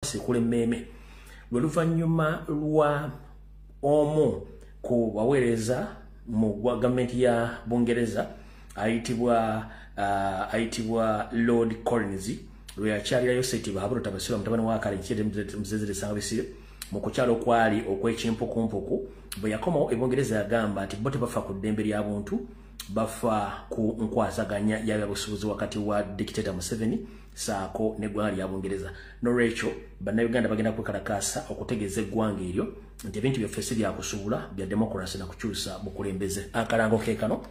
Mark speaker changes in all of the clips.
Speaker 1: bamusikule meme luvanyuma lwa omu ku baweereza mu gavumenti ya Bungereza ayitibwa Lord Collins lwe yakyalirayo seti bahaburo tabasira mutabani wa kale nkyede muzezere sangabisire mu kukyalo kwali okw'ekimpukumpuku bwe yakomawo ebungereza yagamba nti bo tebafa ku ddembe ly'abuntu bafa ku nkwasaganya y'ababusuubuzi wakati wa dictator Museveni saako n'eggwanga lya Bungereza n'olwekyo bannayuganda bagenda kwekalakaasa okutegeeza eggwanga eryo nti ebintu byaffe si byakusuubula bya democracy na kukyusa bukulembeze akalango ke kano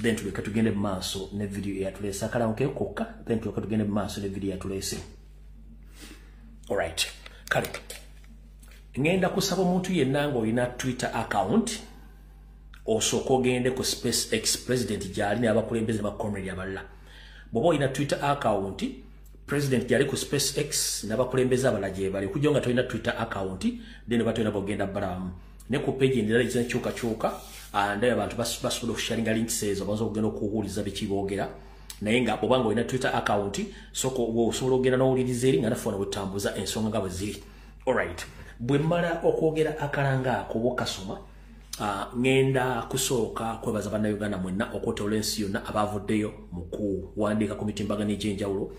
Speaker 1: then tuleke tugende mu maaso ne video eyatuleese akalango ke kokka then tuleke tugende mu maaso ne video eyatuleese. Alright, kale ngenda kusaba omuntu yenna ng'olina Twitter account osooka ogende ku SpaceX president gyali n'abakulembeze bakomredi abalala. Bw'oba olina Twitter account president gyali ku SpaceX n'abakulembeze abalala gye bali okujja nga tolina Twitter account then batolina bogenda balamu ne ku page endala ekyukakyuka ndaye abantu basobola okusharinga links ezo baza okugenda okuwuliza bekiboogera naye nga bw'oba nga olina Twitter account sooka osobola okugenda n'owuliriza eri nga nafona bwetambuza ensonga nga bwe ziri. Alright, bwe mmala okwogera akalanga ako bw'okasoma ngenda kusooka kwebaza bannayuganda mwenna okwetooloola ensi yonna abaavuddeyo mu kuwandiika ku mitimbagano egy'enjawulo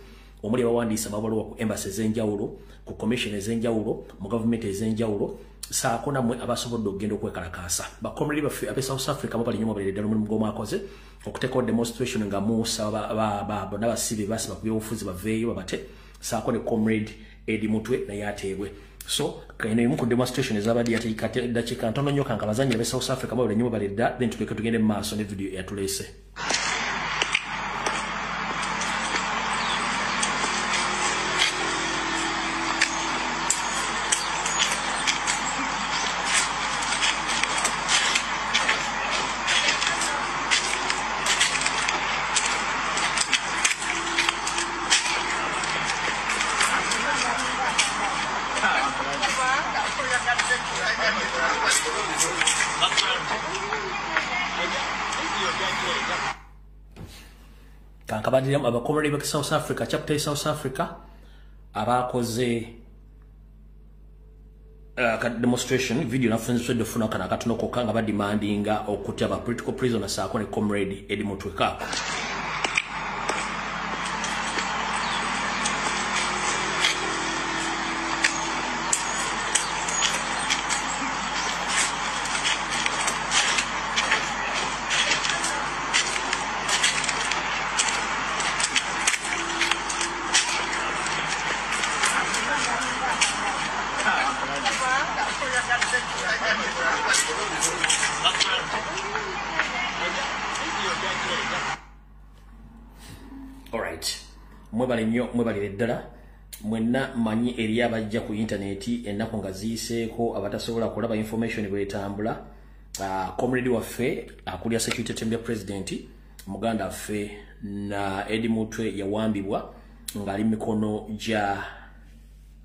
Speaker 1: omuli abawandiisa amabaluwa ku embassy ez'enjawulo ku commission ez'enjawulo mu gavumenti ez'enjawulo saako nammwe abasobodde okugenda okwekalakaasa. Bakomredi baffe ab'e South Africa mubali nnyo mubalerera ddala omulimu gw'omwakoze okuteekawo demonstration nga musaba bonna basibe basiba ku byobufuzi baveeyo babate saako ne comrade Eddie Mutwe naye ateebwe. So kaino yimu ku demonstration ezabadde yateekate dakiika ntono nnyo kanka abazanyi ab'e South Africa mubali nnyo mubalerera then tuleke tugende mu maaso ne video eyatuleese. Kankabadira abakomredi ba South Africa chapter South Africa abakoze demonstration video nafunze defuna kana katuno kokanga ba demandinga okutya ba political prisoners saako ne comrade Eddie Mutwe ka. Alright, mwebali ddala mwenna manyi eri abajja ku internet ennaku nga ziyiseeko abatasobola kulaba information bwetambula. Comrade waffe akulya security team ya president muganda waffe na Eddie Mutwe yawambibwa ng'ali mikono gya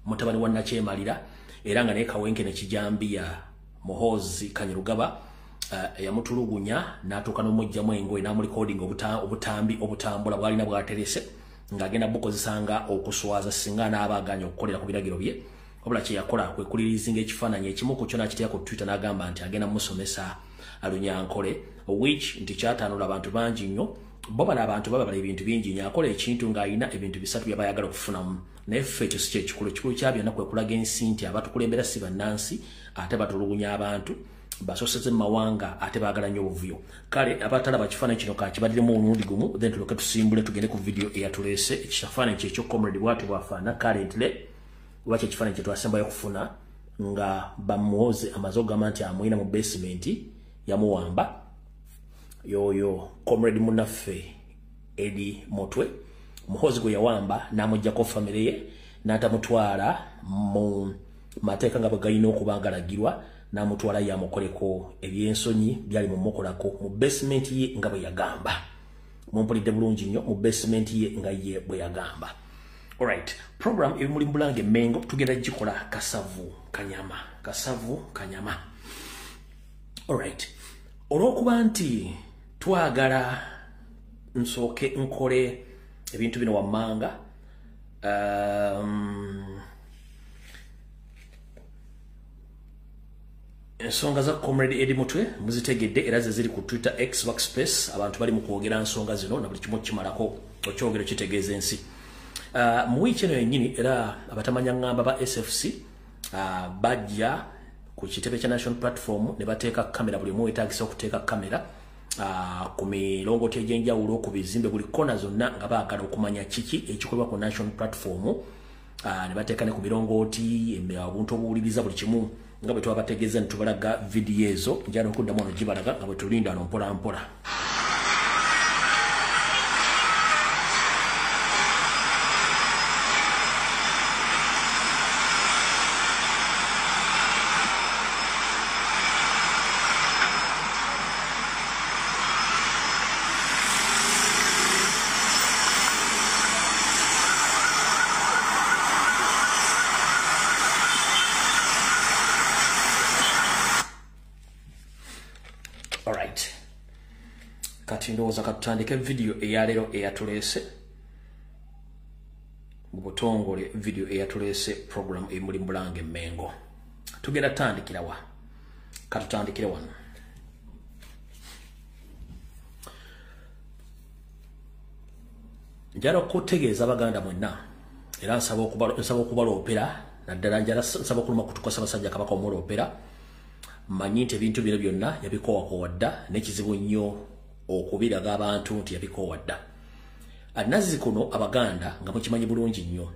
Speaker 1: mutabani wa Nakyemalira era nga naye Kawenke ne Kijambiya Muhoozi Kanyarugaba yamutulugunya n'atuuka n'omugjamu engoye n'amulikodinga obutambula bwalina bwaterese ng'agenda bukozesanga okuswaza singa n'abaaganya okukolera ku biragiro bye wabula kye yakola kwe kulirizinga ekifaananyi ekimu ku kyo n'akiteeka ku Twitter n'agamba nti agenda musomesa Alunyankole which nti kyataanula abantu bangi nnyo bo bano abantu babala ebintu bingi nnyo akola ekintu ng'alina ebintu bisatu byaba ayagala okufunamu naye ffe ekyo si kyekikulu kya byonna kwe kulaga ensi nti abatukulembera si bannansi ate batulugunya abantu basoseze mawanga ate baagala nnyo obuvuyo. Kale abatalaba kifaananyi kino kakibaddiremu omulundi gumu then tuloke tusimbule tugende ku video eyatuleese ekifaananyi kyekyo comrade bw'ati bwafaana currently lwaki ekifaananyi kye twasembayo kufuna nga bamuwoze amaze okugamba nti amuyina mu basement yamuwamba yoyo comrade munnaffe Eddie Mutwe Muhoozi gwe yawamba n'amuggyako famire ye n'atamutwala mu mateeka nga bwe galina okuba galagirwa n'amutwala yamukoleko ebyensonyi byali mumukolako mu basement ye nga bwe yagamba. Mumpulidde bulungi nnyo mu basement ye nga ye bwe yagamba. Alright, program ebimuli Mbulange Mengo tugenda gikola Kasavu Kanyama. Alright, olw'okuba nti twagala nsooke nkole ebintu bino wammanga ensonga za Comrade Eddie Mutwe muzitegedde era ziri ku Twitter X Workspace abantu bali mu kwogera nsonga zino na buli kimu kimalako okyogero kitegeeza ensi. Mu wiki eno yennyini era abatamanya ngamba ba SFC bajja ku kitebe kya National Platform ne bateeka kamera buli mu wetaagisa okuteeka kamera ku milongooti egy'enjawulo ku bizimbe buli kona zonna nga baagala okumanya kiki ekikolebwa ku National Platform ne bateeka ne ku milongooti obuntu obuwuliriza buli kimu nga bwe twabategeeza ne tubalaga vidiyo ezo njala okuddamu ono gibalaga nga bwe tulinda ano mpola mpola. Kati ndowooza katutandike video eyaleero eyatulese butongole video eyatulese program emuli Mulange Mengo. Tugenda tandikira wa katutandikire wano. Njala okutegeeza Abaganda mwenna era nsaba okubaloopera naddala njala nsaba okuluma kutuka Ssaabasajja Kabaka omulopera manyi nti ebintu bino byonna yabikoowakowadda n'ekizibu nnyo okubiraga abantu nti yabikoowadda. Anazzi kuno Abaganda nga mukimanyi bulungi nnyo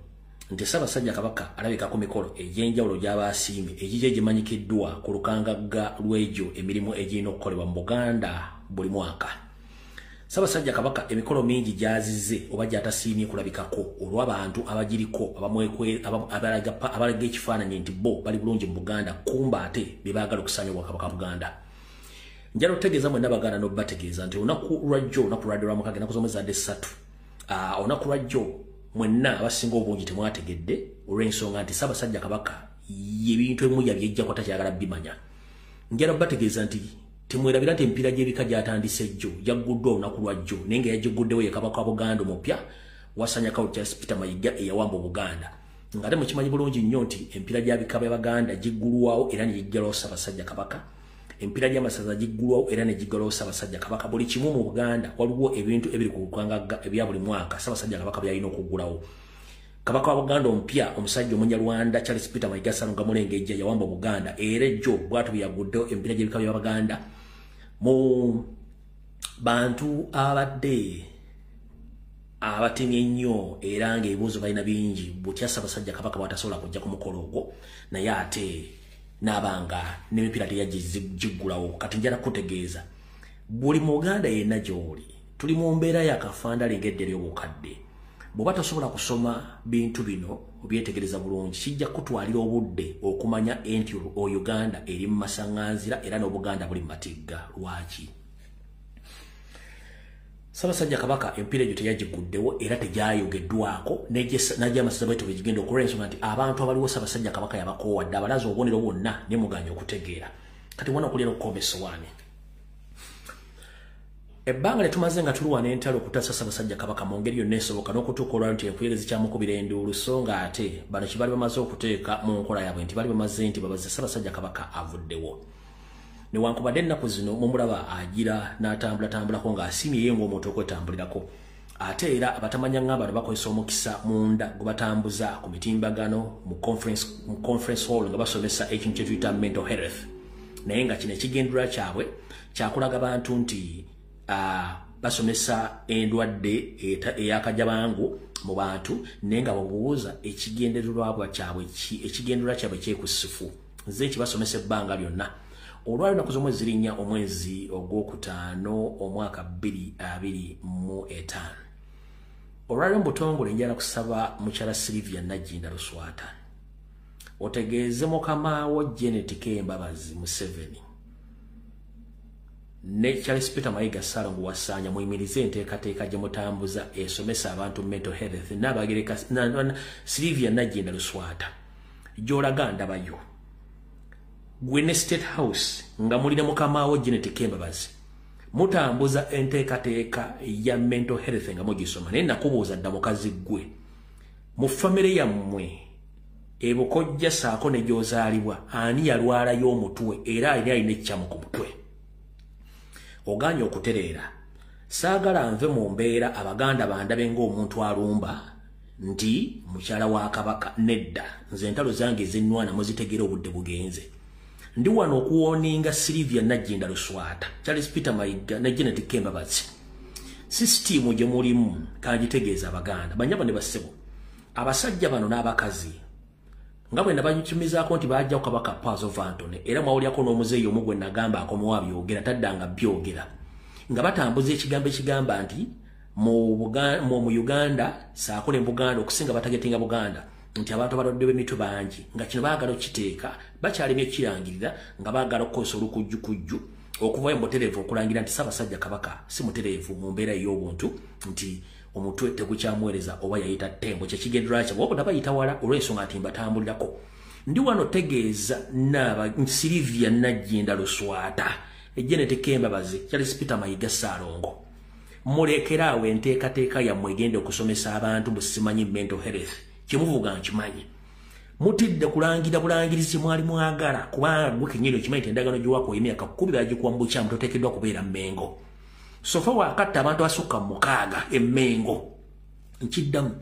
Speaker 1: nti Ssaabasajja Kabaka alabika ku mikolo egy'enjawulo gy'abaasiime egijja gimanyikiddwa ku lukangagga lw'egyo emirimu egirina okukolebwa mu Buganda buli mwaka. Ssaabasajja Kabaka emikolo mingi gyazizze oba gyatasiimye kulabikako olw'abantu abagiriko abalaga ekifaananyi nti bo bali bulungi mu Buganda kumba ate be baagala okusaanya Obwakabaka Buganda. Njala otegeeza mwenna Abaganda n'obategeeza nti olunaku lwajjo olunaku lwadde Lwamukaaga ennaku z'omwezi 3 olunaku lwajjo mwenna abasinga obungi temwategedde olw'ensonga nti Ssaabasajja Kabaka ebintu ebimu yabyejjako takyagala bimanya. Njala obategeeza nti temwerabira nti empiira gy'ebika gyatandise jjo jagguddwa olunaku lwajjo naye nga yagigguddewo ye Kabaka wa Buganda omupya Wasanya Kawuki Charles Peter Mayiga eyawamba Obuganda. Ng'ate mukimanyi bulungi nnyo nti empiira gy'abika by'Abaganda giggulwawo era ne giggalwawo Ssaabasajja Kabaka. Empiira gy'amasaza giggulwawo era ne giggalwawo Ssaabasajja Kabaka. Buli kimu mu Buganda waliwo ebintu ebiri ku lukangagga ebya buli mwaka Ssaabasajja Kabaka byalina okuggulawo. Kabaka wa Buganda omupya omusajja Omunyarwanda Charles Peter Mayiga Ssalonga Mulengejja yawamba Obuganda era ejjo bw'atu byaguddewo empiira gy'ebika by'Abaganda mu bantu abadde abatemye nnyo era ng'ebibuuzo balina bingi butya Ssaabasajja Kabaka bw'atasobola kujja ku mukolo ogwo naye ate n'abanga n'emipiira teyagiggulawo. Kati njala kutegeeza buli Muganda yenna gy'oli tuli mu mbeera yakafandale ng'edde ery'obukadde. Bw'oba tasobola kusoma bintu bino obyetegereza bulungi kijja kutwalira obudde okumanya enti Uganda eri mu masaŋŋanzira era n'Obuganda buli mu matigga. Lwaki? Ssaabasajja Kabaka empiira egyo teyagiguddewo era tegyayogeddwako n'agy'amasaza bwetyo bwe gigenda okulwa ensonga nti abantu abaliwo Ssaabasajja Kabaka yabakoowadde abalaza obubonero bwonna ne muganya okutegeera. Kati wona okulira okukomba essowaani. Ebbanga lye tumaze nga tulwana entalo okutaasa Ssaabasajja Kabaka mu ngeri yonna esoboka n'okutuuka olwali nti enkuyege zikyamukubira enduulu so nga ate bano kye bali bamaze okuteeka mu nkola yaabwe nti bali bamaze nti babaze Ssaabasajja Kabaka avuddewo. Newankubadde ennaku zino mumulaba agira n'atambulatambulako ng'asiimye ye ng'omuntu okwetambulirako. Ate era abatamanya ngamba bakozesa omukisa munda gwe batambuza ku mitimbagano mu conference hall nga basomesa ekintu kye tuyita mental health. Naye nga kino ekigendera kyabwe kyakulaga bantu nti basomesa endwadde eyakajabangu mu bantu naye nga babuuza ekigendererwa kyabwe kyekusifu. Nze ekibasomesa ebbanga lyonna. Olwali lunaku z'omwezi 4 omwezi ogwokutaano omwaka 2025. Olwali mu butongole njala kusaba mukyala Sylvia Nagginda Luswata otegeeze mukama wo Janet Kembabazi Museveni ne Charles Peter Mayiga Ssalonga Wassanya muyimirize enteekateeka gye mutambuza esomesa abantu mental health n'abagereka Sylvia Nagginda Luswata gy'olaga ndabayo. Gwene State House nga mulina mukama wo Janet Kembabazi mutambuza enteekateeka ya mental health nga mugisoma naye nakubuuza dda mukazi gwe mu famire yammwe ebukojja saako ne gyozaalibwa ani yalwala y'omutwe era alina ekyamu ku mutwe oganye okutereera saagala nve mu mbeera abaganda bandabe ng'omuntu alumba nti mukyala wa kabaka nedda nze entalo zange ez'ennwana muzitegera obudde bugenze ndi wano okuwoninga Sylvia Nagginda Luswata Charles Peter Mayiga ne Janet Kembabazi sisitimu gye mulimu kagitegeeza abaganda banyabo ne basebo abasajja bano n'abakazi nga bwe nabanyumizaako nti bajja kabaka Pazo Vantone era mwawulyako n'omuzeeyi omu gwe nagamba akomewa byogera taddanga byogera nga batambuza ekigambo ekigamba nti mu Uganda saako ne Buganda okusinga batagetinga Buganda nti abantu abalwadde b'emitwe bangi nga kino baagala okiteeka bakyalimye ekirangirira nga baagala okukozesa olukujjukujju okuvayo mutereevu okulangira nti Ssaabasajja Kabaka si mutereevu mu mbeera y'obuntu nti omutwe tegukyamuweereza oba yayita ttembo kyekigendera kye bw'obona bayita wala olw'ensonga nti mbatambulirako ndi wano tegeeza naaba Sylvia Nagginda Luswata Janet Kembabazi Charles Peter Mayiga Ssaalongo mulekeraawo enteekateeka yammwe egenda okusomesa abantu mu simanyi mental health kyemuvuga nkimanyi mutidde kulangira bulangirizi mwali mwagala kubanga gwe kenyini okimanyi nti endagaano gy'owako emyaka 10 bagikuwa mu bukyamu toteekeddwa kubeera Mmengo sofa wakatta abantu asukka mu 6 Emmengo nkiddamu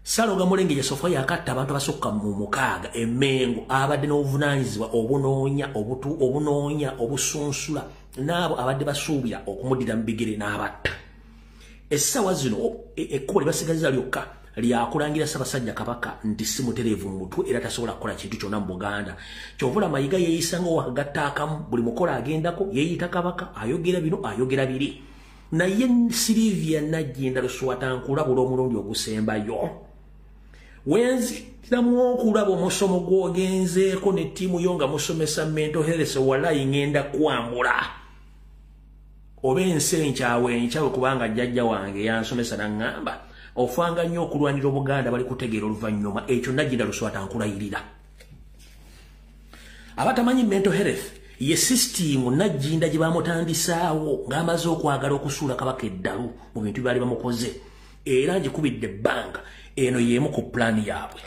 Speaker 1: Ssaalongo Mulengejja sofa yakatta abantu basukka mu 6 Emmengo abadde n'obuvunaanyizibwa obunoonya obusunsula n'abo abadde basuubira okumuddira mu bigere n'abatta essaawa zino ekkubo lye basigaza lyokka lyakulangira Ssaabasajja Kabaka nti si mutereevu mu mutwe era tasobola kukola kintu kyonna mu Buganda kyovula Mayiga yeeyisa ng'owakagatta akamu buli mukola agendako yeeyita Kabaka ayogera bino ayogera biri naye Sylvia Nagginda Luswata nkulabula omulundi ogusembayo wenziramu okulaba omusomo gw'ogenzeeko ne ttiimu yo nga musomesa mental health walayi ngenda kwambula oba ensi enkyawe kubanga jjajja wange yansomesa naŋŋamba ofanga nnyo okulwanira Obuganda bali kutegeera oluvannyuma ekyo Nagginda Luswata nkulayirira abatamanyi mental health ye system Nagginda gye bamutandisaawo ng'amaze okwagala okusuula Kabaka eddalu mu bintu byali bamukoze era ngikubidde ebbanga eno y'emu ku pulaani yaabwe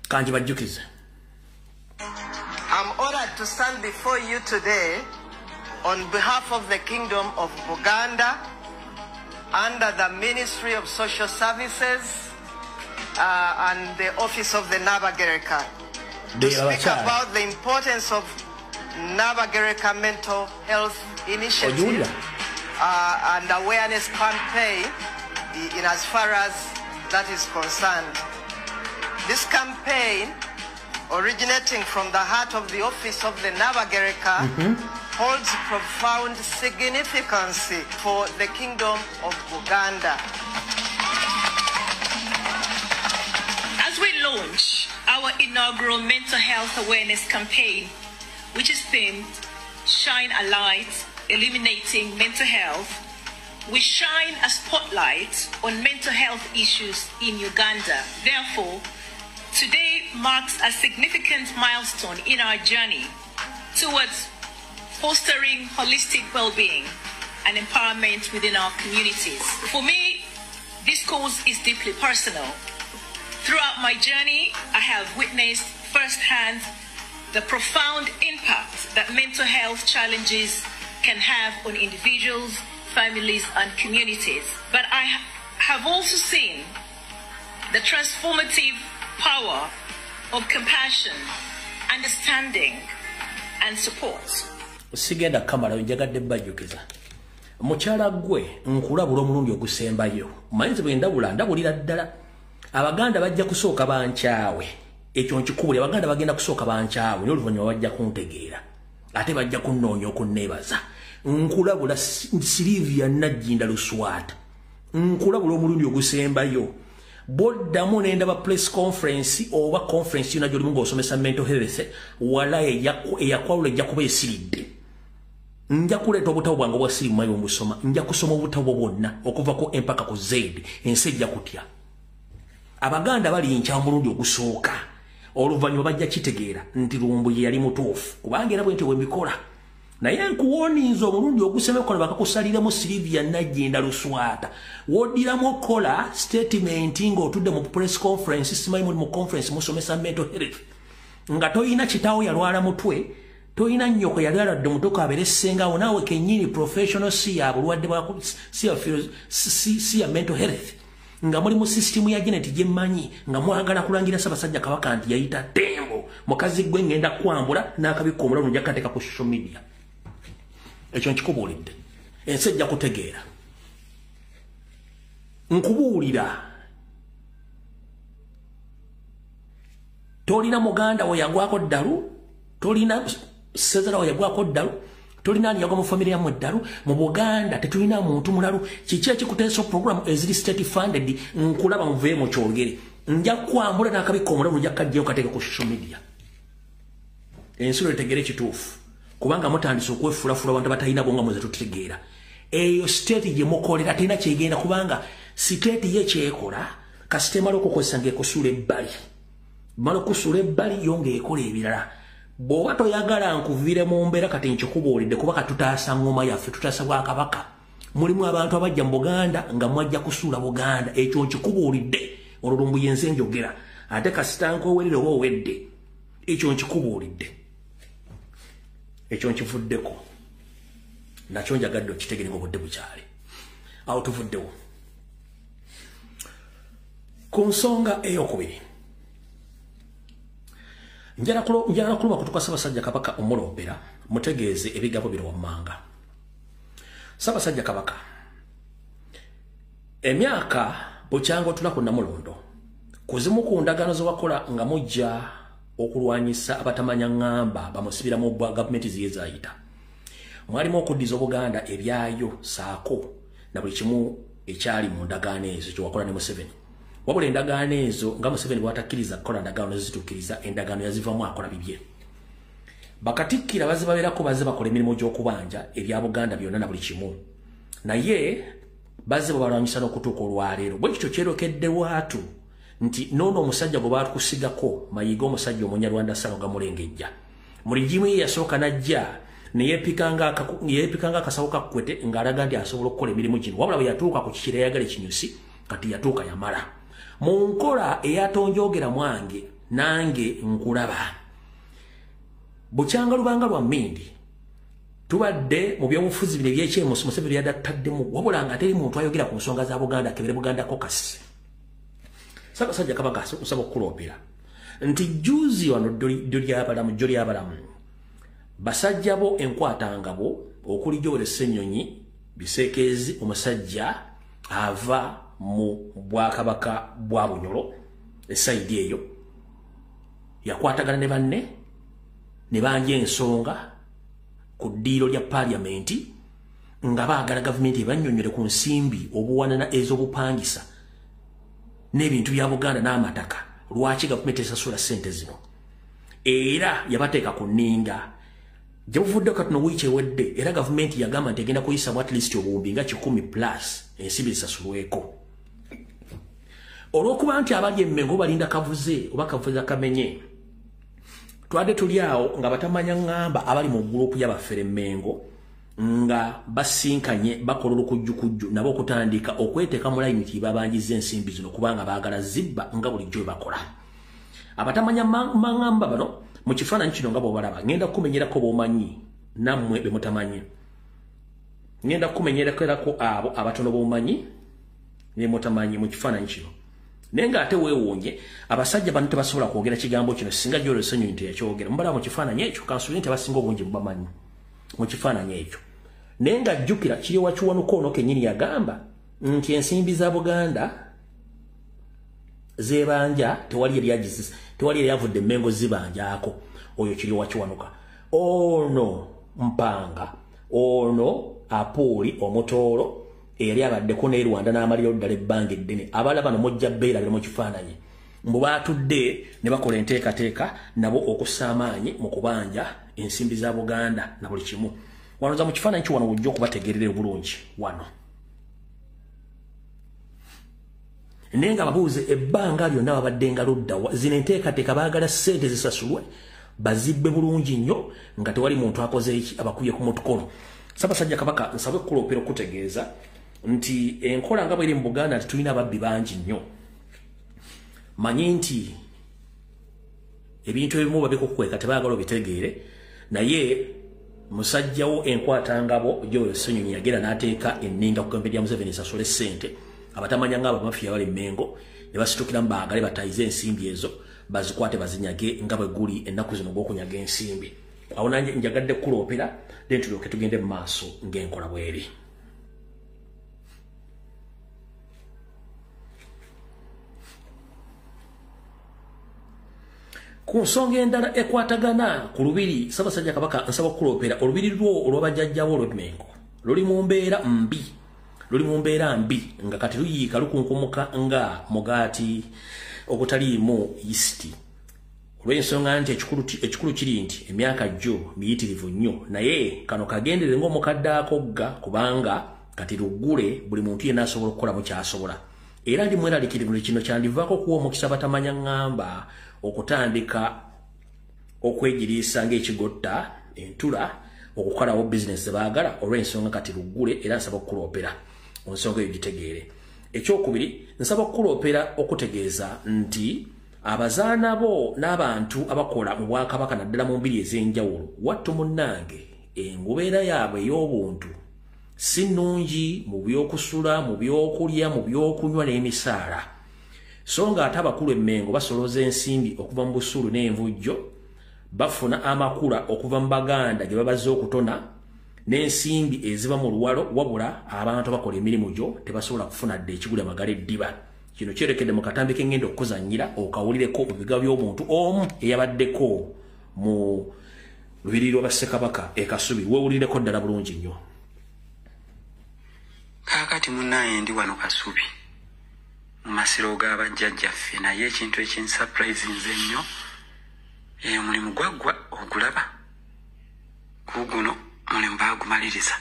Speaker 1: kanji bajjukize
Speaker 2: I'm honored to stand before you today on behalf of the Kingdom of Buganda under the Ministry of Social Services and the Office of the Nabagereka to speak about the importance of Nabagereka Mental Health Initiative and awareness campaign in as far as that is concerned. This campaign, originating from the heart of the Office of the Nabagereka, holds profound significance for the Kingdom of Buganda.
Speaker 3: As we launch our inaugural mental health awareness campaign, which is themed Shine a Light, Illuminating Mental Health, we shine a spotlight on mental health issues in Uganda. Therefore, today marks a significant milestone in our journey towards fostering holistic well-being and empowerment within our communities. For me, this cause is deeply personal. Throughout my journey, I have witnessed firsthand the profound impact that mental health challenges can have on individuals, families, and communities. But I have also seen the transformative power of compassion, understanding, and support.
Speaker 1: Sigenda kamala njagadde bajjukiza. Mukyala gwe nkulabula omulundi ogusembayo. Mayinza bwe ndabulira ddala. Abaganda bajja kusooka bankyawe. Ekyo nkikubuli Abaganda bagenda kusooka bankyawe n'oluvannyuma bajja kuntegeera. Ate bajja kunnoonya okunneebaza. Nkulabula Sylvia Nagginda Luswata. Nkulabula omulundi ogusembayo. Boddamu n'endaba press conference oba conference yonna gy'olimu ng'osomesa mental health wala eyakwawula ejja kuba esiridde. Nja kuleeta obutabo bwange obwa sirimu mayi omusoma. Nja kusoma obutabo bwonna okuva ku empaka ku Z ensi ejja kutya. Abaganda bali nkya omulundi ogusooka oluvannyuma bajja kitegeera nti Lumbuye yali mutuufu kubanga era bwe nti wemikola naye nkuwoniinza omulundi ogusemekola bakakusaliremu Silivia Nagginda Luswata woddiramu okola statement ng'otudde mu press conference simanyi muli mu conference musomesa mental health nga toyina kitaawo yalwala mutwe toyina nnyoko yali aladde mutoka abeere ssengawo naawe kennyini professional si ya bulwadde si ya mental health nga muli mu system ya Janet Gyemmanyi nga mwagala kulangira Ssaabasajja Kabaka nti yayita Tembo mukazi gwe ngenda kwambula n'akabikko omulala nojja kateeka ku social media ekyo nkikubuulidde ensi ejja kutegeera nkubuulira tolina muganda we yagwako ddalu tolina sezera we yagwako ddalu tolina ani yagwa mu family yammwe ddalu mu Buganda tetulina muntu mulalu kiki ekikuteesa program eziri state funded nkulaba muveeyo mu kyogere nja kwambula n'akabikko omulalu nojja kajjayo kateeke ku social media ensi etegere ekituufu kubanga mutandise okwefulafula abantu batalina bonga mweze tutegeera eyo state gye mukolera talina kyegenda kubanga state ye kyekola kasite mala okukozesa ng'ekusula ebbali mala okusula ebbali yo ng'ekola ebirala bw'oba toyagala nkuviire mu mbeera kati nkikubuulidde kubanga tutaasa ngoma yaffe tutaasa Bwakabaka mulimu abantu abajja mu Buganda nga mwajja kusuula Buganda ekyo nkikubuulidde olwo Lumbuye nze njogera ate kasita nkoowerere oba owedde ekyo nkikubuulidde ekyo nkivuddeko nakyo njagadde okitegere ng'obudde bukyali awo tuvuddewo ku nsonga ey'okubiri njala kuluma kutuka Ssaabasajja Kabaka omulombera mutegeeze ebigabo biro wammanga Ssaabasajja Kabaka emyaka bukyanga otula ku Namulondo kuzimu ku ndagaano ze wakola nga mujja okulwanyisa abatamanya ngamba bamusibira mu gavumenti ziye zayita mwalimu okuddiza Obuganda ebyayo saako na buli kimu ekyali mu ndagaano ezo kyewakola ne Museveni wabula endagaano ezo nga Museveni bwatakkiriza kukola ndagaano ezituukiriza endagaano yazivamu akola bibye bakatikkira bazibabeerako baze bakola emirimu gy'okubanja ebya Buganda byonna na buli kimu naye baze babalwanyisa n'okutuuka olwaleero bwe kityo kyerokedde waatu nti noono omusajja gwe baatukusigako Mayiga omusajja Omunyarwanda Sano gamulengejja mu ligimu ye yasooka najja neyeepikanga akasawo kakwete ng'alaga nti asobola okukola emirimu gino wabula bwe yatuuka ku kikira eyagala ekinyusi kati yatuuka yamala mu nkola eyatonjoogera mwange nange nkulaba bukyanga lubanga lwa mmindi tubadde mu byobufuzi bino ebyekyemusi Museveni yadattaddemu wabula nga teri muntu ayogera ku nsonga za Buganda akebere Buganda kokasi Ssaabasajja Kabaka nsaba okukuloopera nti juzi wano jjo lyabalamu basajja bo enkwatangabo okuli Joel Ssenyonyi Bisekeezi omusajja ava mu Bwakabaka bwa Bunyoro esaidi eyo yakwatagana ne banne ne banja ensonga ku ddiiro lya Parliament nga baagala gavumenti ebannyonnyole ku nsimbi obuwanana ez'obupangisa n'ebintu bya Buganda n'amataka lwaki gavumenti esasula ssente zino era yabateeka ku nninga gye buvudde kati no wiiki ewedde era gavumenti yagamba nti egenda kuyisamu at least obuwumbi nga 10+ ensimbi zisasulweko olw'okuba nti abali emmengo balinda kavuze oba kavuze kamenye twadde tuli awo nga batamanya ngamba abali mu gurupu y'abafere emmengo nga basinkanye bakola olukujjukujju nabo okutandika okweteeka mu layini ti babanjiza ensimbi zino kubanga baagala zibba nga bulijjo bakola abatamanya mangamba bano mu kifaananyi kino nga bw'obalaba ngenda kukumenyerako b'omanyi nammwe be mutamanyi ngenda kukumenyerako abo abatono b'omanyi ne mutamanyi mu kifaananyi kino naye ng'ate weewuunye abasajja bano tebasobola kwogera kigambo kino singa Joel Ssenyonyi teyakyogera mubalaba mu kifaananyi ekyo kansuli nti abasinga obungi bubamanyi mu kifaananyi ekyo naye ng'ajjukira kiri wakiwanuka ono kennyini yagamba nti ensimbi za Buganda zebanja tewali eryavudde emmengo zibanjaako oyo kiri wakiwanuka ono Mpanga ono Apuuli Omutoolo eyali abaddeko ne Rwanda n'amaliro ddala ebbanga eddene abala bano mujja beerabira mu kifaananyi mbu baatudde ne bakola enteekateeka nabo okussa amaanyi mu kubanja ensimbi za Buganda na buli kimu wanoza mu kifaananyi kyo wano wujja okubategeerera obulungi wano nenga babuuze ebbanga lyonna babadde nga ludda zino enteekateeka baagala ssente zisasulwe bazibbe bulungi nnyo nga tewali muntu akoze eki abakubye ku mutukono. Ssaabasajja Kabaka nsabe kuloopera okutegeeza nti enkola nga bweri mu Buganda nti tulina ababbi bangi nnyo. Manyi nti ebintu ebimu babikukweka tebaagala obitegeere, naye musajjawo enkwatangabo Joel Ssenyonyi yagenda n'ateeka enninga ku gavumenti ya Museveni esasule ssente. Abatamanya nga abamafiya bali Mengo ne basitukira mu baagale batayize ensimbi ezo bazikwate bazinyage nga bwe guli ennaku zino gw'okunyaga ensimbi. Awo nange njagadde kuloopera then tulyoke tugende mu maaso ng'enkola bweri. Ku nsonga endala ekwatagana ku lubiri, Ssaabasajja Kabaka nsaba okuloopera olubiri lwo olw'abajjajjawo olw'Emmengo luli mu mbeera mbi. Luli mu mbeera mbi nga kati luyiika lukunkumuka nga mugaati ogutaliimu yisiti. Olw'ensonga nti ekikulu kiri nti emyaka gyo miyitirivu nnyo, naye kano kagendere ng'omukadde akogga kubanga kati luggule buli muntu yenna asobola okukolamu ky'asobola. Era ndi mweraliikirivu kino kyandivaako okuwa omukisa batamanya ŋŋamba okutandika okwegiriisa ng'ekigotta entula okukolawo bizinesi baagala olw'ensonga kati luggule era nsaba okuloopera ensonga eyo gitegeere. Ekyokubiri nsaba okuloopera okutegeeza nti abazaana bo n'abantu abakola mu Bwakabaka naddala mu mbiri ez'enjawulo wattu munnange engubeera yaabwe ey'obuntu si nnungi mu by'okusula, mu by'okulya, mu by'okunywa n'emisaala. So nga ate abakulu Emmengo basolooza ensimbi okuva mu busuulu n'envujjo, bafuna amakula okuva mu Baganda gye babazze okutona n'ensimbi eziba mu luwalo, wabula abantu bakola emirimu gyo tebasobola kufuna dde ekigula magala eddiba. Kino kyerekedde mu katambi ke ngenda okuzannyira okawulireko mu biga by'omuntu omu eyabaddeko mu lubiri lwa Bassekabaka e Kasubi, weewulireko ddala bulungi nnyo.
Speaker 4: Kaakati munnaye ndi wano Kasubi mu masiro g'abajjajjaffe, naye ekintu ekinsapurayizinze ennyo omulimu gwaggwa ogulaba guguno mulimu baagumaliriza,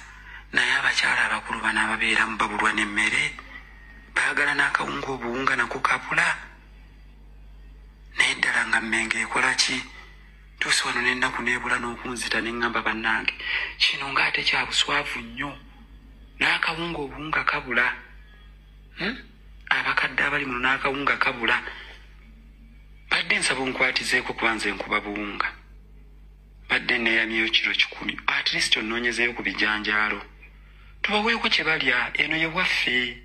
Speaker 4: naye abakyala abakulu bano ababeeramu babulwa n'emmere baagala n'akawunga obuwunga nako kabula. Naye ddala nga Mmengo ekola ki? Tuuse wano n'ennaku n'ebula n'okunzita ne ŋŋamba bannange kino ng'ate kya buswavu nnyo, n'akawunga obuwunga kabula. Abakadde abali muno n'akawunga kabula. Badde nsaba onkwatizeeko kuba nze nkuba buwunga, badde neeyamyeyo kiro 10, at least onnoonyezeeyo ku bijanjaalo tubaweeko kye balya. Eno ye waffe,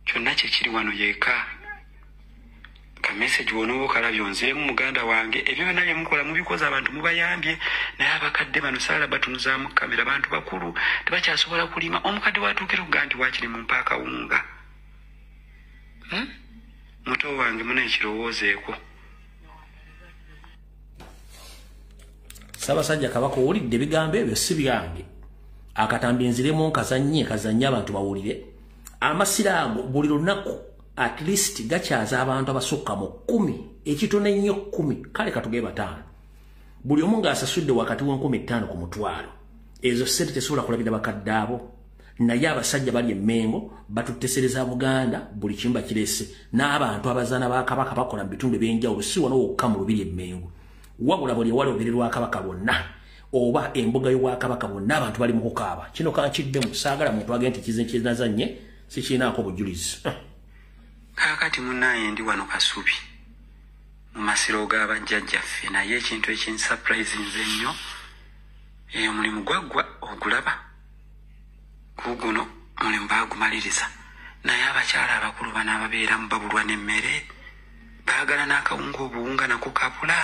Speaker 4: kyonna kye kiri wano yeeka. Ka message wonooba okalabye onzeemu muganda wange, ebyo byonna bye mukola mubikoze abantu mubayambye, naye abakadde bano saala batunuzaamu kamera, bantu bakulu tebakyasobola kulima. Omukadde watuukira okuga nti waakiri mumpa akawunga. Muto wange muna ekirowoozeeko.
Speaker 1: Ssaabasajja Kabaka owulidde ebigambo ebyo si byange. Akatambi nziremu kazannye abantu bawulire. Amasira ago buli lunaku at least gakyaza abantu abasukka mu 10, ekitone nnyo 10, kale katuge 5. Buli omu ng'asasudde wakati w'15,000 ku mutwalo. Ezo ssente tesobola kulabira bakadde abo. Naye abasajja bali Emmengo batuttesereza Buganda buli kimba kirese, n'abantu abazaana ba Kabaka bakola mu bitundu by'enjawulo si wano wokka mu lubiri Emmengo, wabula buli ewalogererwa Kabaka bonna oba embuga y'Obwakabaka bonna abantu bali mu kukaaba. Kino kankiddemu, saagala muntu agende kizinazannye sikirinaako bujulizi.
Speaker 4: Kaakati munnaye ndi wano Kasubi mu masiro g'abajjajjaffe, naye ekintu ekinsapurayizinze ennyo omulimu gwaggwa ogulaba guguno mulimu baagumaliriza, naye abakyala abakulu bano ababeeramu babulwa n'emmere baagala n'akawunga obuwunga nako kabula.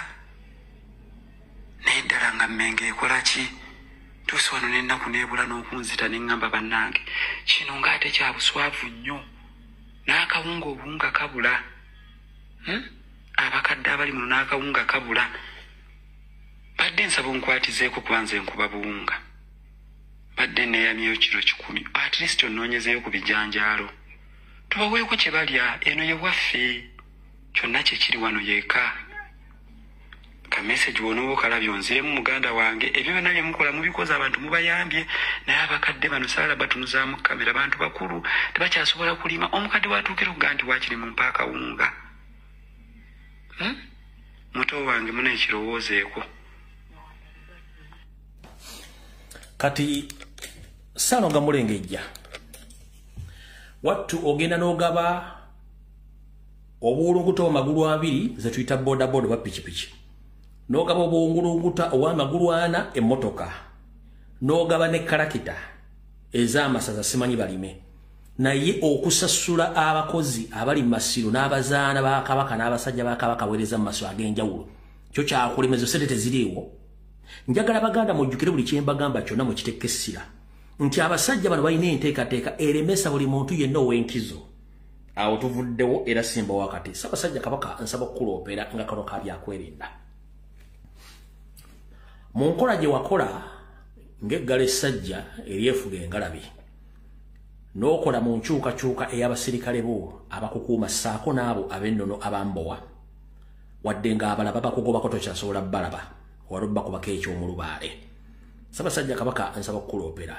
Speaker 4: Naye ddala nga Mmengo ekola ki? Tuuse wano n'ennaku n'ebula n'okunzita ne ŋŋamba bannange kino ng'ate kya buswavu nnyo, n'akawunga obuwunga kabula. Abakadde abali muno n'akawunga kabula. Badde nsaba onkwatizeeko kuba nze nkuba buwunga, badde neeyamyeyo kiro 10, at least onnoonyezeeyo ku bijanjaalo tubaweeko kye balya. Eno ye waffe, kyonna kye kiri wano yeeka. Ka message wono okalabyo nziremu muganda wange ebyo byonna bye mukola mubikoze abantu mubayambye naye abakadde bano sala batunuzaamu kamera abantu bakulu tebakyasobola kulima omukadde watuukira okuga nti wakiri mu mpaaka wunga muto wange muna ekirowoozeeko
Speaker 1: kati sanoga mulengejja wattu ogenda n'ogaba obuwulunguta amagulu abiri ze tuyita boda ba pikipiki n'ogaba obuwulunguta ow'amagulu 4 emmotoka n'ogaba ne kalakita ez'amasaza simanyi balime naye okusasula abakozi abali mu masiro n'abazaana ba kabaka n'abasajja ba kabaka weereza mu masiro ag'enjawulo kyo kyakulemeza sente teziriiwo njagala baganda mujjukire buli kye mbagamba kyonna mukiteeke essira nti abasajja bano balina enteekateeka eremesa buli muntu yenna ow'enkizo awo tuvuddewo era simba wakati Ssaabasajja Kabaka nsaba okukuloopera nga kano kabyakwerinda mu nkola gye wakola ng'eggala essajja eryefuga engalabi n'okola mu nkyukakyuka ey'abasirikale bo abakukuuma ssaako n'abo ab'ennono abambowa wadde ng'abalaba bakugobako tokyasobola balaba walobba kubako eky'omulubaale Ssaabasajja Kabaka nsaba okukuloopera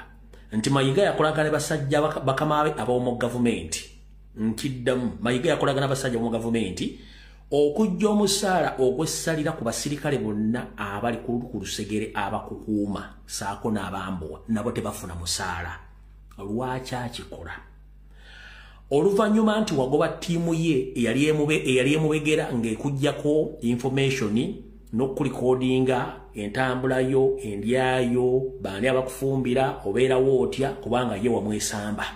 Speaker 1: nti Mayiga yakolagana basajja bakamaabe ab'omu gavumenti nkiddamu Mayiga yakolagana basajja mu gavumenti okujja omusaala ogwessalira ku basirikale bonna abali ku lusegere abakukuuma saako n'abambowa nabo tebafuna musaala lwaki akikola oluvannyuma nti wagoba ttiimu ye eyali emubegera ng'ekujjako information n'okulikodinga entambulayo endyayo baani abakufumbira obeerawo otya kubanga ye wamwesamba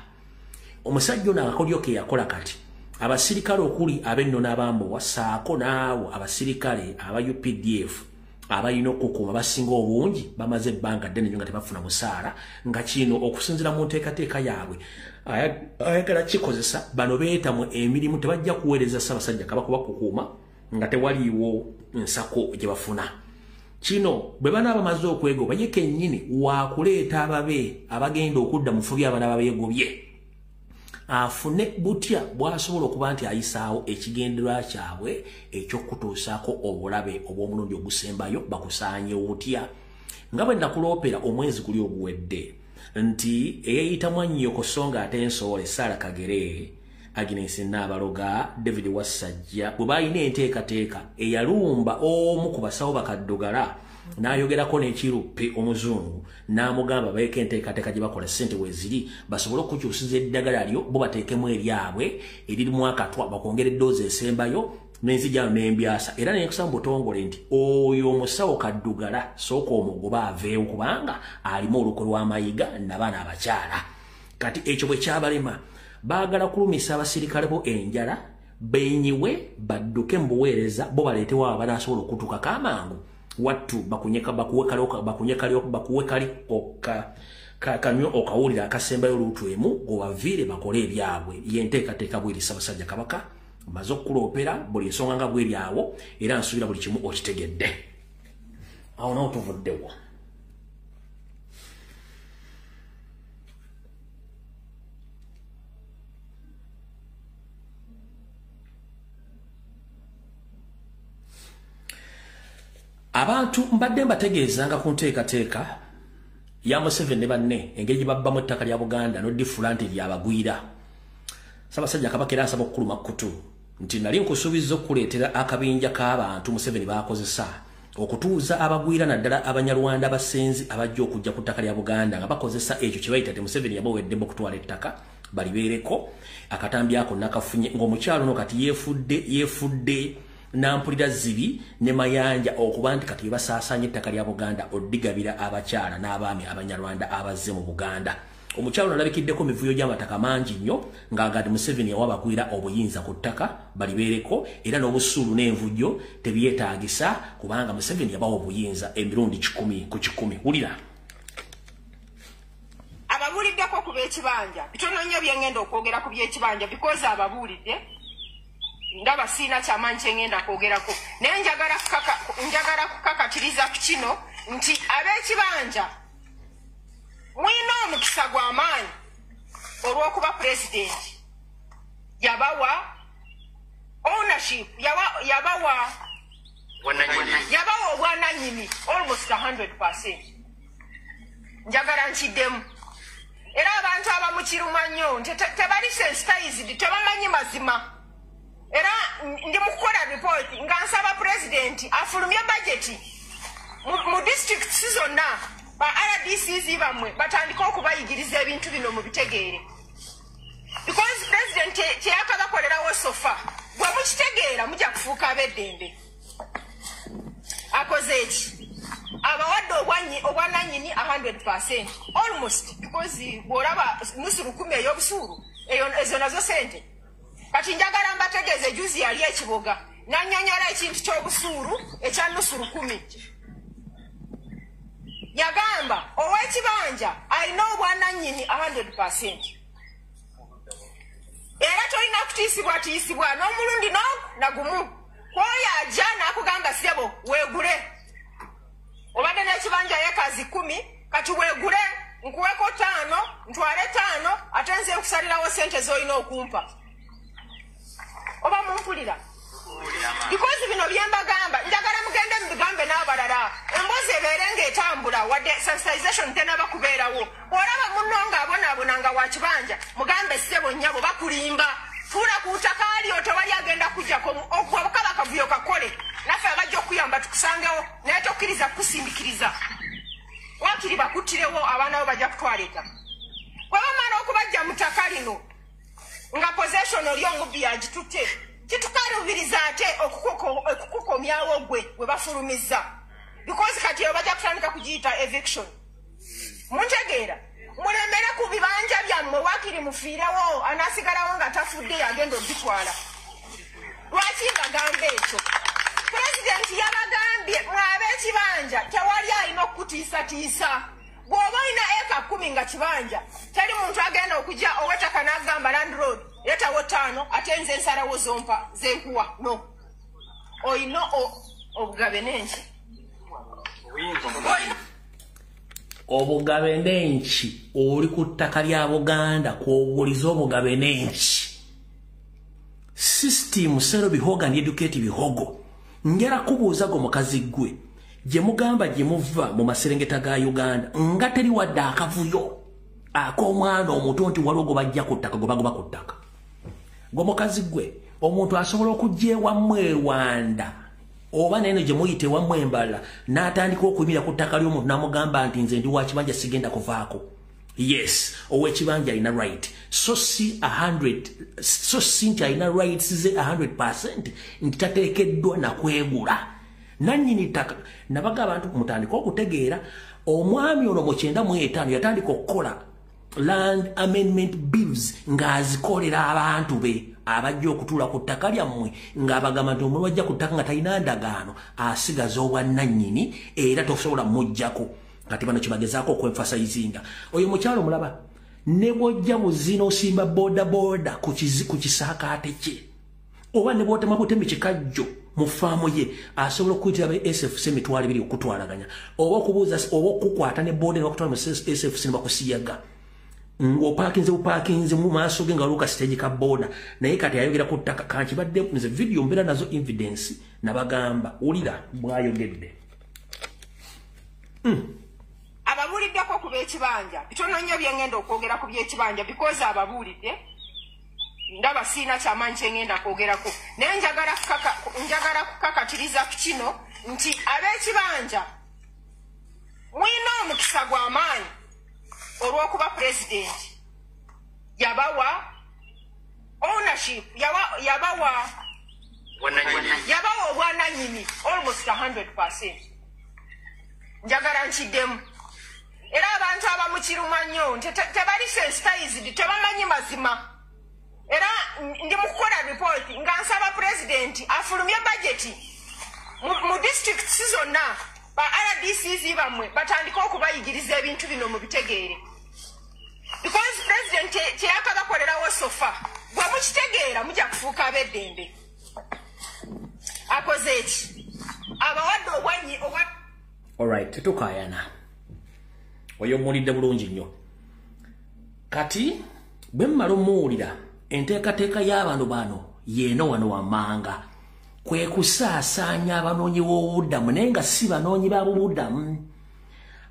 Speaker 1: omusajja ono akakolyo ke yakola kati abasirikale okuli ab'ennono abambowa saako naawo abasirikale aba UPDF abalina okukuuma basinga obungi bamaze ebbanga ddene nnyo nga tebafuna musaala nga kino okusinziira mu nteekateeka yaabwe ayagala kikozesa bano beetamu emirimu tebajja kuweereza Ssaabasajja Kabaka bakukuuma nga tewaliiwo nsako gye bafuna kino bwe banaaba bamaze okwegoba ye kennyini waakuleeta ababe abagenda okudda mu fubi abanaaba beegobye afune butya bw'asobola okuba nti ayisaawo ekigendererwa kyabwe eky'okutuusaako obulabe obw'omulundi ogusembayo bakusaanye butya nga bwe nakuloopera omwezi guli oguwedde nti eyayita Mwanyoko so ng'ate Nsoole Sarah Kagere Agnes Nabaloga David Wasajja bwe balina enteekateeka eyalumba omu ku basawo bakaddugala n'ayogerako n'ekiruppe omuzungu n'amugamba beeko enteekateeka gye bakola ssente weziri basobole okukyusiza eddagala lyo bo bateekemu eryabwe eririmu akatwa bakwongera eddoozi esembayo n'enzijano n'embyasa era nekusaba butongole nti oyo omusawo kaddugala sooka omugoba aveewo kubanga alimu olukwe lwa Mayiga n'abaana abakyala kati ekyo bwe kyabalema baagala kulumisa abasirikale bo enjala benyiwe badduke mu buweereza bo baleetewo abo banaasobola okutuukako amangu wattu bakuwe kali kanyo okawulira akasembayo olutwemu gobaviire bakole ebyabwe yenteekateeka bw'eri Ssaabasajja Kabaka maze okukuloopera buli nsonga nga bw'eri awo era nsuubira buli kimu okitegedde awo nawo tuvuddewo abantu mbadde mbategeezanga ku nteekateeka ya Museveni ne banne engeri gye babbamu ettaka lya Buganda n'oddifula nti lyabagwira Ssaabasajja Kabaka era asaba okukuluma kutu nti nali nkusuubiza okuleetera akabinja k'abantu Museveni baakozesa okutuuza abagwira naddala Abanyarwanda abasenzi abajja okujja ku ttaka lya Buganda nga bakozesa ekyo kye bayita te Museveni yabaweddemu okutwala ettaka balibeereko akatambi ako nakafunye ng'omukyalo no kati yeefudde nampulira zibi ne mayanja okuba nti kati basaasaanya ettaka lya Buganda oddigabira abakyala n'abaami Abanyarwanda abazze mu Buganda omukyalo nalabikiddeko mivuyo gy'amataka mangi nnyo ng'agadde Museveni yawabagwira obuyinza ku ttaka balibeereko era n'obusuulu n'envujjo tebyetaagisa kubanga Museveni yabawa obuyinza emirundi 10 ku 10 wulira
Speaker 5: ababuuliddeko ku b'ekibanja bitono nnyo byengenda okwogera ku by'ekibanja because ababuulidde ndaba siina kyamaanyi kyengenda kwogerako naye njagala kukakatiriza ku kino nti ab'ekibanja mwina omukisa gw'amaanyi olw'okuba pulezidenti yabawa ownership yabawa yabawa obwananyini almost 100%. Njagala nkiddemu. Era abantu abamu kiruma nnyo tebali sensitized, tebamanyi mazima. Era ndi mukukola report nga nsaba president afulumye budget mu districts zonna ba RDCs bamwe batandika okubayigiriza ebintu bino mu bitegeere. Because president kyeyakabakolerawo sofa bwe mukitegeera mujja kufuuka abeddembe. Akoze eki abawadde obwananyini 100% almost, because bw'olaba nusu 10 ey'obusuulu ezo nazo sente. Kati njagala mbategeeze juzi yali ekiboga n'annyonnyola ekintu ky'obusuulu ekya nusu 10. Yagamba ow'ekibanja alina obwananyini 100%. Era tolina kutiisibwatiisibwa n'omulundi nagumu. Kwoyo ajja n'akugamba ssebo weegule. Obadde n'ekibanja yekazi 10 kati weegule nkuweko 5 ntwale 5 ate nze nkusalirawo sente z'olina okumpa. Oba mumpulira? Because bino bye mbagamba njagala mugende mubigambe n'abalala. Emboozi ebeere ng'etambula wadde sensitization tenaba kubeerawo. Olaba munno ng'abonaabona nga wa kibanja mugambe ssebo nnyabo bakulimba. Fuula ku ttaka alyo tewali agenda kujjako okukaba akavuyo kakole. Naffe abajja okuyamba tukusangewo naye tokkiriza kukusindikiriza. Wakiri bakuttirewo abaana bo bajja kutwaleka. Bwe bamala okubajja mu ttaka lino nga possession oli omubbi yagitutte kitukalubiriza ate okukukomyawo gwe we bafulumizza. Because kati yo bajja kutandika kugiyita eviction. Muntegeera mulembere ku bibanja byammwe wakiri mufiirewo anaasigalawo nga tafudde agenda obitwala. Lwaki bagamba ekyo? Pulezidenti yabagambye mwabe ekibanja tewali alina okutiisatiisa. Bw'oba olina eka 10 nga kibanja teri muntu agenda okujja ow'ettaka n'agamba landlord leetawo 5 ate nze nsalawo zompa zenkuwa. No, olina obugabe n'enki.
Speaker 1: Obugabe n'enki oli ku ttaka lya Buganda kw'oguliza obugabe n'enki. System Sero Bihoga and Educate Bihogo. Njala kubuuza go mukazi gwe gye mugamba gye muva mu maserengeta ga Uganda nga teri wadde akavuyo ak'omwana omuto nti waliwo gwe bajja ku ttaka gwe bagoba ku ttaka. Gwe mukazi gwe omuntu asobola okujja ewammwe e Rwanda oba neno gye muyita ewammwe embala n'atandika okuyimira ku ttaka ly'omuntu n'amugamba nti nze ndi wa kibanja sigenda kuvaako. Yes, ow'ekibanja alina right. So si nti alina rights ze 100% nti tateekeddwa na kwegula. Nannyini ttaka nabaga abantu mutandika okutegeera omwami ono mu 1995 yatandika okukola land amendment bills ng'azikolera abantu be abajja okutuula ku ttaka lyammwe ng'abagamba nti omuntu wajja ku ttaka nga talina ndagaano asigaza obwannannyini era tosobola mujjako. Kati bano kibagezaako okwemfasayizinga. Oyo mukyalo mulaba ne bw'ojja buzina osimba boda ku kisaakaate kye oba ne bw'otema butemi kikajjo mu faamu ye asobola okuyitira be SFC emitwalo 2 okutwalaganya oba okubuuza oba okukwata ne boda n'okutwala mu SFC ne bakusiyaga ng'opaakinze bupaakinze mu maaso ge nga luka stage ka boda naye kati ayogera ku ttaka kankibadde nze video mbeera nazo evidence nabagamba wulira bw'ayogedde.
Speaker 5: Ababuuliddeko ku b'ekibanja bitono nnyo bye ngenda okwogera ku by'ekibanja because ababuulidde ndaba siina kyamaanyi kye ngenda kwogerako naye njagala kukakatiriza ku kino nti ab'ekibanja mulina omukisa gw'amaanyi olw'okuba pulezidenti yabawa ownership yabawa obwananyini almost 100%. Njagala nkiddemu. Era abantu abamu kiruma nnyo tebali sensitized, tebamanyi mazima. Era ndi mukukola report nga nsaba president afulumye budget mu districts zonna ba RDCs bamwe batandika okubayigiriza ebintu bino mu bitegeere. Because president kyeyakabakolerawo sofa bwe mukitegeera mujja kufuuka abeddembe. Akoze eki abawadde obwanyi
Speaker 1: Alright, tukayana. Oyo mulidde bulungi nnyo. Kati bwe mmala omuwulira enteekateeka y'abantu bano yeeno wano wammanga kwe kusaasaanya abanoonyi b'obubuddamu naye nga si banoonyi b'obubuddamu.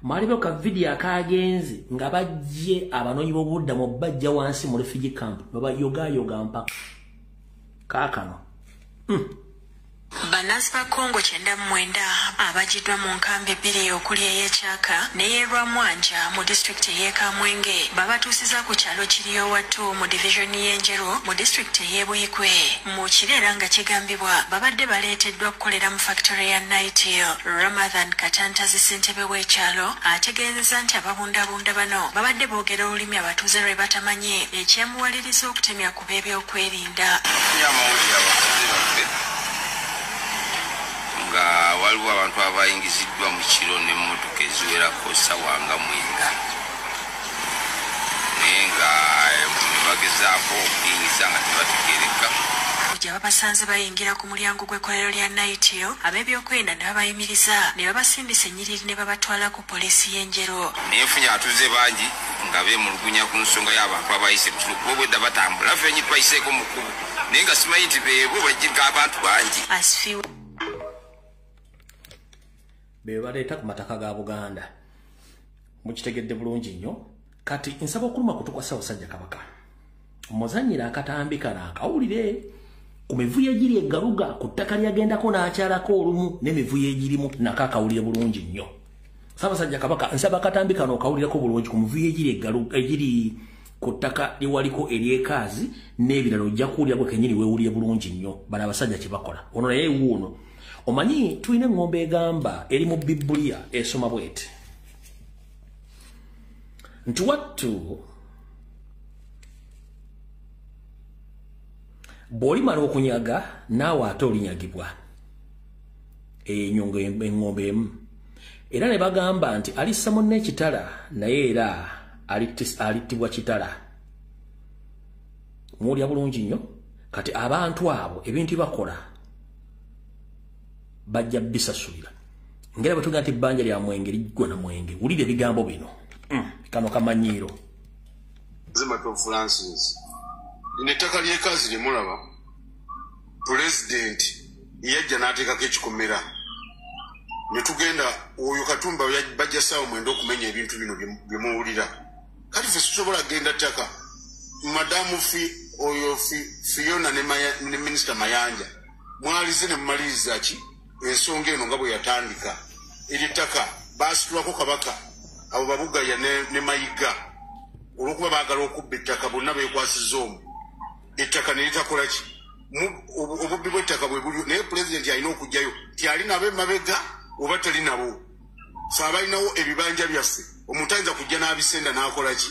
Speaker 1: Malibo ka video akagenze nga bajje abanoonyi b'obubuddamu bajja wansi mu refugee camp baba yoga mpaka kaakano.
Speaker 6: Bannansi ba Congo 99 abajiddwa mu nkambi ebbiri okuli ey'Ekyaka n'ey'e Mwanja mu disitulikiti y'e Kamwenge babatuusiza ku kyalo kiriyo wattu mu divisioni y'Enjeru mu disitulikiti y'e Buyikwe. Mu kireera nga kigambibwa babadde baleeteddwa kukolera mu factory ya Nighthill. Ramadhan Katantazi ssentebe w'ekyalo ategeezezza nti ababundabunda bano babadde boogera olulimi abatuuze lwe batamanyi ekyemuwaliriza okutemya ku b'ebyokwerinda.
Speaker 7: Nga waliwo abantu abayingiziddwa mu kiro n'emmotoka eziwerako ssaawa nga 9 naye nga bagezaako okuyingiza nga tebategeereka.
Speaker 6: Gye babasanze bayingira ku mulyango gw'ekkolero lya Nighthill ab'ebyokwerinda ne babayimiriza ne babasindisa ennyiriri ne babatwala ku poliisi y'Enjeru.
Speaker 7: Naye nfunye abatuuze bangi nga beemulugunya ku nsonga y'abantu abayise mu kiro kuba obwedda batambula fenyi twayiseeko mu kkubo naye nga simanyi nti beebo bajjirika abantu bangi.
Speaker 1: Bebaleeta ku mataka ga Buganda. Mukitegedde bulungi nnyo. Kati nsaba okuluma kutukwa Ssaabasajja Kabaka. Muzannyira akatambi kano akawulire ku mivuyo egiri eggaluga ku ttaka lyagendako n'akyalako olumu n'emivuyo egirimu nako akawulire bulungi nnyo. Ssaabasajja Kabaka nsaba akatambi kano okawulireko bulungi ku mivuyo egiri eggaluga egiri ku ttaka liwaliko eryekaazi n'ebirala ojja kuwulira gwe kennyini weewulire bulungi nnyo bano abasajja kye bakola. Ono naye wuuno omanyi tulina engombe egamba eri mu Bibbuliya esoma bweti nti wattu bw'olimala okunyaga naawe ate olinyagibwa enyongo engombe emu era ne bagamba nti alissa munne ekitala naye era alittibwa kitala. Muwulira bulungi nnyo. Kati abantu abo ebintu bakola bajja bisasulira. Ngera batuga nti bbanja lya mwenge liggwa na mwenge. Wulire ebigambo bino. Kano kamanyiiro.
Speaker 8: Zimato Francis. Inetaka ly'ekaazi lye mulaba. President yajja n'ateekako ekikomera. Ne tugenda oyo Katumba bajja ssaawa 9 okumenya ebintu bino bye muwulira. Kati ffe tusobola genda ttaka. Madamu Fiona ne Minisita Mayanja. Mwalize ne mumaliriza ki? Ensonga eno nga bwe yatandika eritaka baasitulako Kabaka abo Babugaya ne Mayiga olwokuba baagala okubba ettaka bonna beekwasiza omwo ettaka ne litakola ki obubbi bw'ettaka bwe buli naye pulezidenti alina okujjayo tyali nabo emabega oba tali nabo fe abalinawo ebibanja byaffe omuntu ayinza kujja n'abisenda n'akola ki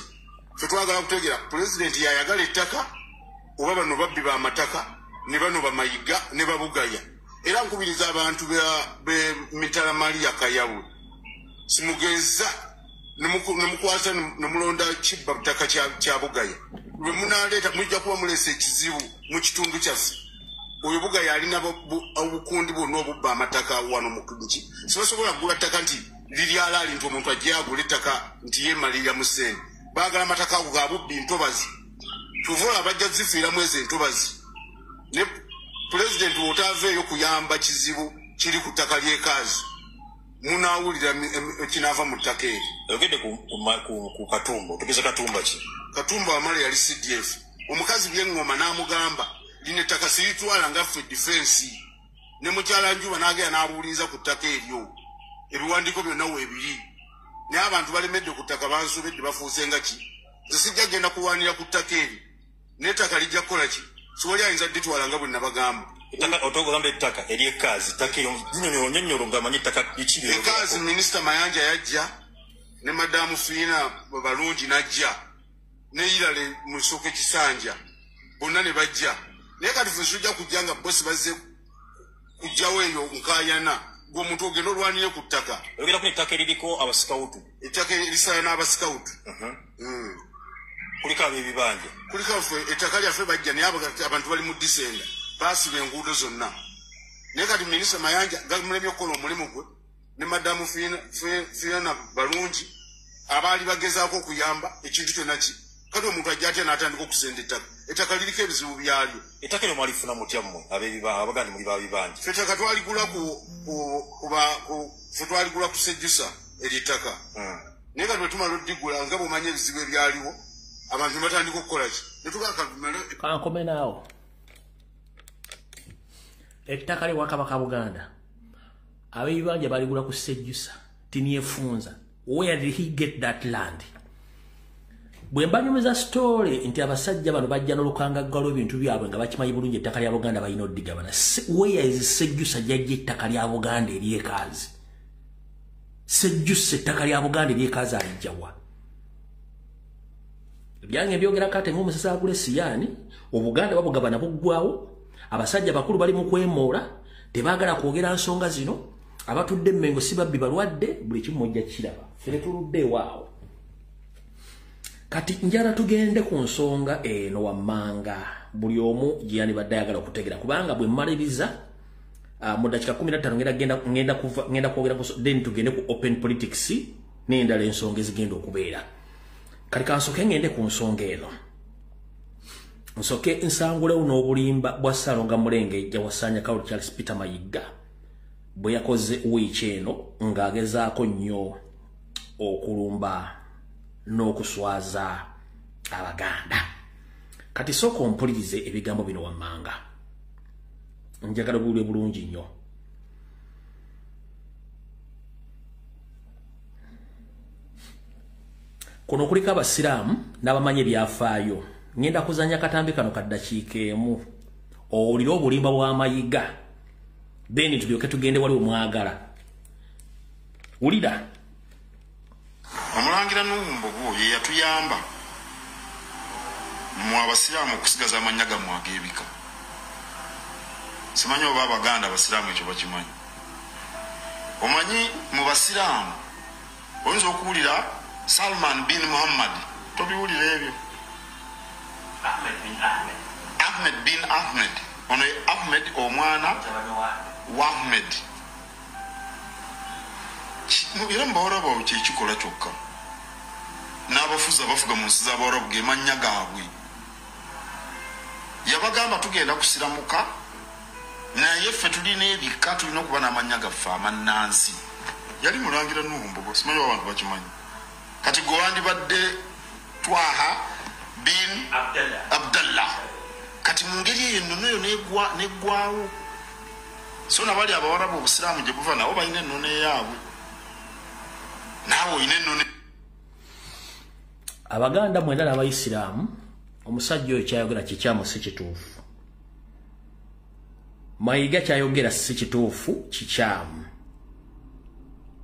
Speaker 8: fe twagala kutegeera pulezidenti yayagala ettaka oba bano babbi b'amataka ne bano Bamayiga ne Babugaya. Era nkubiriza abantu be Mitala Maria Kayabu simugeza nemukwasa nemulonda kibba butaka kya Bugaya lwe munaleeta mujja kuba mulese ekizibu mu kitundu kyaffe oyo Bugaya alina obukundi bwonna obubba amataka wano mu kinki sibasobola kugula ttaka nti liri alaali nti omuntu ajje agula ettaka nti yeemalirira mu ssente baagala amataka ago ga bubbi ntobazi tuvola bajja zifiiramu ezo entobazi ne President wotaveeyo kuyamba kizibu kiri ku ttaka ly'ekaazi munaawulira kinaava mu ttaka eri.
Speaker 9: Oyogedde ku Katumba, otugeze Katumba ki?
Speaker 8: Katumba wamala yali CDF. Omukazi by'engoma n'amugamba lino ettaka siritwala nga ffe defense ne mukyala Njuba n'agenda n'abuuliza ku ttaka eryo ebiwandiiko byonna weebiri naye abantu balemedde ku ttaka bansobedde bafuuse nga ki nze sijja genda kulwanira ku ttaka eri n'ettaka lijja kukola ki siwali ayinza dditwala nga bwe nabagamba.
Speaker 9: Otogamba ettaka ery'ekaazi ttaka eyo nyonnyolo ng'amanyi ettaka likiri
Speaker 8: ekaazi Minisita Mayanja yajja ne Madamu Fiina balungi n'ajja ne Irale Musoke Kisanja bonna ne bajja naye kati ffe sujja kujja nga bosi bazze kujjawo eyo nkaayana gw'omuntu ogenda olwanire ku ttaka.
Speaker 9: Oyogera ku ettaka eririko abasikawutu.
Speaker 8: Ettaka erisala n'abasikawutu.
Speaker 9: Kuliko ab'ebibanja.
Speaker 8: Kuliko ffe ettaka lyaffe bajja naye abantu bali mu Disenda baasiba enguudo zonna. Naye kati Minisita Mayanja gamulemye okukola omulimu gwe ne Madamu Fiona balungi abaali bagezaako okuyamba ekintu kyonna ki kati omuntu ajja atya n'atandika okusenda ettaka liriko ebizibu byalyo.
Speaker 9: Ettaka lyo mwalifuna mutya mmwe abaganda muli babibanja?
Speaker 8: Ffe ettaka twaligula twaligula ku Sejjusa ery'ettaka. Naye kati bwe tumala oddigula nga bw'omanya ebizibu ebyaliwo abantu batandika okukola ki ne tugakavumala.
Speaker 1: Kankome naawo ettaka ly'Obwakabaka Buganda ab'ebibanja baligula ku Sejjusa tinyefunza. Where did he get that land? Bwe mbanyumiza story nti abasajja bano bajja n'olukangaga lw'ebintu byabwe nga bakimanyi bulungi ettaka lya Buganda balina oddigabana. Where is Sejjusa jajja ettaka lya Buganda ery'ekaazi? Sejjusa ettaka lya Buganda ery'ekaazi alijjawa? Ebyange byogera kate ng'omusasa agula Siyani, Obuganda babugabana buggwawo, abasajja bakulu bali mu kwemoola, tebaagala kwogera nsonga zino, abatudde Mmengo si babbi balwadde, buli kimu mujja kiraba. Fere tuludde ewaawo. Kati njala tugende ku nsonga eno wammanga buli omu gye yandibadde ayagala okutegera kubanga bwe mmaliriza mu dakika 15 ngenda kwogera then tugende ku open politics n'endala ensonga ezigenda okubeera. Kati kansooke ngende ku nsonga eno. Nsooke nsangulewo n'obulimba bwa Ssalonga Mulenge Wasanya Kawulu Charles Peter Mayiga bwe yakoze wiiki eno ng'agezaako nnyo okulumba n'okuswaza Abaganda. Kati sooka ompulirize ebigambo bino wammanga. Njagala buwulire bulungi nnyo. Kuno kuliko Abasiraamu n'abamanyi ebyafaayo. Ngenda kuzanya katambi kano kaddakiika emu. Owulire obulimba bwa Mayiga. Then tulyoke tugende wali omwagala. Wulira.
Speaker 10: Omulangira Nuwumbogo ye yatuyamba mu Abasiraamu okusigaza amannya gammwe ag'ebika. Simanyi oba Abaganda Abasiraamu ekyo bakimanyi. Omanyi mu Basiraamu oyinza okuwulira Salman bin Muhammad, tobiwulira ebyo. Ahmed bin Ahmed. Ono Ahmed omwana wa Ahmed. Era mubawarabu kyekikola kyokka. N'abafuzi abafuga mu nsi z'Abawarabu ge mannya gaabwe. Yabagamba tugenda kusiramuka naye ffe tulina ebika tulina okuba n'amannya gaffe amannansi. Yali Mulangira Nuwumbogo, simanyi abantu bakimanyi. Kati gwe wandibadde Twaha bin Abdallah. Kati mu ngeri eyo ennono eyo neggwawo. So nabali Abawarabu Obusiraamu gye buva nabo balina ennono eyaabwe. Naawe olina ennono.
Speaker 1: Abaganda mwenda n'Abayisiraamu omusajja oyo kyayogera kikyamu si kituufu. Mayiga kyayogera si kituufu kikyamu.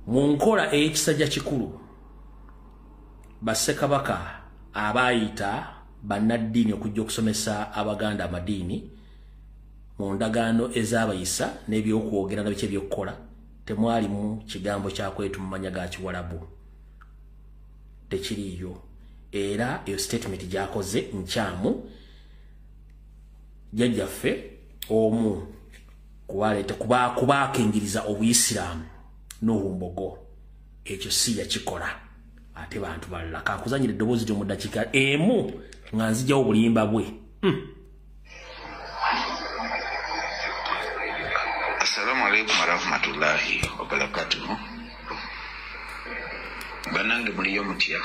Speaker 1: Mu nkola ey'ekisajja kikulu Bassekabaka abaayita bannaddiini okujja okusomesa Abaganda amadiini mu ndagaano ez'abayisa n'ebyokwogera na biki ebyokukola temwalimu kigambo kyakwetu mu manya ga Kiwarabu. Tekiriyo. Era eyo statement gyakoze nkyamu jjajjaffe omu kubaakengiriza Obuyisiraamu Nuwumbogo ekyo si yakikola ate bantu balala. Kankuzanyira eddoboozi lyo mu ddakiika emu nga nzijjawo obulimba bwe.
Speaker 11: Assalamu alaikum warahmatullahi wabarakatuhu. Banange muliyo mutya?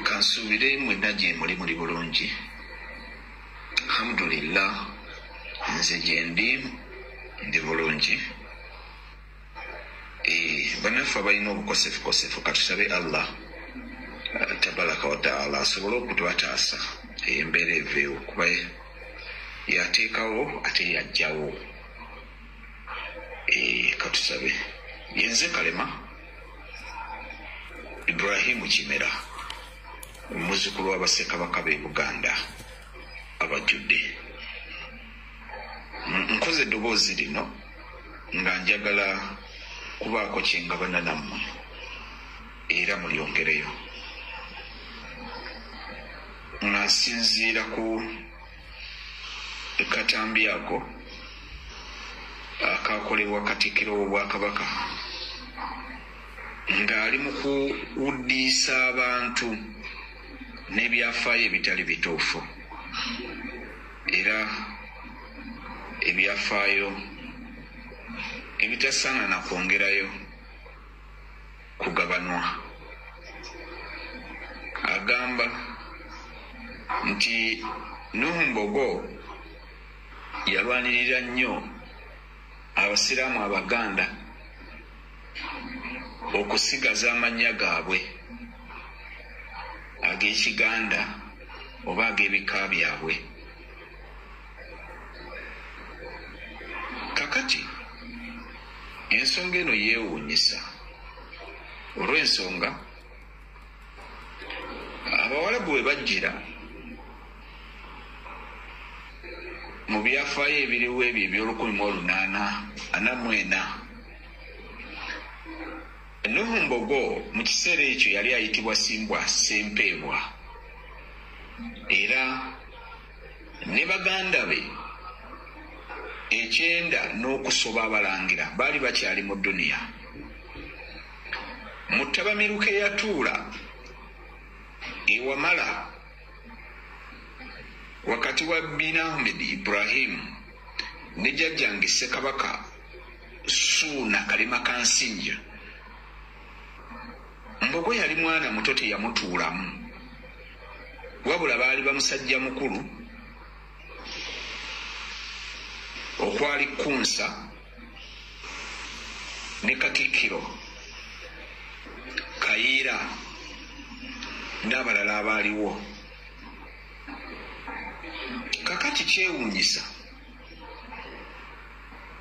Speaker 11: Kansubire mwenna gye muli bulungi. Alhamdulillah nze gye ndi bulungi. Bannaffe abalina obukosefu katusabe Allah tabaraka wa taala asobole okutwataasa embeera eveewo kuba yateekawo ate yajjawo. Katusabe. Yenze Kalema Ibrahimu Kimera omuzukulu w'Abassekabaka b'e Buganda abajjudde. Nkoze eddoboozi lino nga njagala kubaako kyengabana nammwe era mulyongereyo. Nga nsinziira ku katambi ako akakolebwa Katikkiro w'Obwakabaka ng'ali mu kuwuddiisa abantu n'ebyafaayo ebitali bituufu era ebyafaayo ebitasaana na kwongerayo kugabanwa. Agamba nti Nuhu Mbogo yalwanirira nnyo abasiraamu Abaganda okusigaza amannya gaabwe ag'Ekiganda oba ag'ebika byabwe. Kakati ensonga eno yeewuunyisa olw'ensonga Abawarabu bwe bajjira mu byafaayo ebiriwo ebyo eby'olukumu844 Nuhu Mbogo mu kiseera ekyo yali ayitibwa Simbwa Sempeebwa era ne baganda be 9 n'okusoba abalangira baali bakyali mu duniya. Mu ttabamiruka eyatuula ewamala wakati wa Bin Ahmed Ibrahim ne jjajjange Ssekabaka Ssuuna Kalema Kansinja, Mbogo yali mwana muto teyamutuulamu wabula baali bamusajja mukulu okwali Kunsa ne Katikkiro Kayiira n'abalala abaaliwo. Kakati kyewuunyisa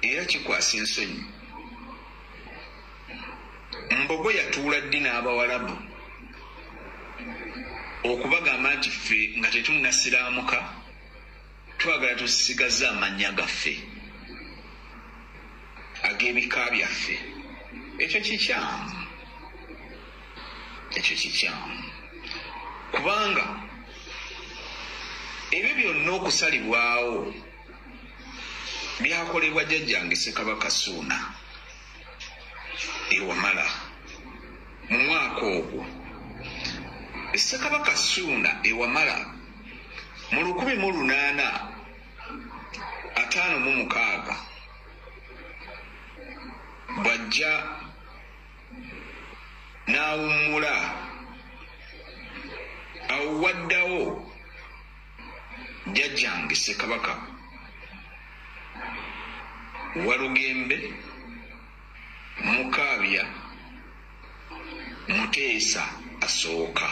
Speaker 11: era kikwasa ensonyi, Mbogo yatuula ddi n'Abawarabu okubagamba nti ffe nga tetunnasiraamuka twagala tusigaze amannya gaffe ag'ebika byaffe. Ekyo kikyamu kubanga ebyo byonna okusalibwawo byakolebwa jjajjange Ssekabaka Ssuuna ewamala mu mwaka ogwo. Ssekabaka Ssuuna ewamala mu 1856 bw'ajja n'awummula awwaddawo jjajjange Ssekabaka Walugembe Mukaabya Muteesa asooka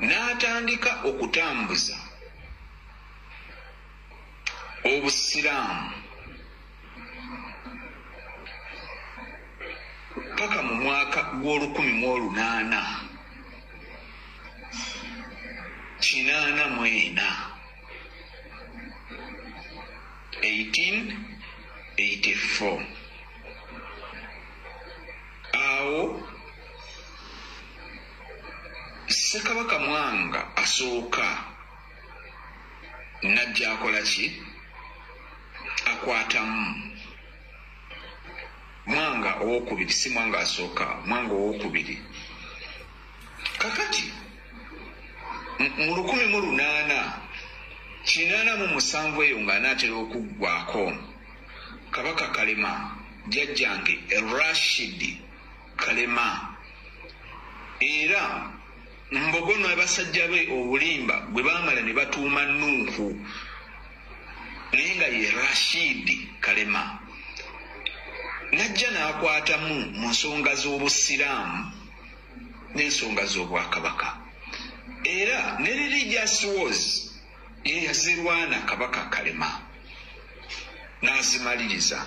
Speaker 11: n'atandika okutambuza obusiraamu paka mu mwaka gw'Olukumi1884 awo Ssekabaka Mwanga asooka najja akola ki? Akwatamu Mwanga owokubiri, si Mwanga asooka, Mwanga owokubiri. Kakati mu 1887 eyo ng'anaatera okuggwako Kabaka Kalema jjajjange Rashid Kalema era Mbogo n'abasajja be obulimba bwe baamala ne batuuma Nuuhu naye nga ye Rashid Kalema najja n'akwatamu mu nsonga z'obusiraamu n'ensonga z'obwakabaka era ne Religious Wars ye yazirwana Kabaka Kalema n'azimaliriza.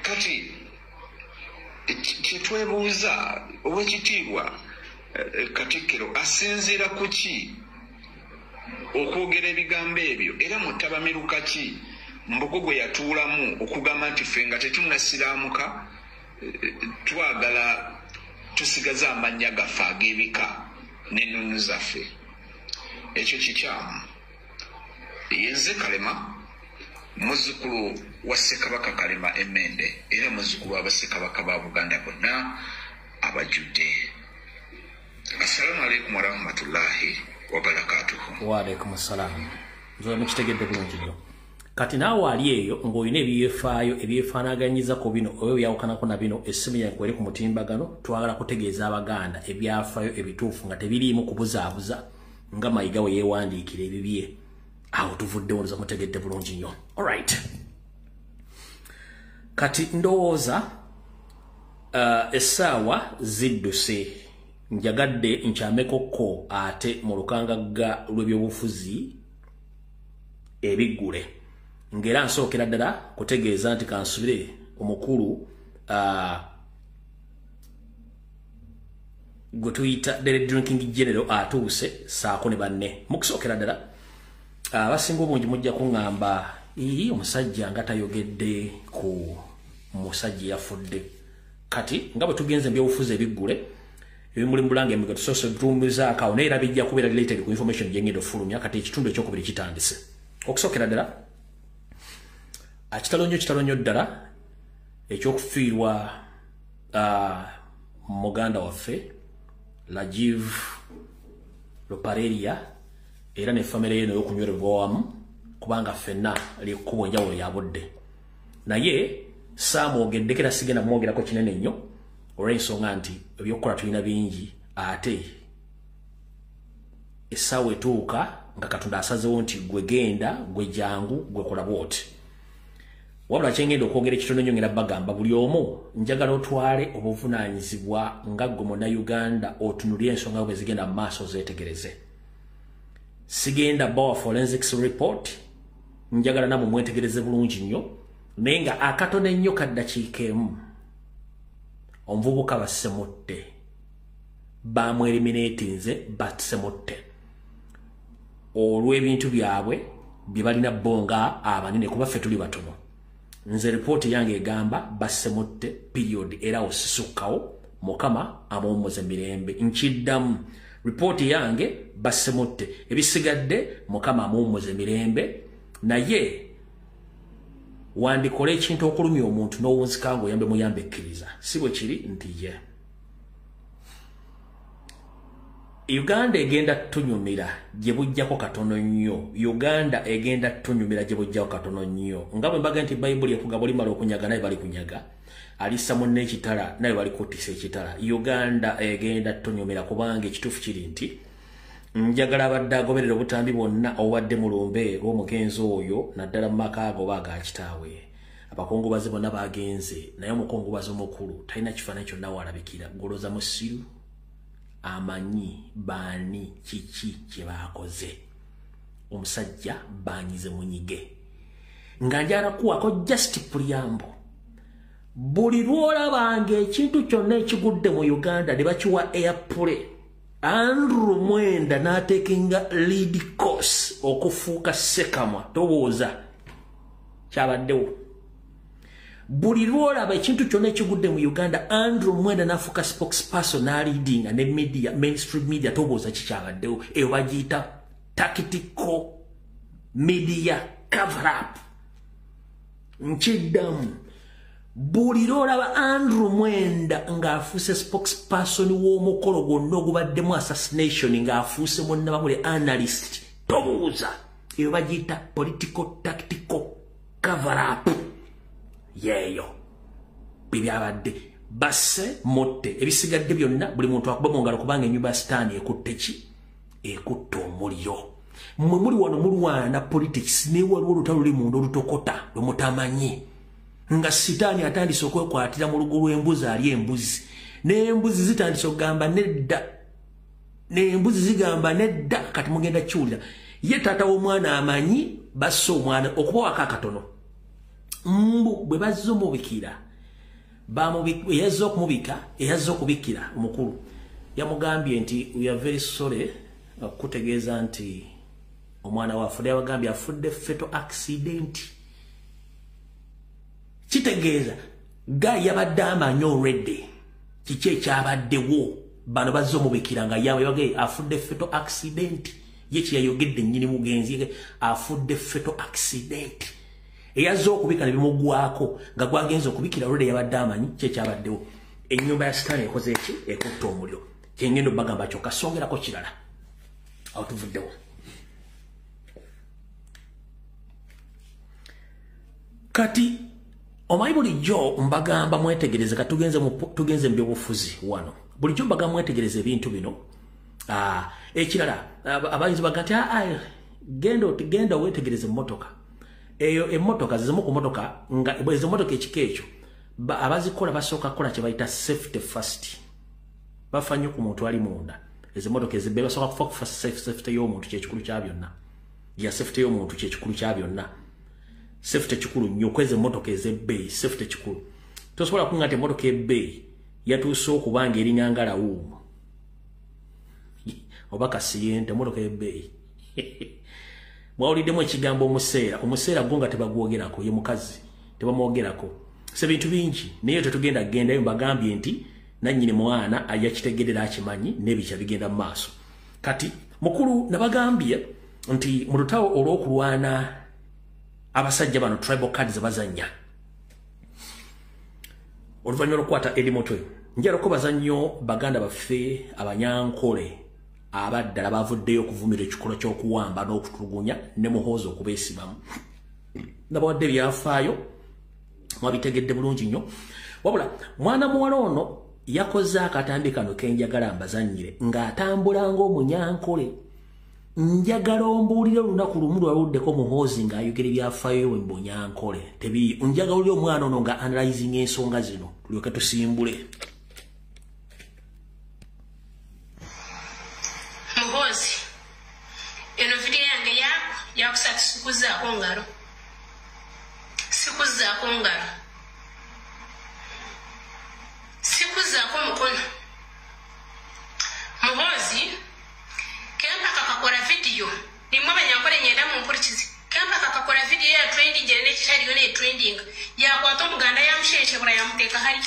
Speaker 11: Kati kyetwebuuza Oweekitiibwa Katikkiro asinziira ku ki okwogera ebigambo ebyo era mu ttabamiruka ki Mbogo gwe yatuulamu okugamba nti ffe nga tetunnasiraamuka twagala tusigaze amannya gaffe ag'ebika n'ennono zaffe? Ekyo kikyamu. Yenze Kalema muzzukulu wa Ssekabaka Kalema Emmende era n'amuzzukulu w'Abassekabaka ba Buganda bonna abajjudde. Assalamu alaikum wa rahmatullahi wa barakatuhu.
Speaker 1: Wa alaikum assalam. Nzoye mukitegedde bulungi nnyo. Kati naawe ali eyo ng'olina ebyefaayo ebyefaanaganyiza ku bino oyo byawukanako na bino essimu yange kweri ku mutimbagano twagala kutegeeza Abaganda ebyafaayo ebituufu nga tebiriimu kubuzaabuza nga Mayiga we yeewandiikira ebibye. Awo tuvuddewo nza mutegedde bulungi nnyo. Alright. Kati ndowooza essaawa zidduse. Njagadde nkyamekokko ate mu lukangagga lw'ebyobufuzi ebiggule. Ngera nsookera ddala kutegeeza nti kansubire omukulu gwe tuyita the drinking general atuuse saako ne banne. Mukusookera ddala abasinga obungi mujja kuŋŋamba omusajja nga tayogedde ku musajja yafudde. Kati nga bwe tugenze ebyobufuzi ebiggule ebimuli mu Bulange emigato soso tumizaako awo naye era bijja kubeera related ku information gye ngenda ofulumya kati ekitundu ekyokubiri kitandise. Okusookera ddala kitalonyo ddala ekyokufiirwa muganda waffe Rajiv Lopareria era ne famire ye n'okunywererwa wamu kubanga ffenna lyekkubo enjawulo yabudde. Naye saamwogeddeko era sigenda kumwogerako kinene nnyo olw'ensonga nti ebyokukola tulina bingi ate essaawa etuuka nga Katonda asazewo nti gwe genda gwe jangu gwe kola bwoti. Wabula kyengenda okwogera ekitono nnyo ngenda bagamba buli omu njagala otwale obuvunaanyizibwa nga ggwe Munnayuganda otunulire ensonga bwe zigenda mu maaso zeetegereze. Sigenda bawa forensics report, njagala namwe mwetegereze bulungi nnyo naye nga akatono ennyo kaddakiika emu omuvubuka bassemutte bamweliminatinze bassemutte olw'ebintu byabwe bye balina bo nga abanene kuba ffe tuli batono. Nze ripooti yange egamba bassemutte period era osisukkawo Mukama amuwummuze mirembe. Nkiddamu ripooti yange bassemutte ebisigadde Mukama amuwummuze mirembe. Naye wandikola ekintu okulumya omuntu n'owunzika ng'oyambe muyambe ekkiriza si bwe kiri nti ye Uganda egenda tunyumira gye bujjako katono nnyo. Uganda egenda tunyumira gye bujjako katono nnyo. Nga bwe mbaga nti Bayibuli ekugamba olimala okunyaga naye bali kunyaga alissa munne ekitala naye bali kuttisa ekitala. Uganda egenda tunyumira kubanga ekituufu kiri nti njagala abadde agoberera obutambi bwonna obwadde mulumbe lw'omugenzi oyo naddala mu maka ago baga kitaawe. Abakongobazi bonna bagenze naye omukongobazi omukulu talina kifaananyi kyonna walabikira goloza musiru amanyi baani kiki kye baakoze. Omusajja baanyize munyige nga njagala kuwako just preamble. Buli lwolabanga ekintu kyonna ekigudde mu Uganda ne bakiwa airplay Andrew Mwenda n'atekinga lead course okufuuka Ssekamwa tobooza kyabaddewo. Buli lwolaba ekintu kyonna ekigudde mu Uganda Andrew Mwenda n'afuuka spokesperson n'aleadinga ne media mainstream media tobooza kikyabaddewo. Eyo bagiyita tactical media cover up. Nkiddamu buli lwolaba Andrew Mwenda ng'afuuse spokesperson w'omukolo gwonna ogubaddemu assassination ng'afuuse munnababule analyst tobooza. Eyo bagiyita political tactical cover up. Yeeyo bibyabadde basse motte ebisigadde byonna buli muntu akuba mu ngalo kubanga ennyumba ya sitaani ekutte ki ekutta omuliro. Mmwe muli wano mulwana politics naye waliwo olutalo luli munda olutokota lwe mutamanyi nga sitaani atandise okwekwatira mu lugo lw'embuzi ali embuzi n'embuzi zitandise okugamba nedda n'embuzi zigamba nedda. Kati mugenda kiwulira ye taata w'omwana amanyi basse omwana okubawako akatono. Mbu bwe bazze omubikira eyazze okumubika eyazze okubikira omukulu yamugambye nti we are very sorry okutegeeza nti omwana wafudde. Yabagambye afudde fetal accident. Kitegeeza ga yabadde amanyi already kiki ekyabaddewo. Bano bazze omubikira nga yabage afudde fetal accident. Ye kyeyayogedde nnyini mugenzi afudde fetal accident. eyazza okubika ne bimugwako nga gwagenza okubikira olwedde yabadde amanyi kyekyabaddewo ennyumba ya sitaani ekoze eki ekutta omuliro kyengendo bagamba kyokka songerako kirala awo tuvuddewo kati omanyi bulijjo mbagamba mwetegereze katugenze mu byobufuzi wano bulijjo mbagamba mwetegereze ebintu bino ekirala abayinza baga nti genda wetegereze emmotoka eyo emmotoka zizimu ku motoka nga ezo motoka ekika ekyo abazikola basooka kukola kye bayita safety first bafa nnyo ku muntu ali munda ezo motoka ezibbe basooka kufa kufa safety y'omuntu kyekikulu kya byonna ya safety y'omuntu kyekikulu kya byonna safety kikulu nnyo kwezi emmotoka ez'ebbeeyi safety kikulu tosobola kunga nti emmotoka ebbeeyi yatuuse okubanga eringa ngalawu oba kasiyente emmotoka ebbeeyi mwawuliddemu ekigambo omuseera gwo nga tebagwogerako ye mukazi tebamwogerako se bintu bingi naye tetugenda kugendayo mbagambye nti nannyini mwana yakitegerera akimanyi n'ebikya bigenda mu maaso kati mukulu nabagambye nti mu lutawo olw'okulwana abasajja bano tribal cards bazannya oluvannyuma lw'okukwata edimotwe njalako bazannyo baganda baffe abanyankole abaddala bavuddeyo okuvumira ekikolwa ky'okuwamba n'okutulugunya ne muhoozi okubeesibamu nabawadde ebyafaayo mwabitegedde bulungi nnyo wabula mwana muwala ono yakoze akatambi kano kenjagala mbazannyire ng'atambula ng'omunyankole njagala ombuulire olunaku lumu lwaluddeko muhoozi ng'ayogera ebyafaayo we mbunyankole njagala oli omwana ono nga analyzing ensonga zino tulyoke tusimbule
Speaker 12: muhoozi eno vidiyo yange yakusatu sikuzaako ngalo sikuzaako mukono muhoozi kempaka kakora vidiyo nimwe abanyankole nyenda mumpurikizi kempaka kakora vidiyo ya trending jere nekitaliyo ne trending yakwata omuganda yamusheshebura yamuteeka hari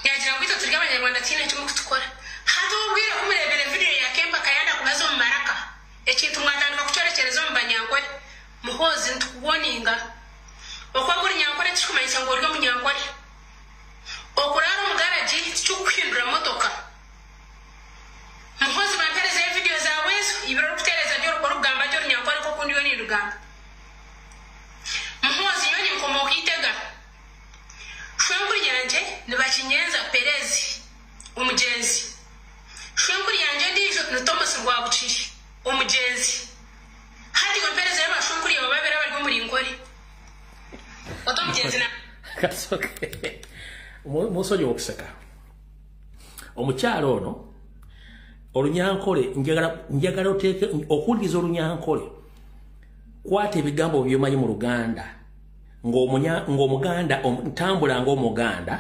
Speaker 12: yagira ngo ito turi abanyarwanda tina kimu kutukora hata ubwira kumurebera vidiyo ya kempaka yanda kubaza mu maraka ekintu mwatandika kucyorekereza mu banyankole muhoozi ntukuboninga okwagura nyankole tukumanyisa ngo oliwo munyankole okurara omugaraji tukuhindura motoka muhoozi bampereza evidiyo zawe ezo ibiro okutereza orugamba gy'orunyankole kokundiyo ni rugamba muhoozi nyoni nkoma okitega shwenkuri yanje nibakinyenza perezi omugenzi shwenkuri yanje ndijo ni thomas rwabuciri omugenzi hati bampereza y'abashwenkuri abo babiri abari b'omurinkore oto omugenzi na
Speaker 1: kasoke musoje okuseka omukyalo ono olunyankole njagala oteeke okuwuliriza olunyankole kwata ebigambo byomanyi mu luganda ng'omuganda ntambula ng'omuganda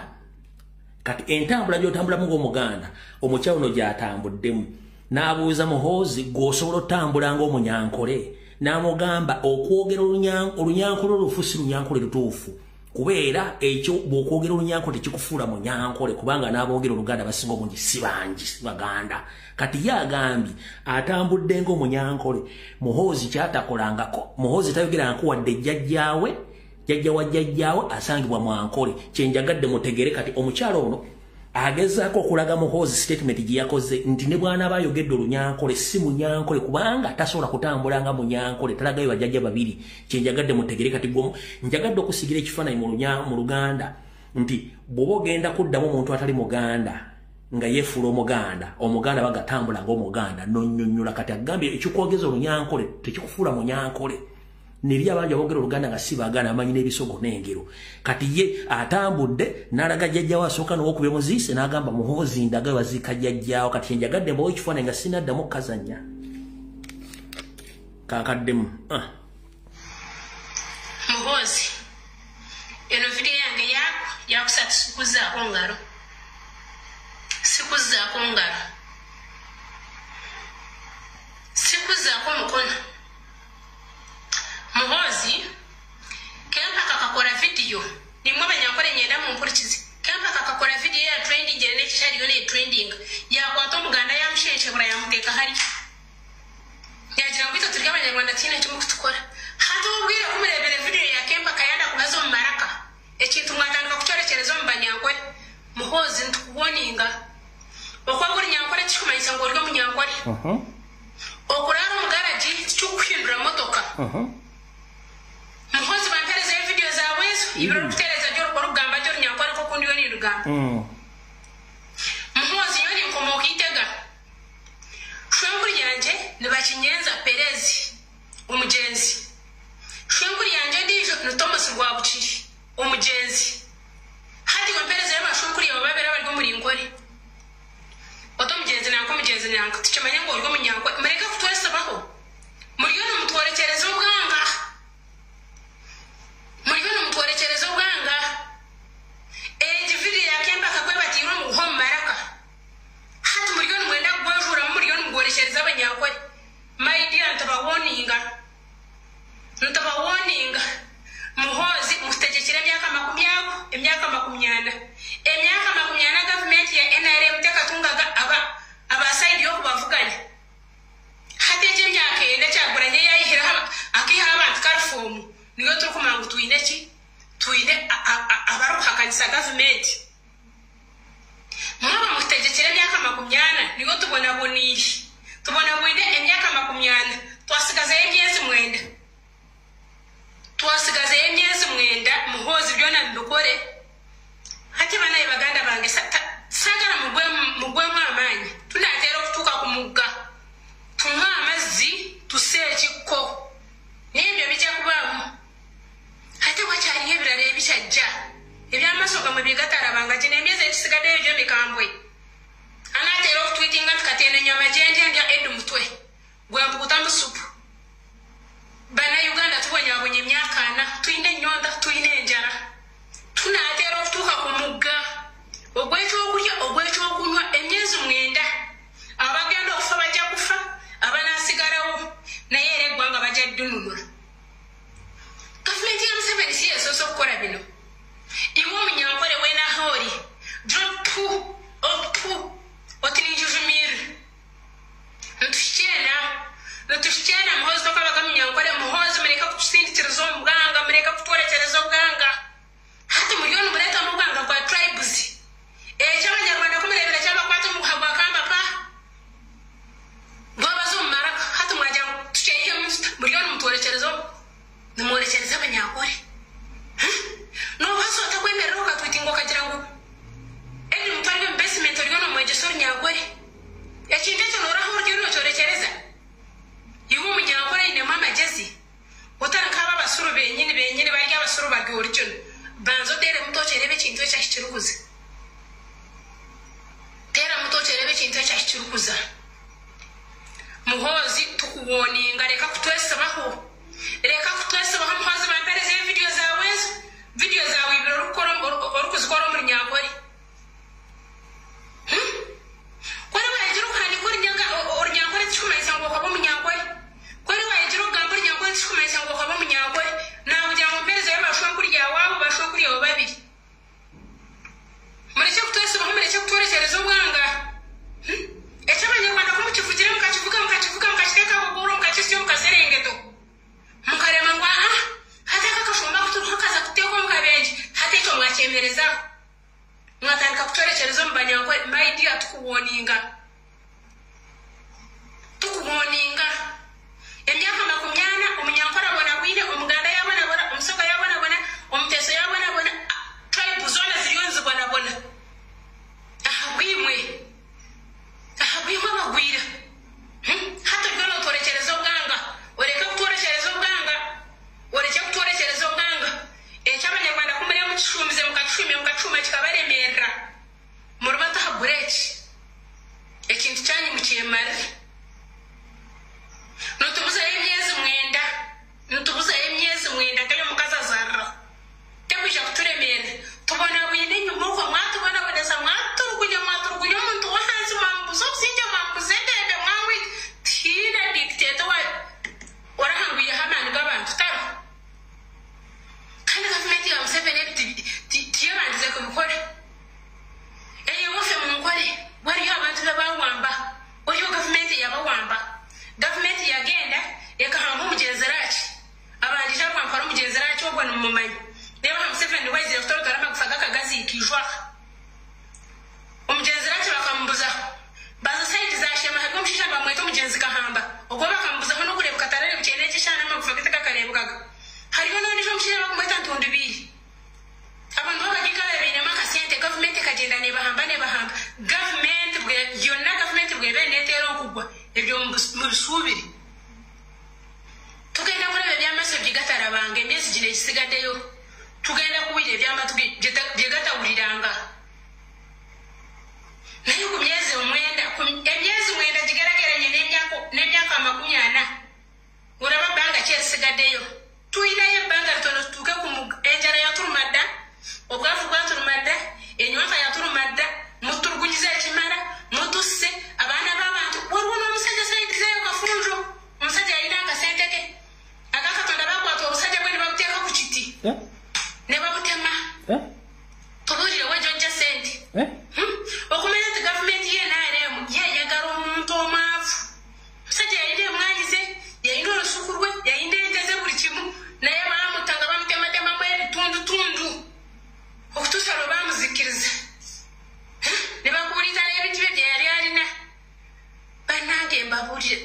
Speaker 1: kati entambula gy'otambulamu ng'omuganda omukyalo ono gy'atambuddemu n'abuuza muhoozi gw'osobola otambula ng'omunyankole n'amugamba okwogera olunyankole olufu si lunyankole lutuufu kubeera ekyo bw'okwogera olunyankole tekikufuula munyankole kubanga n'aboogera oluganda basinga obungi si bangi si baganda kati ye agambye atambudde ng'omunyankole muhoozi kyatakolangako muhoozi tayogerangako wadde jjajja wa jjajjaawe asangibwa mwankole kyenjagadde mutegere kati omukyalo ono agezaako okulaga muhoozi statement gye yakoze nti ne bwana bayogedde olunyankole si munyankole kubanga tasobola kutambula nga munyankole talagayo bajjajja babiri kyenjagadde mutegere kati njagadde okusigira ekifaananyi mu luganda nti bw'oba ogenda kuddamu omuntu atali muganda nga yeefuula omuganda bagatambula ng'omuganda nonnyonnyola kati agambye ekikwogeza olunyankole tekikufuula munyankole neri abangi aboogera oluganda nga si baganda amanyi n'ebisogo n'engero kati ye atambudde n'alaga jjajjaawo asooka n'owookubye muziise n'agamba muhoozi ndaga baziika jjajjaawo kati kyenjagadde mbawo ekifaananyi nga sinaddamu kukazannya kankaddemu
Speaker 12: muhoozi eno vidiyo yange yakusatu sikuzaako ngalo sikuzaako mukono muhoozi kempaka kakora vidiyo nimwe abanyankole nyenda mumpurikizi kempaka kakora vidiyo ya trending jere nekitaliyo ne trending yakwata omuganda yamusheshebura yamuteeka hari yagira ngo ito turi abanyarwanda tina kimu kutukora hata ubwira kumurebera vidiyo mutorocherezo mbanyankore muhozi ntukuboninga okwagura nyankore chikumanyisa ngorwa munyankore okurara mugaraji chukuhindura motoka muhozi bampereza video zawe ibiro kutereza joro korugamba joro nyankore ko kundi yoni rugamba muhozi yoni nkomokitega shwenguri yanje nibakinyenza perezi umugenzi shwenguri yanje ndijo no Thomas Rwabuciri umugenzi hadi bampereza y'amashwenguri yabo babera bari muri ngori otomugenzi nako mugenzi nyanko tucemanya ngo urwo munyanko mereka kutwese baho muri yo mutworekerezo bwanga muri yo mutworekerezo bwanga dividi ya kemba kakwe batiro mu homaraka hati muri yo mwenda gwajura muri yo mugworekereza abanyankore my dear ntabawoninga muhozi mutegekere emyaka 40 government ya NRM tekatungaga abaside yo bavuganye hateje emyaka ende cyaguranye yayihira akiha abantu karform niyo turukumangu tuine abaruhakanisa government mwaba mutegekere emyaka 40 niyo tubona boniri tubona bwinde emyaka 40 twasigaze emyezi mwenda muhozi byona ndukore hati bana ibaganda bange sagara mugwe mwamanyi tunatera kutuka kumuga tumwa amazi tusechiko nibyo bijya kubamu hati wacyari ebirare bicyajja ebyamasoka mu bigatara bangaje nemyezi ekisigade ebyo mikambwe anatera kutwitinga tukatene nyama jenje ndya edu mutwe gwe mbukutambu supu bana Uganda tubonyabonye myakana tuine nyonda tuine njara tunatera kutuka kumuga ogwecho okunywa emyezi mwenda abagenda okufa bajja kufa abanasigarawo naye era eggwanga bajja ddunulwa gavumenti ya Museveni si yesoosa okukola bino iwe omunyankore wena hori dropu otininjujumiri ntushikena muhozi tokabaga munyankore muhozi mureka kutusindikiriza omuganga mureka kutworekereza obuganga hati miliyoni mureta muganga kwa tribes cy'abanyarwanda kumurebera cy'abakwata mu kuhagwa kamba pa babazo maraka hati mwajya tucenge miliyoni mutworekerezo nimworekereza abanyakore no baso takwemerera ukatwitingo kagira ngo edi mutwalwe investment oriyo mwegesoro nyakore yakindetse noraho ryo cyorekereza yiwo munyakore ine mama jezi otanka aba basuru benyine bari abasuru bagori cyo banzo tere mutocerebe kintu cyashyirukuza tera mutocerebe kintu cyashyirukuza muhozi tukuboninga reka kutwese baho muhozi bampereze video zawe ibiro rukuzikora muri nyakore kwari wagira ukani kuri nyaga ornyakore tikumayisa ngo kwabo munyakore kwari wagira ugamba nyakore tikumayisa ngo kwabo munyakore nawe ujya mu mpereze y'abashwa kuri yawe bashwa kuri yawe babiri mureke kutwese baho mureke kutworekereza ubwanga abanyarwanda ko mukivugira mukakivuga mukakiteka kuguru mukakisyo mukaserengeto mukarema ngo hateka kashomba kutukaza kuteko mukabenje hateka mwakemereza mwatandika kutworekereza mbanyakwe maidi atukuwoninga emyaka 40 omunyankora bona bwine omuganda yabona omusoga yabona omuteso yabona tribe zona ziriyonzi bona ahabwimwe bagwira hata gano tworekereza obwanga oreka kutworekereza obwanga eky'abanyarwanda kumenya mukishumize mukacuma kikabaremerera murubata habureki ekintu cyanyu mukiyemara nutubuza emyezi mwenda kayo mukazazarra tekwisha kuturemera tubona bwine nyuma uko mwatubona boneza mwaturugunya omuntu wahansi mwambuza okusinja mwambuza endende mwawi tira dictator orahanguye hamani g'abantu taro kandi gavumenti ya Museveni tiyebandize kubikora wofe mumukore wariyo abantu bawamba oyo gavumenti zikijwa omugenzi rati bakambuza baza site za shema hako mshisha bamweta omugenzi kahamba ogoba bakambuza hono kurebuka tarare bukene cyane amagufa kitaka karebukaga hariho none jo mshisha bakumweta ntundu biri abantu bakikala bine makasente government kagenda ne bahamba government bwe yonna government bwe benetero kugwa ebyo musubiri tugenda kureba byamaso bigatara bange emyezi gine kisigaddeyo tugenda kuwira ebyamatu byegatawuliranga naye ku myezi mwenda gigerageranye n'emyaka 40 olaba bbanga kyesigaddeyo tuyinayo ebbanga litono tutuuke ku enjala yatulumadda obwavu bwatulumadda enywaka yatulumadda mutulugunyiza ekimala mutusse abaana b'abantu waliwo n'omusajja sayitizayo kafunjo omusajja yalina akasente ke agakatonda bakwata obusajja bwe ne babuteeka ku kiti ne babutema tubulire wejojja sente okumanya nti gavumenti yenarem yeyagala omuntu omwavu omusajja yalina emwanyize yalina olusuku lwe yalina ente ze buli kimu naye baamutanga bamutematemamu ebitundutundu okutuusa lwe baamuzikiriza ne bakubuliza n'ebintu bye bye yali alina bannange mbabuulire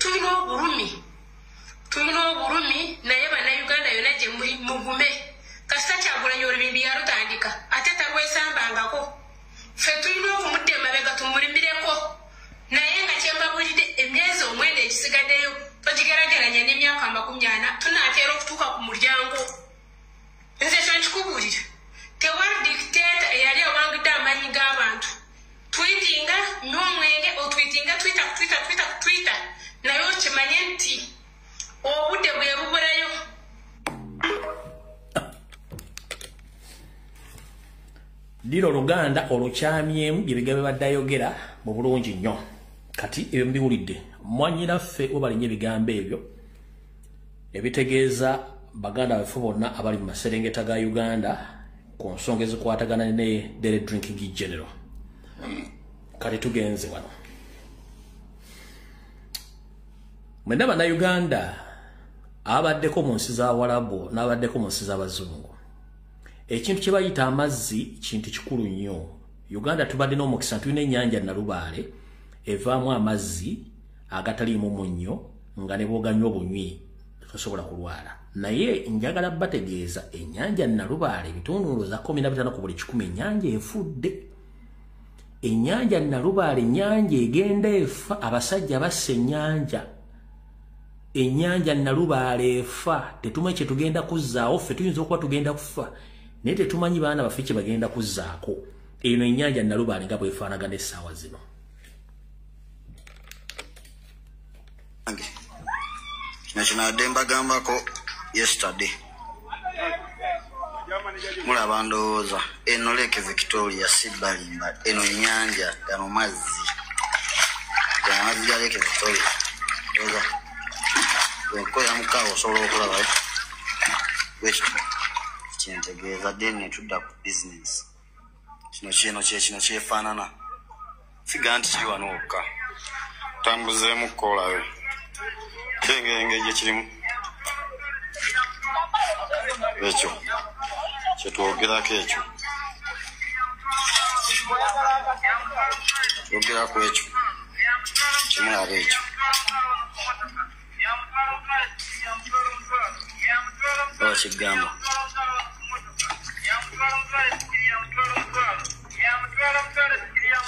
Speaker 12: tulina obulumi naye bannayuganda yonna gye muli mugume kasita Kyagulanyi olubimbi yalutandika ate talwesambangako ffe tulina okumudda emabega tumulimireko naye nga kyembabulidde emyezi omwenda ekisigaddeyo togigerageranya n'emyaka 40 tunateera okutuuka ku mulyango nze kyo nkikubuulira tewali dictator eyali awangudde amaanyi g'abantu tweetinga n'omwenge otweetinga twita naye okimanye nti obudde bwe bubulayo
Speaker 1: Diro Luganda olukyamyemu bye bigambo baddayogera mu bulungi nnyo kati ebyo mbiwulidde mwanyinaffe obalinye ebigambo ebyo ebitegeeza baganda baffe bonna abali mu maserengeta ga Uganda ku nsonga ezikwatagana ne Dere Drinking General kati tugenze wano mwenda bannayuganda abaddeko mu nsi za Warabu n'abaddeko mu nsi z'Abazungu ekintu kye bayita amazzi kintu kikulu nnyo Uganda tubadde n'omukisa tulina ennyanja Nalubaale evaamu amazzi agataliimu munnyo nga ne bwoganywa obunywi tosobola kulwala naye njagala bategeeza ennyanja Nalubaale ebitundu za 15 ku buli 100 ennyanja efudde ennyanja Nalubaale ennyanja egenda efa abasajja basse ennyanja Nalubaale efa tetumanyi kye tugenda kuzzaawo ffe tuyinza okuba tugenda kufa naye tetumanyi baana baffe kye bagenda kuzzaako eno ennyanja Nalubaale nga bwefaanagana essaawa zino
Speaker 13: kino nadde mbagambako yesterday mulaba ndowooza eno Lake Victoria Sibalimba eno ennyanja gano mazzi ga Lake Victoria ndowooza wenkola mukaawo osobola okulaba kyentegeeza dde netudda ku business kino kyefaanana siga nti kiri wano wokka tambuzeemu kkoolawe kyengenge kirimu ekyo kyetwogerako ekyo twogerako ekyo kimulaba ekyo oba kigamba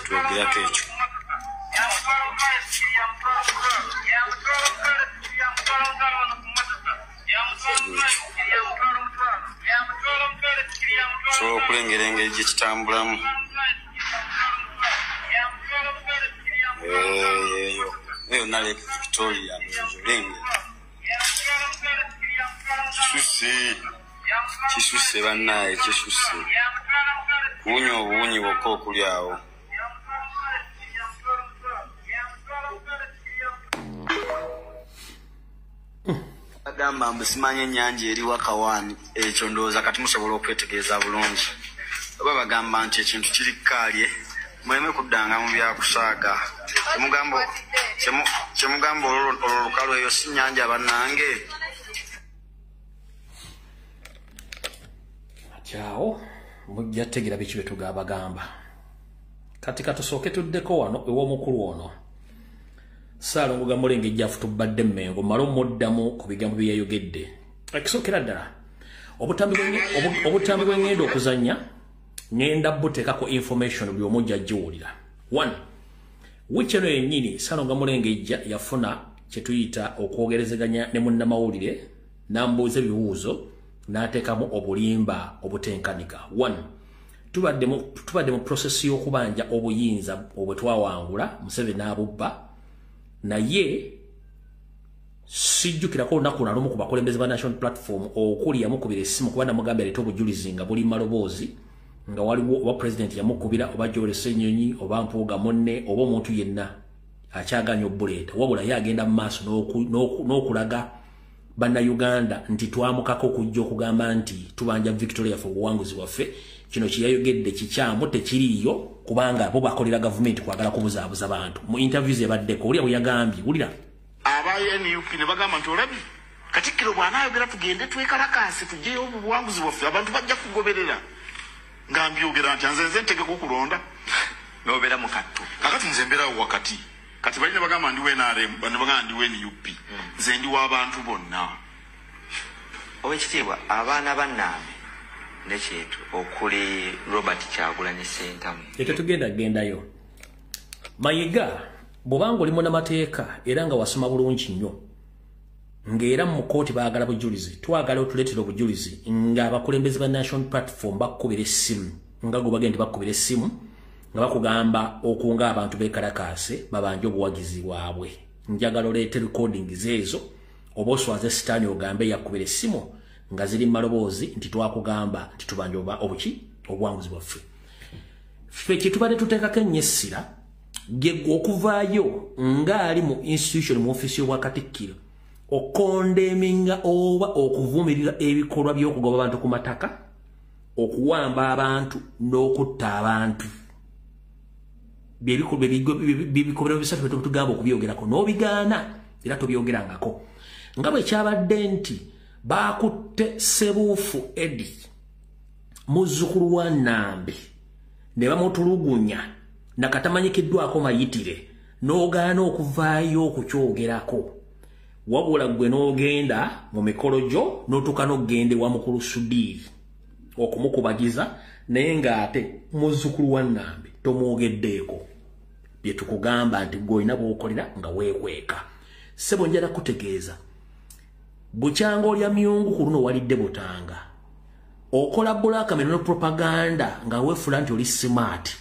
Speaker 13: twogerako ekyo sobola okulengera engeri gye kitambulamu eyo na Lake Victoria olengera kisuse bannaye kisuse buunyi obuwunyi bwokka okuli awo agamba mbu simanye ennyanja eri Wakawaani ekyo ndowooza kati musobola okwetegeeza bulungi oba bagamba nti ekintu kiri kkaalye muleme kuddanga mu byakusaaga kyemugamba olwo olukalu eyo si nnyanja bannange
Speaker 1: Ciao. mujja tegera bichi betugaba gamba kati katusooke tuddeko wano ew'omukulu ono Saalongo Gamulenge jjafu tubadde Mmengo malo muddamu ku bigambo bye yayogedde akisookera ddala obutambi bw'engenda okuzannya ngenda buteekako information by'omujja jiwulira 1 wicheno yennyini Saalongo Gamulenge ejja yafuna kye tuyita okwogerezeganya ne munnamawulire n'ambuuza ebibuuzo n'ateekamu obulimba obutenkanika 1 tubadde mu process y'okubanja obuyinza obwetwawangula Museveni n'abubba naye sijjukirako olunaku nalumu ku bakulembeze ba National Platform okuli yamukubira essimu kuba namugambye aleeta obujulizi nga buli maloboozi nga waliwo oba president yamukubira oba Joel Ssenyonyi oba Mpuuga munne oba omuntu yenna akyaganya obbuleeta wabula ye agenda mu maaso n'okulaga bannayuganda nti twamukako okujja okugamba nti tubanja Victoria for obuwanguzi waffe kino kiyayogedde kikyamu tekiriiyo kubanga bo bakolera gavumenti kwagala kubuzaabuza bantu mu interviews yabaddeko oli yagambye wulira
Speaker 10: aba NUP ne bagamba nti olabi Katikkiro bw'anaayogera tugende twekalakaase tuggyeyo obuwanguzi bwaffe abantu bajja kugoberera nga mbyogera nti nze ntegeka okulonda n'obeera mu kattu kakati nze mbeerawo wakati kati balina bagamba ndi NRM bano bagamba ndi NUP nze ndi w'abantu bonna
Speaker 14: Owekitiibwa abaana bannange nekyetu okuli Robert Kyagulanyi Ssentamu
Speaker 1: ekyo tugendagendayo Mayiga bw'obanga oli munnamateeka era nga wasoma bulungi nnyo ng'era mu kkooti baagala bujulizi twagala otuleetera obujulizi ng'abakulembeze ba National Platform bakukubira essimu nga gwe bagenda bakukubira essimu nga bakugamba okunga abantu beekalakaase babanje obuwagizi bwabwe njagala oleete recordings ezo oba oswaze sitaani ogambe yakubira essimu nga ziri maloboozi nti twakugamba nti tubanje obuwanguzi bwaffe ffe kye tubadde tuteekako ennyessira gye okuvaayo ng'ali mu institution mu ofisi y'obwakatikkiro okondeminga oba okuvumirira ebikolwa by'okugoba abantu ku mataka okuwamba abantu n'okutta abantu byebikolwa bisatu tugamba okubyogerako n'obigaana era tobyogerangako nga bwe kyabadde nti baakutte Sebuufu Edi muzzukulu wa Nambi ne bamutulugunya nakatamanyikiddwako mayitire n'ogaana okuvaayo okukyogerako wabula gwe n'ogenda mu mikolo gyo n'otuuka n'ogende wa mukulu Sudiiri okumukubagiza naye ng'ate muzzukulu wa Nambi tomwogeddeeko bye tukugamba nti gw'olina bw'okolera nga weekweka ssebo njala kutegeeza bukyanga olya myungu ku luno walidde butanga okola blackmail no propaganda nga weefula nti oli smart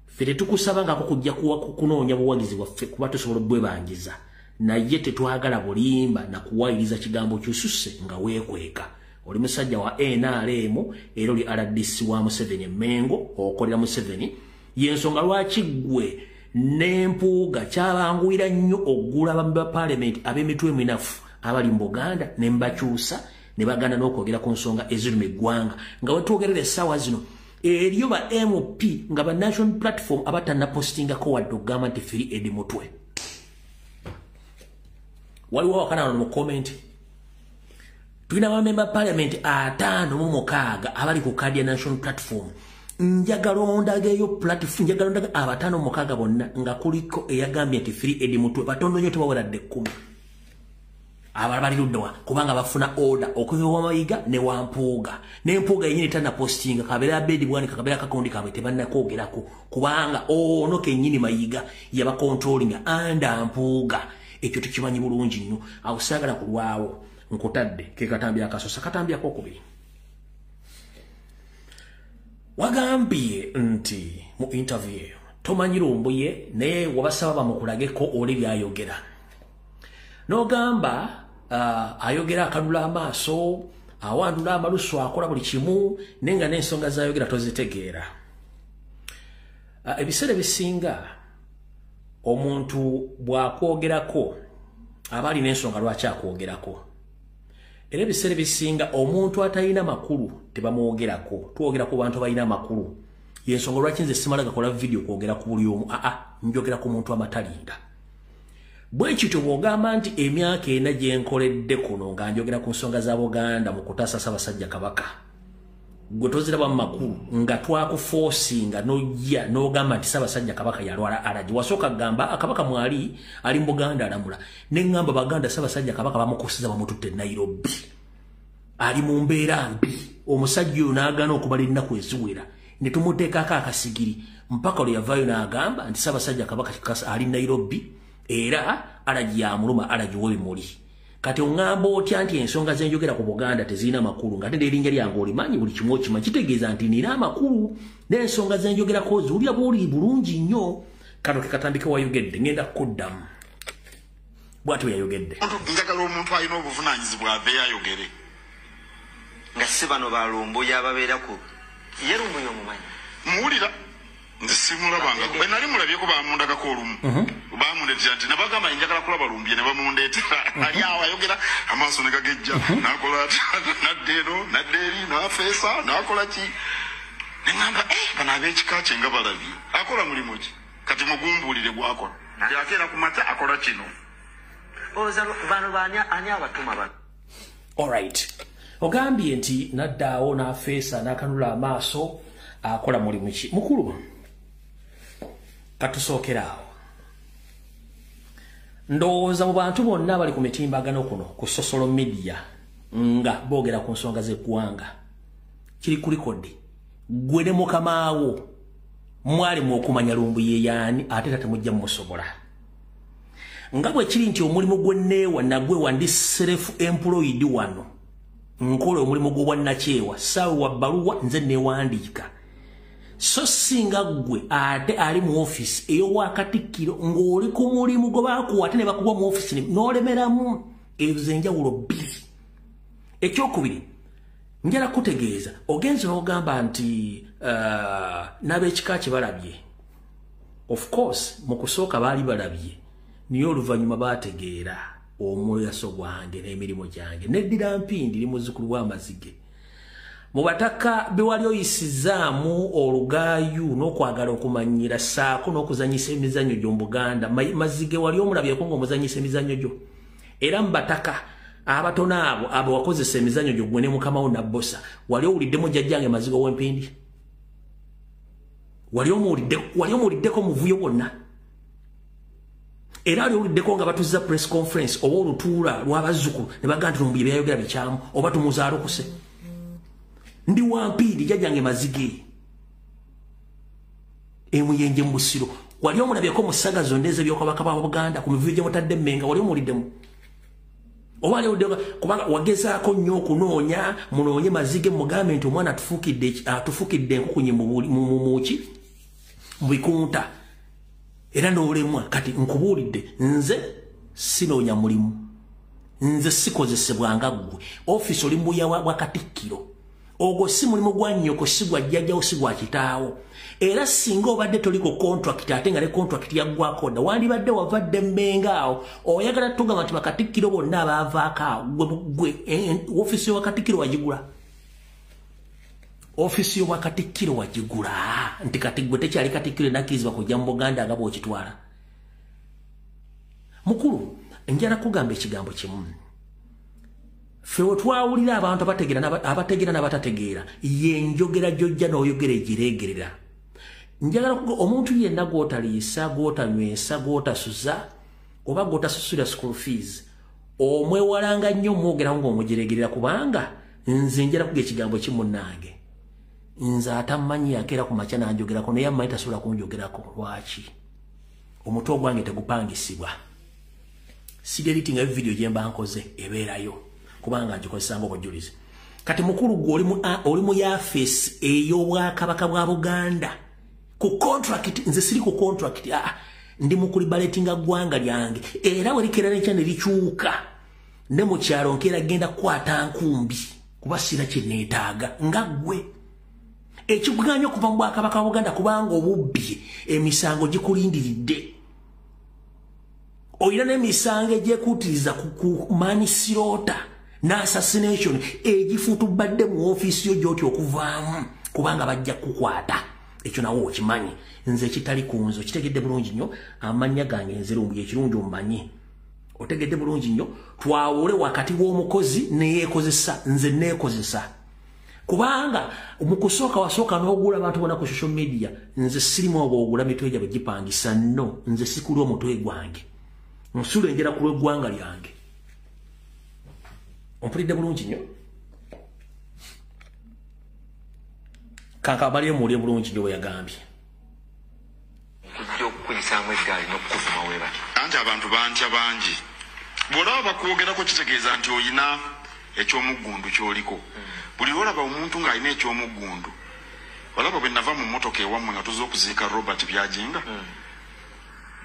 Speaker 1: ffe tetukusaba ngako kujja kunoonya buwagizi bwaffe kuba tusobola bwebangiza naye tetwagala bulimba na kuwayiriza kigambo kyususse nga weekweka oli musajja wa NRM era oli RDC wa Museveni Mmengo okolera Museveni yensonga lwaki ggwe n'Empuuga kyabanguira nnyo oggula abamu ba parliament ab'emitwe eminafu abali mu Buganda ne mbakyusa ne baganda n'okwogera ku nsonga eziruma eggwanga nga wetwogerera essaawa zino eriyo ba MP nga ba National Platform abatannapostingako wadde okugamba nti firi edi mutwe waliwo wakana mu comment tulina bamemba parliament 56 abali ku kadi ya National Platform njagala ondageyo platform njagala ondaga 56 bonna nga kuliko eyagambye nti firi edi mutwe batondo nyo tebaweradde 10 abalabali luddawa kubanga bafuna order okuva wa Mayiga ne wa Mpuuga n'Empuuga yennyini tana postinga kabera bedi bwani kabera kakondi kabwe tebannakwogerako kubanga ono kennyini Mayiga yaba controlling anda Mpuuga ekyo tukimanyi bulungi nnyo awusagala kulwawo nkutadde ke katambya akasosa katambya kokubiri wagambye nti mu interview tomanyi lumbuye naye wabasaba bamukulageko oli byayogera n'ogamba ayogera akanula amaaso awandula amalusu akola buli kimu nenga n'ensonga zayogera tozitegeera ebiseera bisinga omuntu bw'akwogerako aba alina ensonga lwaki akwogerako era ebiseera bisinga omuntu atalina makulu tebamwogerako twogera ku bantu abalina amakulu yensonga lwaki nze simala gakola video kwogera ku buli omu njogera ku muntu amatalinda bwe kityo bw'ogamba nti emyaka ena gye nkoledde kuno nga njogera ku nsonga za Buganda mu kutaasa Ssaabasajja Kabaka gwetoziraba mu makulu nga twakuforcinga nojja n'ogamba nti Ssaabasajja Kabaka yalwala alaji wasooka gamba akabaka mwali ali mu Buganda alamula ne ngamba baganda Ssaabasajja Kabaka bamukusiza bamututte Nairobi ali mu mbeera mbi omusajja oyo n'agaana okubala ennaku eziwera ne tumuteekako akasigiri mpaka olwo yavaayo n'agamba nti Ssaabasajja Kabaka ali Nairobi era alaji yamuluma alaji webimuli kati ongamba otya nti ensonga zenjogera ku Buganda tezirina makulu nga tende erinnya lyange olimanyi buli kimu okimanyi kitegeeza nti nina amakulu n'ensonga zenjogerako ziwulira bw'oli bulungi nnyo kano kekatandike wayogedde ngenda kuddamu bw'ati yayogedde
Speaker 10: njagala omuntu alina obuvunaanyizibwa ave yayogere
Speaker 14: nga si bano balumbuye ababeera ku ye lumbuye omumanyi
Speaker 10: muwulira nze simulabanga bwe nali mulabyeko bamundagako olumu bamundetera nti nabagamba njagala kulaba lumbye ne bamundeetera ali awo ayogera amaaso ne gagejja nakola nadde eno nadde eri nafeesa nakola ki ne ŋŋamba bano ab'ekika kye nga balabye akola mulimu ki kati mugumbuulire gwakola yakeera ku mata akola kino
Speaker 14: oza bano ani abatuma bano
Speaker 1: alright ogambye nti naddaawo n'afeesa n'akanula amaaso akola mulimu ki mukulu katusookerawo ndowooza mu bantu bonna bali ku mitimbagano kuno ku social media nga boogera ku nsonga z'eggwanga kiri ku likodi gwe ne mukamaawo mwali mu okumanya lumbuye yaani ate tatemujja mumusobola nga bwe kiri nti omulimu gwe neewa nagwe wandi self employed wano nkola omulimu gw'obwannakyewa saawe wa bbaluwa nze neewandiika so singa gwe ate ali mu office ey'owakatikkiro ng'oli ku mulimu gwe baakuwa ate ne bakuba mu office n'olemeramu ezo enjawulo bbiri ekyokubiri njala kutegeeza ogenze n'ogamba nti n'ab'ekika kye balabye of course mu kusooka baali balabye niyo oluvannyuma baategeera omweyaso gwange n'emirimu gyange neddira mpindi li muzzukulu w'amazige mu bataka be wali oyisizaamu olugaayu n'okwagala okumanyira saako n'okuzanyisa emizannyo gyo mu Buganda mazige wali omulabyeko ng'omuzanyisa emizannyo gyo era mu bataka abatono abo wakozesa emizannyo gyo gwe ne mukamawo nabbosa wali owuliddemu jjajjange Maziga ow'Empindi wali omuwuliddeko muvuyo bwonna era ali owuliddeko nga batuziza press conference oba olutuula lw'abazzukulu ne bagamba nti lumbuye byayogera bikyamu oba tumuzaalukuse ndi wampindi jjajjange Mazige emuyenje mu Busiro wali omulabyeko mu ssaga zonna ez'ebyokabaka bwa Buganda ku mivuyo gye mutadde Mmenga wali omuwuliddemu oba ali owuliddeko kubanga wagezaako nnyo okunoonya munoonye Mazige mugambe nti omwana atufukidde enkukunyi muki mu bikunta era n'olemwa kati nkubuulidde nze sinoonya mulimu nze sikozesebwa nga ggwe ofisi oli mbuya wa Katikkiro ogwo si mulimu gwa nnyoko si gwa jjajjawo si gwa kitaawo era singa obadde toli ku contract ate nga ne contract yaggwako dda wandibadde wavadde Mmenga awo oyagala tugamba nti Bakatikkiro bonna abaavaako awo gwe ofisi y'owa Katikkiro wagigula ofisi y'owa Katikkiro wagigula nti kati gwe tekyali Katikkiro enakkirizibwa kujja mu Buganda nga bw'okitwala mukulu njala kugamba ekigambo kimu ffe twawulira abantu abategeera n'abatategeera yenjogera gyojja n'oyogera egireegerera njagala omuntu yenna gw'otaliisa gw'otanywesa gw'otasuza oba gw'otasusula school fees omwewalanga nnyo omwogeraho ng'omugireegerera kubanga nze njala kuga ekigambo kimunnange nze atammanyi yakeera ku makya nanjogerako naye ammanyi tasobola kunjogerako lwaki omutwe gwange tegupangisibwa sigeritinga video gye mba nkoze ebeerayo kubanga ngikozesanga obujulizi kati mukulu gwe oli mu yafeesi ey'obwakabaka bwa Buganda ku contract nze siri ku contract ndi mu kulibaletinga ggwanga lyange era werikeera nekya ne likyuka ne mu kyalo nkeera genda kukwata nkumbi kuba sira kye neetaaga nga ggwe ekiganya okuva mu bwakabaka bwa Buganda kubanga obubbye emisango gikulindiridde oyina n'emisango egyekuutiriza ku manisirota n'assassination egifuutubadde mu ofiisi yo gy'oti okuvaamu kubanga bajja kukwata ekyo nawo okimanyi nze ekitali ku nze okitegedde bulungi nnyo amannya gange nze lumbuye ekirungi omumanyi otegedde bulungi nnyo twawule wakati w'omukozi neyeekozesa nze neekozesa kubanga umukusooka wasooka n'ogula abantu bona ku social media nze sirimu ogula mitwe gyabe gipangisa no nze sikuli omutwe gwange nsula enjera ku lw'eggwanga lyange ompulidde bulungi nnyo kanka abali emuuli bulungi nnyo bwe yagambye
Speaker 14: kujja okukuyisaamu eggaali n'okukuvuma weeba
Speaker 10: anti abantu bantya bangi bw'olaba bakwogerako kitegeeza nti oyina ekyomuggundu ky'oliko buli lwolaba omuntu ng'alina ekyomuggundu olaba bwe nava mu mmotoka ewammwe nga tuza okuziika Robert Byajinga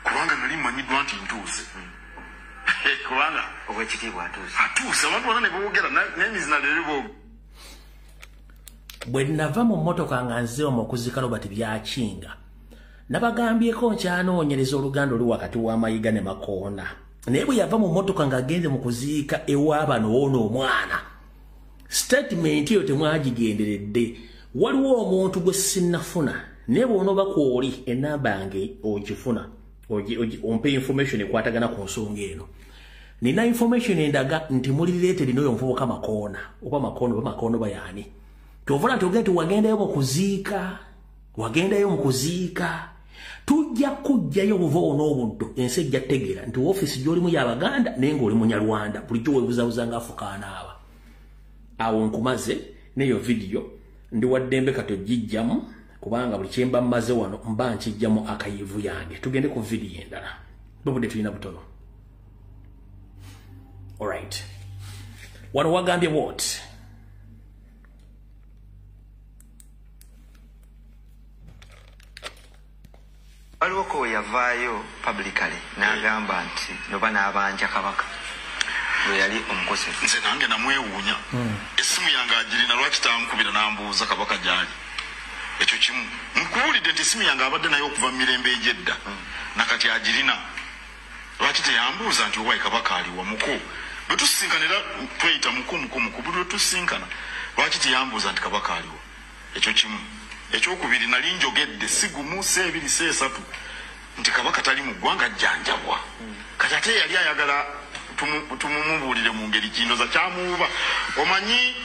Speaker 10: kubanga nali mmanyiddwa nti ntuuse kubanga
Speaker 14: obwekitiibwa
Speaker 10: atuuse abantu bonna ne boogera n'emizina leribo
Speaker 1: bwe nava mu mmotoka nga nzeewa mu okuziika Robert Byakinga nabagambyeko nkyanoonyereza oluganda oli wakati wa Mayiga ne Makoona naye bwe yava mu mmotoka ng'agenze mu kuziika ewaaba n'ono omwana statement yo temwagigenderedde waliwo omuntu gwe sinnafuna naye bw'onooba kw'oli ennamba yange ogifuna ompe information ekwatagana ku nsonga eno nina information endaga nti muli related n'oyo omuvubuka Makoona oba Makoona oba yaani kyovula nti ogenda nti wagendayo mu kuziika tujja kujjayo obuva n'obuddo ensi ejja tegeera nti ofiisi gy'olimu y'Abaganda naye ng'oli Munyarwanda bulijjo weebuzabuza ng'afukaana aba awo nkumaze n'eyo video ndi waddembe kati ogijjamu kubanga buli kyemba mmaze wano mba nkijjamu akayivu yange tugende ku video endala bwebudde tulina butono alright wano wagambye what
Speaker 14: waliwo ko yavaayo publicly n'agamba nti noba n'abanja Kabaka lwe yali omukosefu
Speaker 10: nze nange namwewuunya essimu yange agirina lwaki tankubira n'ambuuza Kabaka gyali ekyo kimu nkuwulidde nti essimu yange abadde naye okuva mu mirembe egyedda nakati agirina lwaki teyambuuza nti owaayi Kabaka ali wamuko bwe tusisinkanira tweyita muko buli lwe tusinkana lwaki teyambuuza nti Kabaka aliwo ekyo kimu ekyokubiri nali njogedde si gumu si ebiri si esatu nti Kabaka tali mu ggwanga jjanjabwa kati ate yali ayagala tumumubuulire mu ngeri kindoza kyamuuba omanyi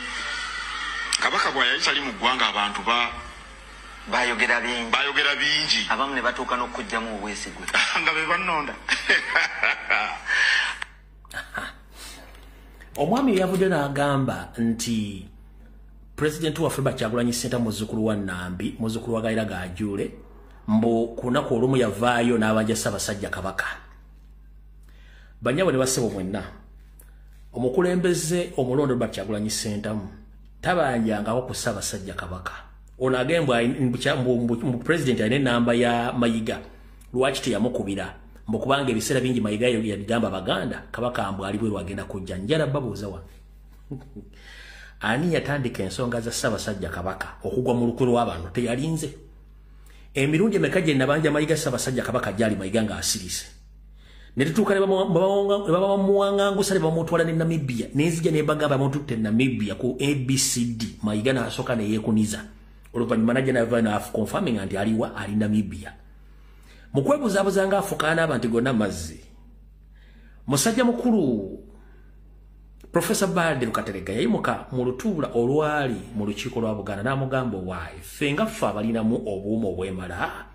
Speaker 10: Kabaka bwe yali tali mu ggwanga abantu
Speaker 14: bayogera
Speaker 10: bingi
Speaker 14: abamu ne batuuka n'okujjamu obwesigwe
Speaker 10: nga be bannonda
Speaker 1: omwami yavudde n'agamba nti President wa Afriba Kyagulanyi Ssentamu muzzukulu wa Nambi muzzukulu wa Gaira Gajuule mbu kunaku olumu yavaayo n'abanja Ssaabasajja Kabaka banyabo ne basebo mwenna omukulembeze omulondo Robert Kyagulanyi Ssentamu tabanjangako ku Ssaabasajja Kabaka ono agembwa mu president alina ennamba ya Mayiga lwaki teyamukubira mbu kubanga ebiseera bingi Mayiga yagamba Abaganda Kabaka mbu ali bweru agenda kujja njala babuuza wa ani yatandika ensonga za Ssaabasajja Kabaka okugwa mu lukwe lw'abantu teyalinze emirundi emeka gye nabanja Mayiga Ssaabasajja Kabaka gyali Mayiga ng'asirise ne tutuuka ne bamuwangangusa ne bamutwala ne Namibia nenzija ne bagamba bamututte Namibia ku ABCD Mayiga n'asooka ne yeekuniza oluvannyuma najja nava confirming nti aliwa ali Namibia mu kwebuzabuza ng'afukaana abantu gonna mazzi musajja mukulu Professor Balde Lukaterega yayimuka mu lutuula olwali mu lukiiko lwa Buganda n'amugamba waayi ffe nga ffe abalinamu obuuma obwemala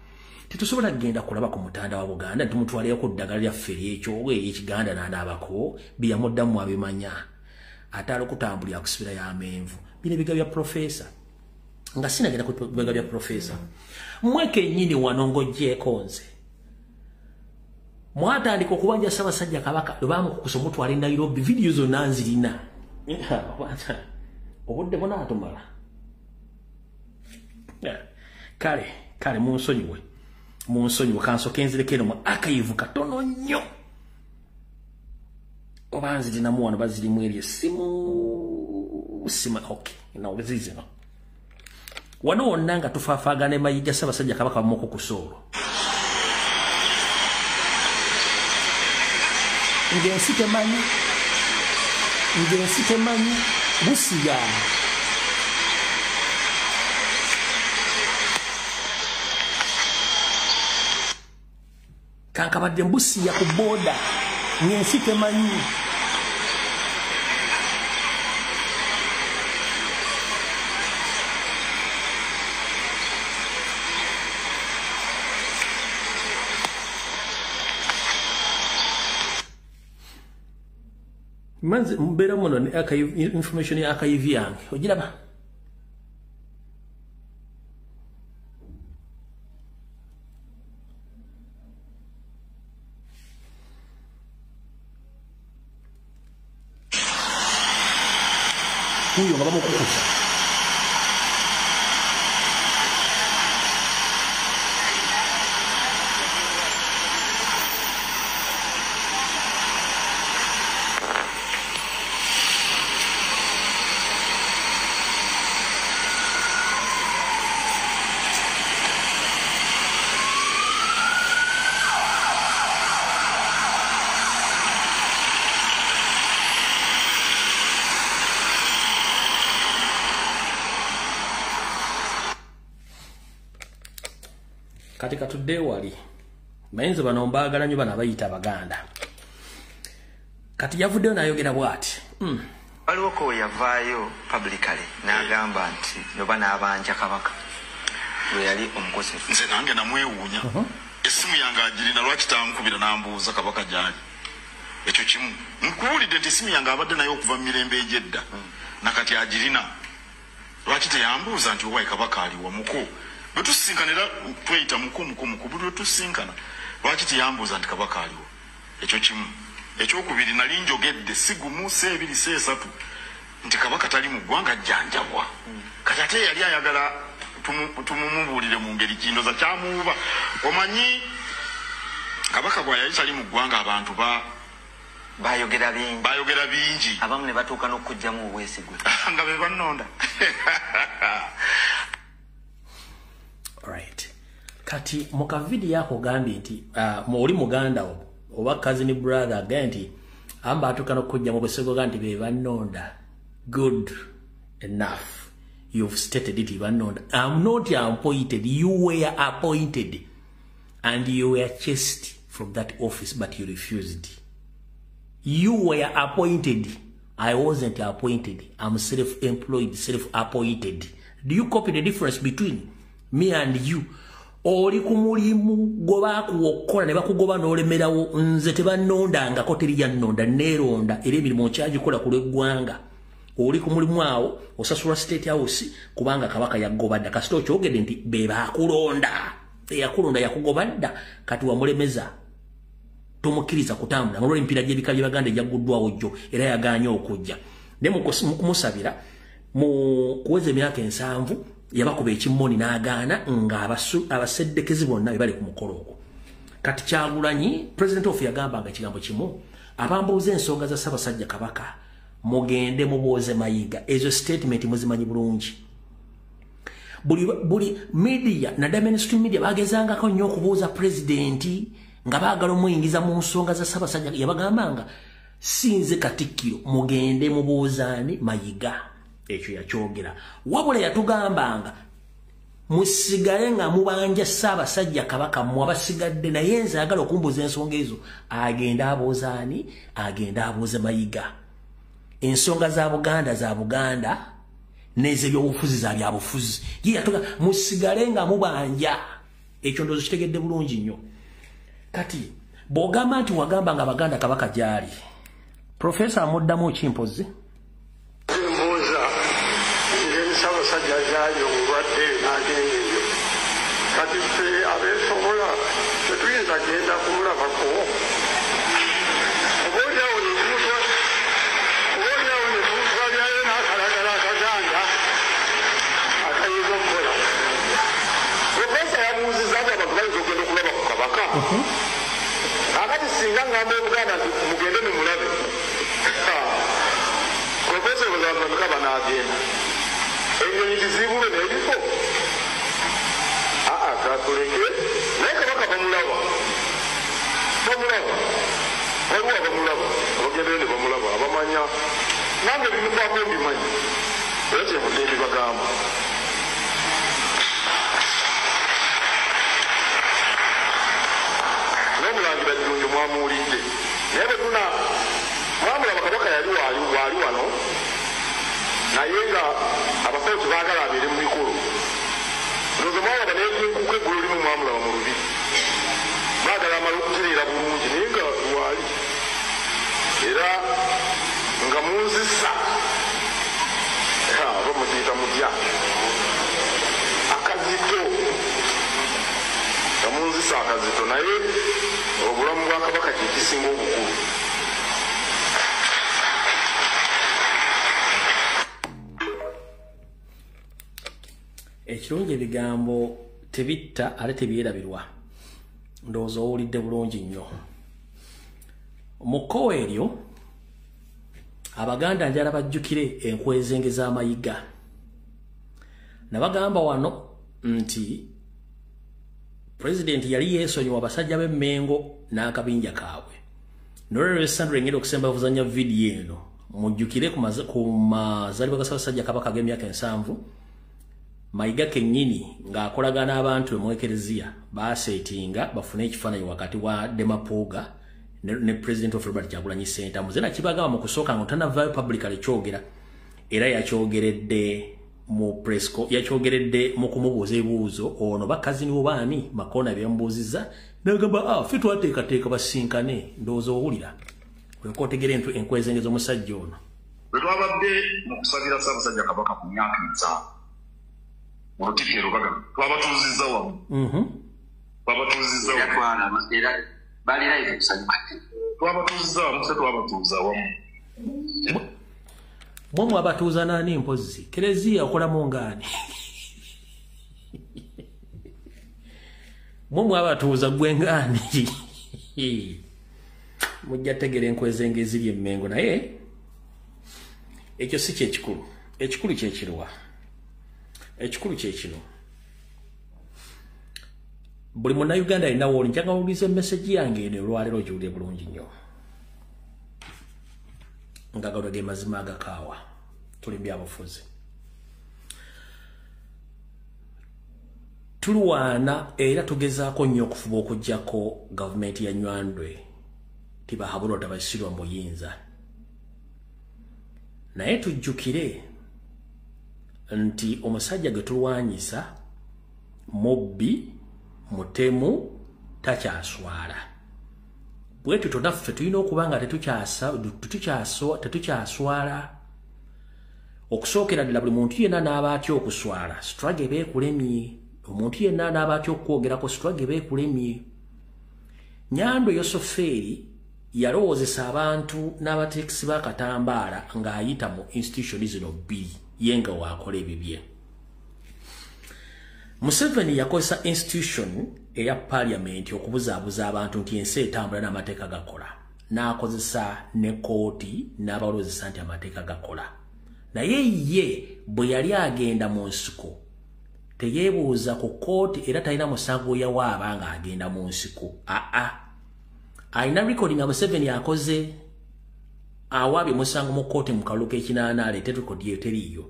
Speaker 1: tetusobola kugenda kulaba ku mutanda wa Buganda tumutwaleyo ku ddagala lyaffe ery'ekyowe ey'Ekiganda n'anaabako bye yamuddamu abimanya ate alokutambulira kusibira y'amenvu bino ebiga bya Professor nga sinagenda ku biga bya Professor mweke nnyini wano ng'oggyeko nze mwatandika okubanja Ssaabasajja Kabaka lwe bamukukusa omutwala e Nairobi video zonna nzirina obudde bunaatumala kale munsonyiwe kansoke nzireko eno mu archive katono nnyo oba nzirinamu wano bazirimu eryo sima okay nawezizino wano wonna nga tufaafaagana e Mayiga Ssaabasajja Kabaka bamukukusa olwo ngensi temanyi busiya kankabadde mbusiya ku boda ngensi temanyi manze mbera muno ne archive information ya archive yange ogiraba huyo nga bamukukusa katika tudde wali mayinza bano mbagala nnyo bano abayita abaganda kati yavuddeyo n'ayogera bw'ati
Speaker 14: waliwo ko yavaayo publicly n'agamba nti noba n'abanja kabaka lwe yali omukosefu
Speaker 10: nze nange namwewuunya essimu yange agirina lwaki tankubira n'ambuuza kabaka gyali ekyo kimu nkuwulidde nti essimu yange abadde naye okuva mu mirembe egyedda nakati agirina lwaki teyambuuza nti owaye kabaka ali wamuko bwe tusisinkanira tweyita muku buli lwe tusinkana lwaki teyambuuza nti kabaka aliwo ekyo kimu ekyokubiri nali njogedde si gumu si ebiri si esatu nti kabaka tali mu ggwanga jjanjabwa kati ate yali ayagala tumumubuulire mu ngeri kindoza kyamuuba omanyi kabaka bwayali tali mu ggwanga abantu
Speaker 14: bayogera
Speaker 10: bingi
Speaker 14: abamu ne batuuka n'okugjamu obwesigwe
Speaker 10: nga be bannonda
Speaker 1: right kati muka video yako gambi nti oli muganda oba cousin brother agenti amba atuuka n'okujja mu bwesego ganti be bannonda good enough. You've stated it, Ivanonda. I'm not appointed. You were appointed. And you were chased from that office, but you refused. You were appointed. I wasn't appointed. I'm self-employed, self-appointed. Do you copy the difference between me and you? Oli kumulimu goba kuokola ne bakugoba n'olemerawo nze tebannonda nga koteri ya nnonda neronda era emirimu kyagikola ku lw'eggwanga. Oli kumulimu awo osasula state house kubanga kabaka yagobadda kasito okyogedde nti beba akulonda eyakulonda yakugobadda kati wamulemeza tomukiriza kutambula ngolwo empira gy'ebika by'Abaganda ejjaguddwawo jjo era yaganye okujja ne mukumusabira mu kuweza emyaka 7 yabakuba ekimmoni n'agaana nga abaseddekezi bonna bali ku mukolo ogwo kati Kyagulanyi president of yagambanga ekigambo kimu abambuuza ensonga za Ssaabasajja Kabaka mugende muboze Mayiga ezo statement muzimanyi bulungi buli media na mainstream media bagezangako nnyo okubuuza president nga baagala omuyingiza mu nsonga za Ssaabasajja yabagambanga sinze Katikkiro mugende mubuuzani Mayiga ekyo yakyogera wabula yatugambanga musigale nga mubanja Ssaabasajja Kabaka mwabasigadde naye nze agala okumbuuza ensonga ezo agenda abuuzani agenda abuuze Mayiga ensonga za Buganda n'ez'ebyobufuzi za byabufuzi ye yatuga musigale nga mubanja ekyo ndozo kitegedde bulungi nnyo kati bw'ogamba nti wagamba nga Abaganda Kabaka gyali Professor amuddamu kimpozi
Speaker 15: mbuuza ngeri Ssaabasajja gyali omulwadde n'agendeeyo kati ffe abeesobola tetuyinza genda kumulabako akati singa ngamba Obuganda nti mugende mumulabe Profesa Mukaba n'agenda ennyonyi tizibule n'ebifo katuleke naye Kabaka bamulaba waliwo abamulaba abagendeyo ne bamulaba abamanya nange bimuvaako mbimanyi era kyevudde mbibagamba n'omulangira Jjunju mwamuwulidde naye bwe tuna mwamulaba Kabaka yali waali wano naye nga abasawo tebaagala abeere mu mikolo ndowooza mwalaba naye kunkuku eggulu limu mwamulaba mu lubiri baagala amala okutereera bulungi naye nga waali era bakozesa akazito naye obulamu bwa kabaka kyekisinga obukulu.
Speaker 1: Ekirungi ebigambo tebitta ate tebyerabirwa. Ndowooza owulidde bulungi nnyo. Mu kkowa eryo Abaganda njala bajjukire enkwezenge z'amayiga. Nabagamba wano nti President yali yeesonyiwa abasajja b'Emmengo n'akabinja kaabwe. Nolwekyo Sandra ngenda okusemba kuzanya vidiyo eno mujjukire ku mazaalibwa ga Ssaabasajja Kabaka g'emyaka 7 Mayiga kennyini ng'akolagana abantu mu Ekereziya baaseetinga bafune ekifaananyi wakati wa Demapoga ne President of Robert Kyagulanyi Ssentamu. Muzena kibagamba mu kusooka nga tanavaayo publicly kyogera era yakyogeredde mu presco yakyogeredde mu kumubuuza ebibuuzo ono bakazini obaani Makona byamubuuzizza n'agamba ffe twateekateeka basinkane ndowooza owulira olyoka otegere enkwezenge z'omusajja ono.
Speaker 15: Bwe twabadde mu kusabira Ssaabasajja Kabaka ku myaka 5 mu Lutikko Lubaga twabatuuzizza wamu. Twabatuuzizza wamu
Speaker 14: era balina ebikusanyuka
Speaker 15: twabatuuzizza wamu se twabatuuza wamu.
Speaker 1: Mwamu abatuuza nani mpozi Kereziya okolamu ngaani mwamu abatuuza gwe ngaani mujja tegera enkwezenge eziri Emmengo naye ekyo si kyekikulu. Ekikulu kyekirwa. Ekikulu kyekino buli munnayuganda alina wooli njaga owuliza emesegi yange eno olwaleero ogiwulire bulungi nnyo nga gano ge mazima agakaawa tuli byabufuzi. Tulwana era tugezaako nnyo okufuba okuggyako gavumenti ya Nywandwe tibahabulwa tabasirwa mu buyinza. Naye tujjukire nti omusajja gwe tulwanyisa mubbi mutemu takyaswala. Bwetu tonaffe tulina okuba nga tetukyaswala. Okusookera ddala buli muntu yenna n'aba atya okuswala struggle eba ekulemye. Omuntu yenna n'aba atya okwogerako struggle eba ekulemye. Nyandwe Yosoferi yalowoozesa abantu n'abateekisi b'akatambaala ng'ayita mu institution zino bbiri ye nga waakola ebibye. Museveni yakozesa institution eya parliament okubuzaabuza abantu nti ensi etambula n'amateeka gakola. N'akozesa ne kooti n'abalowozesa nti amateeka gakola. Naye ye bwe yali agenda mu nsiko teyeebuuza ku kooti era talina musango yawaaba nga agenda mu nsiko. Alina record nga Museveni akoze awaabye musango mu kooti mu kalulu k'ekinaana aleete record ye teriiyo.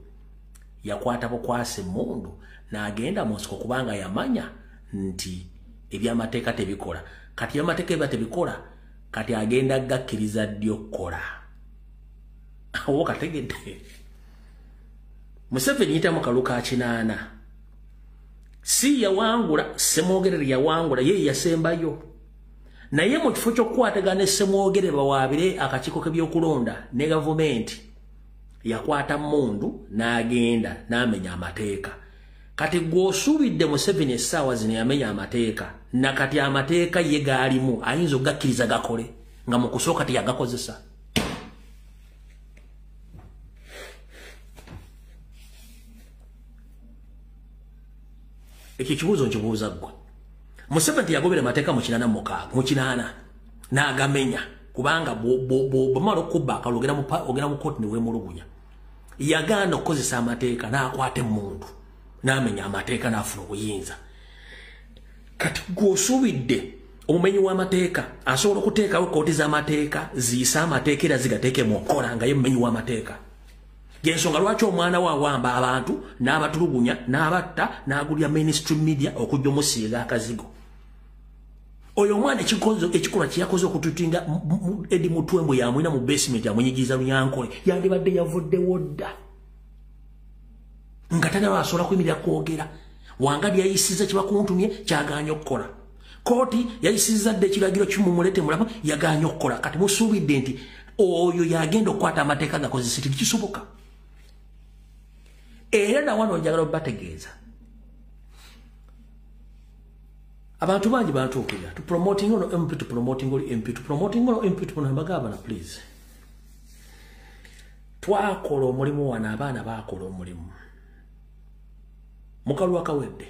Speaker 1: Yakwata bukwasi emmundu n'agenda mu nsiko kubanga yamanya nti ebyamateeka tebikola. Kati ebyamateeka ebiba tebikola kati agenda gakkiriza ddi okukola. Awo kategedde. Museveni yita mu kalulu ka kinaana. Si yawangula Ssemwogerere yawangula ye yasembayo. Naye mu kifo ky'okukwatagana Ssemwogerere bawaabire akakiiko k'ebyokulonda ne gavumenti yakwata mmundu n'agenda n'amenya amateeka. Kati gw'osuubidde Museveni essaawa zino yamenya amateeka nakati amateeka ye gaalimu ayinza okugakkiriza gakole nga mu kusooka teyagakozesa. Ekyo kibuuzo nkibuuza ggwe. Museveni yagobera amateeka mu 86 n'agamenya kubanga bw'omala okubba akalulu ogenda mu kooti ne weemulugunya. Yagaana okukozesa amateeka n'akwata emmundu n'amenya amateeka n'afuna obuyinza. Kati gw'osuubidde omumenyi w'amateeka asobola okuteekawo kooti z'amateeka ziyisa amateeka era zigateeke mu nkola nga ye mumenyi w'amateeka. Y'ensonga lwaki omwana we awamba abantu n'abatulugunya n'abatta n'agulira mainstream media okujja omusiiga akazigo. Oyo omwana ekikolwa kye yakoze okututinga Eddie Mutwembwe yamwina mu basement amunyigiriza Lunyankole yandibadde yavuddewo dda. Nga tanaba asobola kuyimirira kwogera. Wangabi yayisizza kye bakuntumye kyagaanye okukola. Kooti yayisizza dda ekiragiro kimumulete mulaba yagaanye okukola. Kati musuubidde nti oyo yagenda okukwata amateeka gakozesa tekisoboka. Era na wano njagala obategeeza. Abantu bangi bantukira to promoting ono MP to promoting oli MP to promoting ono MP to nambagaba na please. Twakola omulimu wana abaana bakola omulimu. Mukalu akawedde.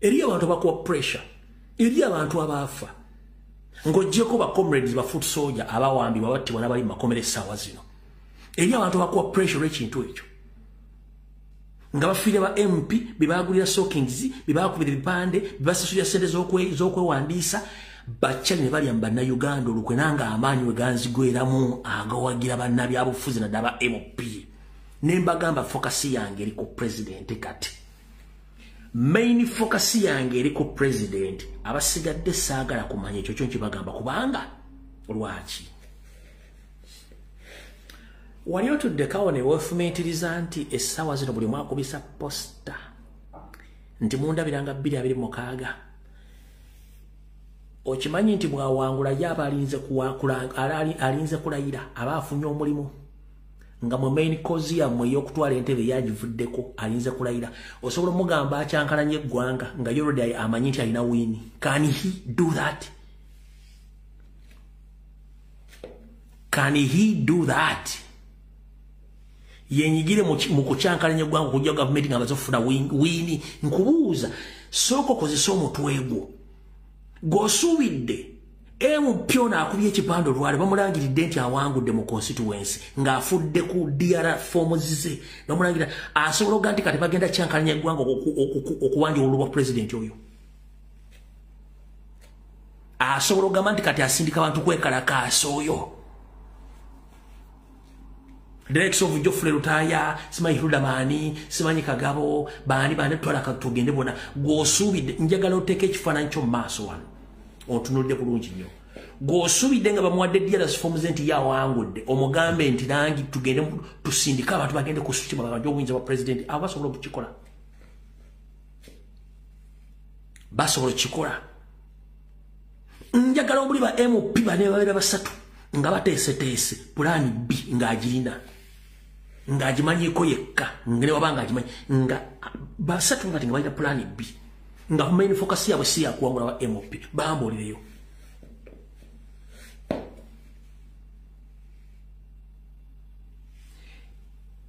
Speaker 1: Eri abantu bakuwa pressure. Eri abantu abafa. Ngojjeko ba comrades ba foot soldier abawambi babatti wana bali makomere sawa zino. Eri abantu bakuwa pressure ekintu ekyo. Nga bafire ba MP bibagulira sockings bibakubira bipande bibasasuya sente z'okwewandisa bachali ne bali amba na Uganda olukwenanga amaanyi weganzigweramu agawagira bannabi abufuzi na daba MP nembagamba focus yange eri ku president kati main focus yange eri ku president abasigadde saagala kumanya ekyo kyonki bagamba kubanga lwaki wali otudde kawone wefumitiriza nti essaawa zino buli mwakubisa posta nti mundabiranga 226 okimanyi nti bwawangula yaba alinze kulayira abaafunye omulimu nga mu main cause yammwe ey'okutwala entebe yagivuddeko alinze kulayira osobola omugamba akyankalanye eggwanga nga yorodi amanyi nti alina wini. Can he do that? Can he do that? Yenyigire mu kucyankalanya eggwanga kujja gavumenti nga bazofuna wini nkubuuza soko kozesa omutwegwo gwosuubidde empyona akubye ekipande olwale bamulangiridde nti awangudde mu constituency ng'afudde ku DR forms ze bamulangira asobola okuga nti kati bagenda kyankalanya eggwanga okuwanja olulwa president oyo asobola okugamba nti kati asindika abantu kwekalakaasa oyo Directs of Geoffrey Rutaya, simanyi Rudamani, simanyi Kagabo, bani twala katugende bona gwosuubidde njagala oteeka ekifaananyi kyo mu maaso wano otunulidde bulungi nnyo gwosuubidde nga bamuwadde DRS forms nti yawangudde omugambe nti nangi tugende tusindika abantu bagende ku sukima baganja obuyinza bwa president abo basobola okukikola njagala omuli ba MP bane babeera basatu nga bateeseteese pulaani B ng'agirina ng'agimanyiko yekka ngene wabanga agimanyi nga basatu nga balina pulaani B nga main focus yaabwe si yakuwangula ba MP bambuulireyo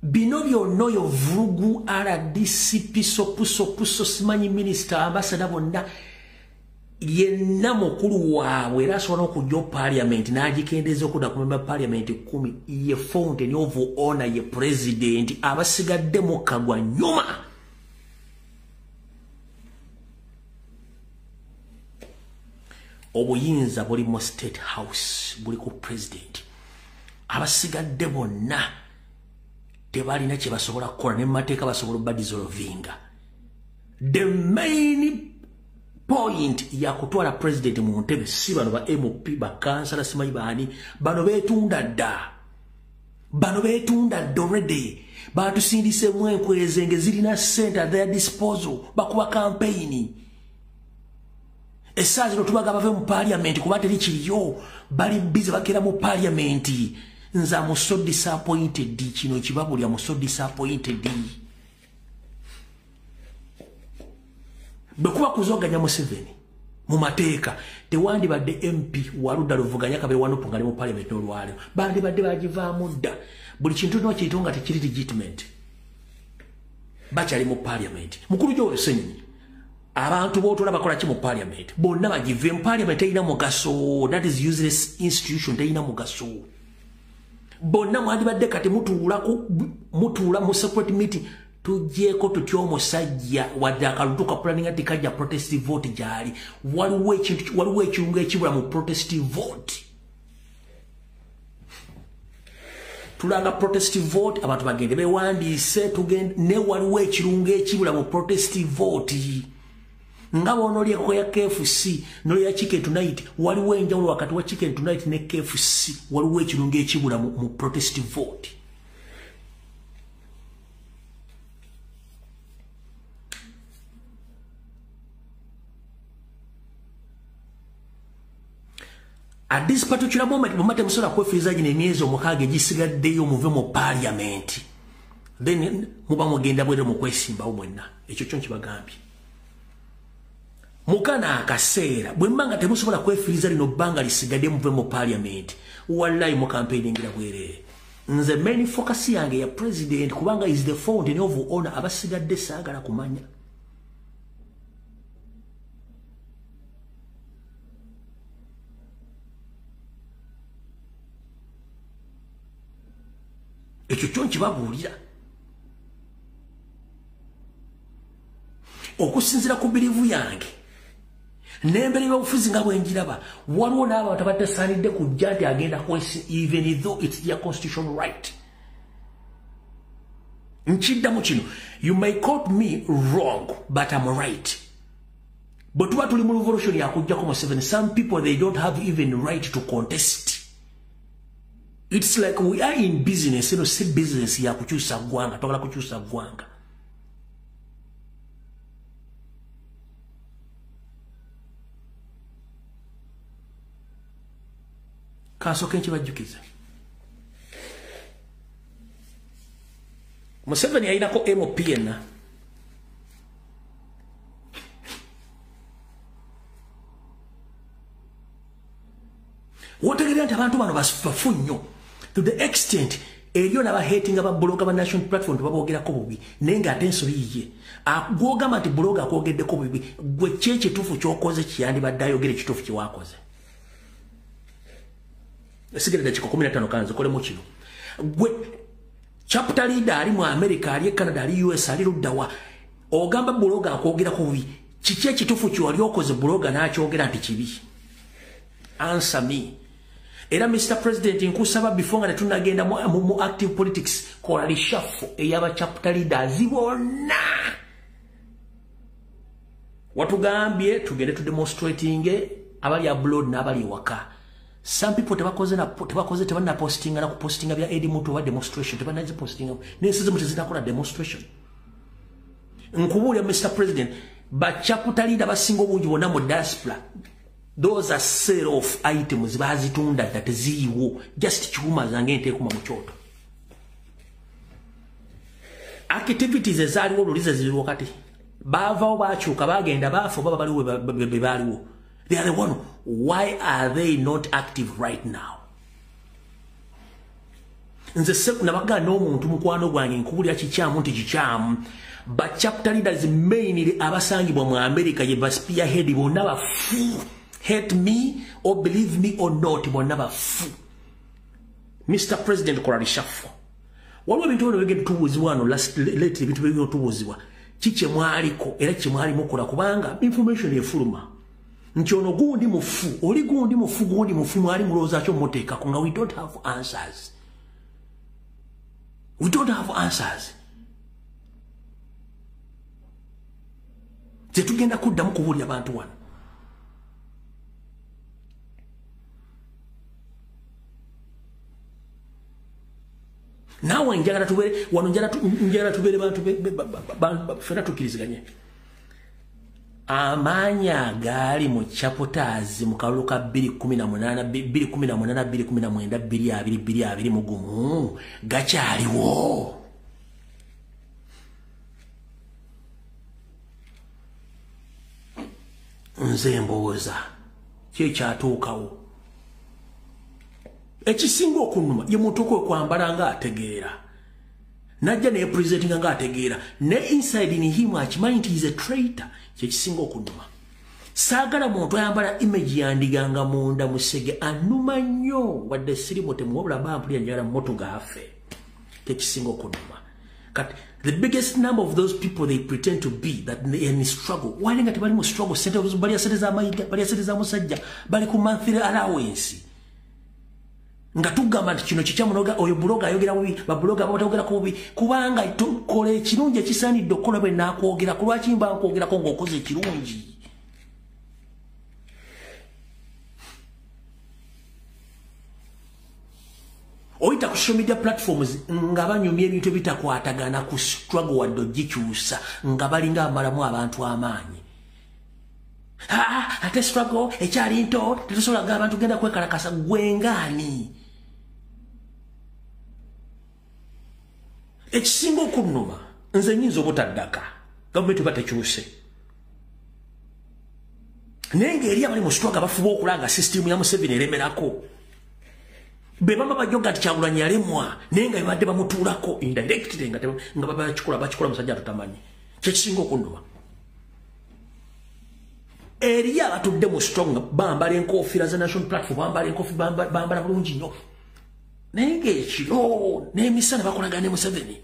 Speaker 1: bino byonna oyo vurugu RDC puso simanyi minisita ambasada bonna yenna mukulu waabwe era asobola okujja parliament n'agikendeeza okudda ku member parliament 10 ye fountain of honor ye president abasigadde mu kagwa nyuma obuyinza buli mu state house buli ku president abasigadde bonna tebalina kye basobola kukola ne mateeka basobola badissolvinga the main point ya kutwala president mu ntebe si bano ba MP ba kansala simanyi bani bano betunda dda already batusindise mwenkweze nge zirina center at their disposal bakuba campaign essaazi no tubaga bave mu parliament kuba teri kiriyo bali busy bakera mu parliament nza mu so disappointed kino kibabulya mu so disappointed bekuba kuzoganya Museveni mu mateeka tewandi badde MP waludda luvuganya kabere wanopo ngali mu parliament n'olwale bandi badde bagivaamu dda buli kintu n'okiyitonga tekiri legitimate bakyali mu parliament mukulu gyo Senyonyi abantu b'otula bakola ki mu parliament bonna bagive mu parliament terina mugaso that is useless institution terina mugaso bonna mwandi badde kati mutuula mu separate meeting tujeko tutyo omusajja wadde akalutuka planning ati kajja protest vote gyali waliwo ekirungo ekibula mu protest vote tulanga protest vote abantu bagende bewandiise tugende ne waliwo ekirungo ekibula mu protest vote nga bonolyeko ya KFC nolya chicken tonight waliwo enjawulo wakati wa chicken tonight ne KFC waliwo ekirungo ekibula mu protest vote at this particular moment mumate musola kwefiriza gino emyezi omukaaga egisigaddeyo muve mu parliament then muba mugenda bwere mu kwesimbawo mwenna ekyo kyo nkibagambye mukana akaseera bwe mmanga temusobola kwefiriza lino bbanga lisigadde muve mu parliament wallahi mu campaigningira bwerere nze main focus yange ya president kubanga is the fountain of honor abasigadde saagala kumanya ekyo kyo nkibabuulira okusinzira ku birivu yange n'embere y'obufuzi nga bwenjiraba waliwo n'abantu abatasaanidde kujja nti agenda kwesi even though it's their constitutional right nkiddamu kino you may quote me wrong but I'm right bwe tuba tuli mu revolution yakujjako mu 7 some people they don't have even right to contest. It's like we are in business, you know, si business ya kuchusa gwanga, twagala kuchusa gwanga. Kasoke nkibajukiza. Museveni yayinako MPN. Wotegerera nti abantu bano bafu nnyo to the extent eriyo naba hating aba blogger ba national platform tubaboogerako bubi naye nga ate ensoli yiye agwogamba nti blogger akwogeddeko bubi gwe kyekituufu kyokoze kiyandibadde ayogere ekituufu kyewakoze esigeredde kiko 15 kanze kolemu kino gwe chapter leader ali mu America ali Canada ali US ali luddawa ogamba blogger akwogerako bubi kiki ekituufu kyewali okoze blogger n'akyogera nti kibi answer me. Era Mr. President nkusaba before nga tunagenda mu active politics kola reshuffle eyaba chapter leaders bonna watugambye tugende tu demonstrating abali abroad n'abali waka. Some people tebakoze tebana posting na kupostinga bya Eddie Mutu wa demonstration tebana posting nesize mutu zinakola demonstration nkubulya Mr. President ba chapter leader basingo bungi bonna mu diaspora. Those are sale of items bazitunda that ziwo just chuma zange ntekuma mu kyoto. Activities ezaliwo luliza ziriwo kati bava bachuka bagenda bafu baba baliwo bebaliwo. They are the one. Why are they not active right now? Nze seku nabaga n'omuntu mukwano gwange nkubulya kikyamu nti kikyamu ba chapter leaders mainly abasangibwa mu America ye ba spearhead bonna bafu. Hate me or believe me or not, but never fool. Mr. President kola reshuffle. Waliwo ebintu bino bigenda tubuuzibwa wano lately ebintu bino tubuuzibwa. Kiche mwaliko era kiche mwali mukola kubanga information efuluma. Nti ono gundi mufu, oli gundi mufu mwali mulowooza kyo muteekako nga we don't have answers. We don't have answers. Tetugenda kuddamu kubuulira abantu wano. Nawe njagala tubere wano njagala tubere bantu fena tukiriziganye amanya gali mu chapters mu kaluka 218 mugumu gakyaliwo nze mbooza kyekyatuukawo ekisinga okunuma ye mutuko kwambala nga ategeera najja ne presenting nga ategeera ne inside in him akimanyi nti is a traitor kyekisinga okunuma saagala muntu ayambala image yandiganga munda musege anuma nnyo wadde siri mutemu wabula bampulira njagala moto gaafe kyekisinga okunuma kati the biggest number of those people they pretend to be that they in struggle wali nga tebali mu struggle sente bali aseteza amayiga bali aseteza musajja bali ku monthly allowance nga tugamba nti kino kikyamunoga oyo bloga ayogera bubi ba bloga abatogera ko bubi kubanga tukola ekirungi ekisaanidde okukola bwe nakwogera ku lwaki mba nkwogera ko ng'okoze ekirungi oyita ku social media platforms nga banyumya ebintu ebitakwatagana ku struggle wadde ogikyusa nga balinga amalamu abantu amaanyi ate struggle ekyali nto tetusobola gamba abantu genda kwekalakasa gwengaani ekisinga okunuma nze nyinza obutaddaka gavumenti batekyuse Nenge eri abali mu struggle bafuba okulanga system ya Museveni eremerako. Bebamba bajoga ati Kyagulanyi yalemwa nenga ibadde bamutuulako indirectly nga bakikola musajja tutamanyi. Kyekisinga okunduma. Eri abatudde mu strong bambala enkofiira za national platform bambala enkofi bambala bulungi nnyo. Nenge ekiro n'emisana bakolagana ne Museveni.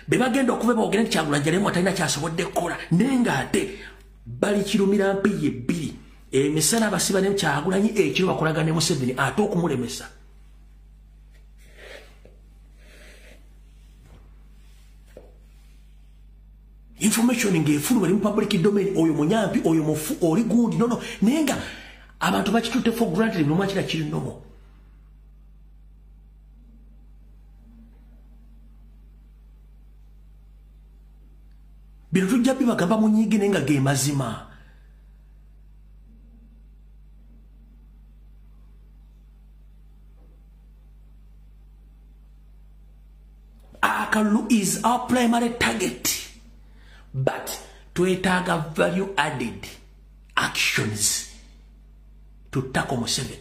Speaker 1: Bebagenda okubeba ogenda Kyagulanyi yalemwa talina kyasobodde kukola nenga ate bali kirumira mpiye bbiri. Emisana basiba ne Kyagulanyi ekiro bakolagana ne Museveni ate okumulemesa. Information ngefulu bali mu public domain oyo munyampi oyo mufu oli gundi nono nenga abantu bakitute for granted no mwakira kiri nomo. Bino tujja bibagamba mu nyiigi nenga ge mazima. Akalu is our primary target. But twetaaga value added actions to tackle Museveni.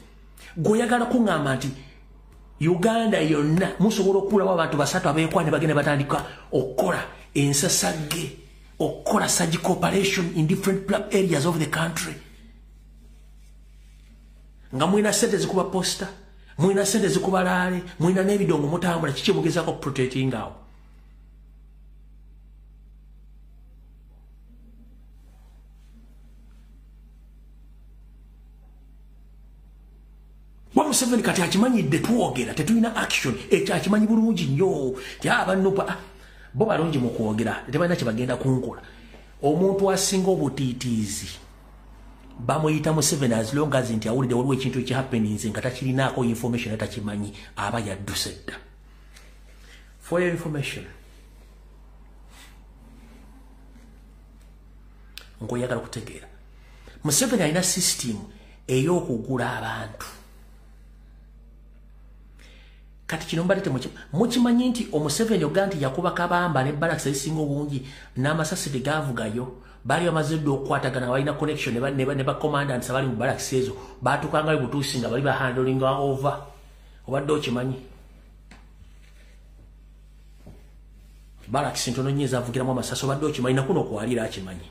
Speaker 1: Goyagala kungamba nti Uganda yonna musobola okulawo abantu basatu abeekwane bagenda batandika okukola ensasage okukola surgical operation in different areas of the country. Nga mwina sente zikuba posta, mwina sente zikuba laale, mwina n'ebidongo mutambula kiki mugezaako protecting awo. Museveni kati akimanyidde tuwogera tetulina action ekyo akimanyi bulungi nnyo ti abanupa bo balungi mu kwogera tebalina kye bagenda kunkola. Omuntu asinga obutiitiizi bamuyita Museveni as long as nti awulidde waliwo ekintu ekihappeninze nga takirinaako information atakimanyi aba yadduse dda. For your information, ngoyagala kutegeera Museveni alina system ey'okugula abantu. Kati kino mbadde mukimanyi nti Museveni oganti yakuba kabamba ne barracks ezisinga obungi n'amasasi tegaavugayo bali bamaze dde okukwatagana balina connection ne ba commandants abali mu barracks ezo baatukangayo butuusi nga bali ba handling over. Obadde okimanyi barracks ntono nnyo ezaavugiramu amasasi obadde okimanyi nakuno okwalira akimanyi.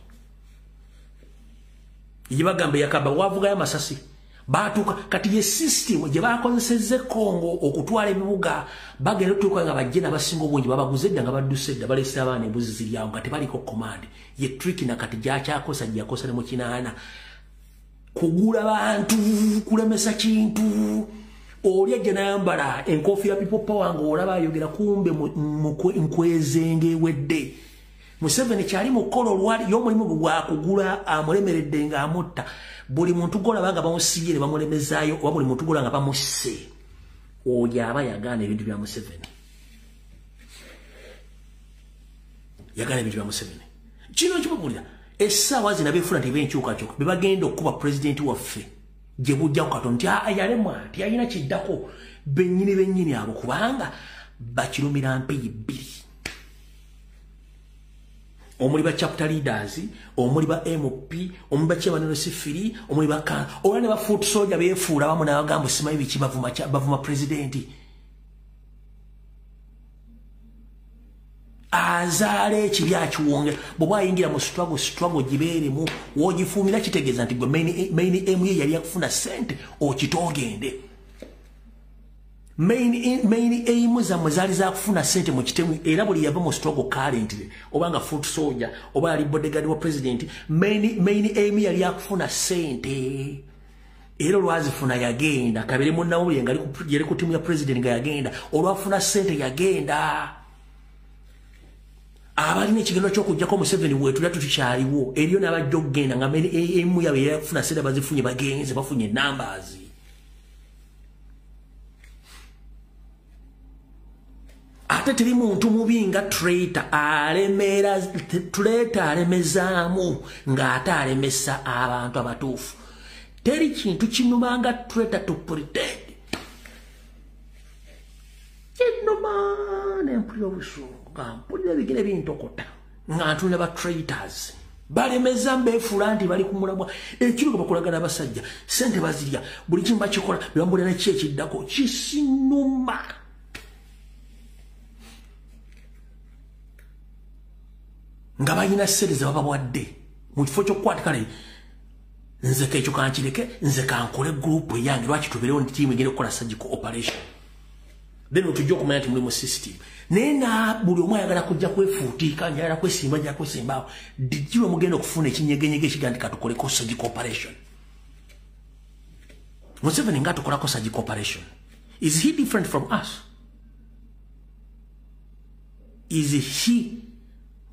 Speaker 1: Ye bagamba yakaba waavugayo amasasi batuka kati ye system gye bakozesezze Kongo okutwala ebibuga bagenda tuuka nga bajje n'abasinga obungi babaguze dda nga badduse dda balese abaana embuzi ziryawo nga tebaliko command. Ye trick na kati gyakyakosa gyakosa ne mu kinaana kugula bantu kulemesa kintu. Oli ajja n'ayambala enkofiira people power ng'olaba ayogera kumbe nkwezenge ewedde. Museveni kyali mu kkola olwali y'omulimu gwa kugula amulemeredde ng'amutta. Buli muntu golaba nga bamusiyire bamulemezaayo oba buli muntu gola nga bamusse oyo aba yagaana ebintu bya Museveni. Yagaana ebintu bya Museveni. Kino kibabulira essaawa zino abeefuna nti benkyukakyuka be bagenda okuba pulezidenti waffe gye bujja ku Katonda nti yalemwa nti alina kiddako bennyini abo kubanga bakirumira mpeyi bbiri. Omuli ba chapter leaders, omuli ba MP, omuli ba chairman sifiri, omuli ba kan. Oba ne ba foot soldier beefuula bamu n'abagamba simanyi biki bavuma presidenti. Azaale ekibi akiwongera bw'oba ayingira mu struggle gibeeremu w'ogifuumira kitegeeza nti gwe main aim ye yali yakufuna ssente okitoogende. Main aim zammwe zaali zakufuna ssente mu kitemu era buli yava mu struggle currently oba nga foot soldier oba yali bodyguard wa president main aim yali yakufuna ssente. Era olwazifuna yagenda kabiri munnawulire nga yali ku timu ya president nga yagenda olwafuna ssente yagenda. Abalina ekigendo ky'okuggyako Museveni weetulya tukyaliwo eriyo n'abajja okugenda nga emu yabe yakufuna ssente bazifunye bagenze bafunye numbers. Ate teri muntu mubi nga traitor alemera traitor alemezaamu ng'ate alemesa abantu abatuufu. Teri kintu kinuma nga traitor to pretend. Kinuma n'empulira obusungu nga mpulira bigere bintokota nga ntunula ba traitors balemeza mbeefula nti bali ku mulamwa ekiro bakolagana abasajja sente bazirya buli kimu bakikola bambulira ne kyekiddako kisinuma nga balina ssente ze bababwadde mu kifo ky'okukwata kale nze kekyo kankireke nze kankole gurupu eyange lwaki tubeerewo nti tiimu egenda okukola surgical operation then otujja okumanya nti muli mu system naye nga buli omu ayagala kujja kwefuutiika njagala kwesimba njagala kwesimbaawo dijjirwe mugenda okufuna ekinyegenyege ekiga nti katukoleko surgical operation Museveni nga tukolako surgical operation is he different from us? Is he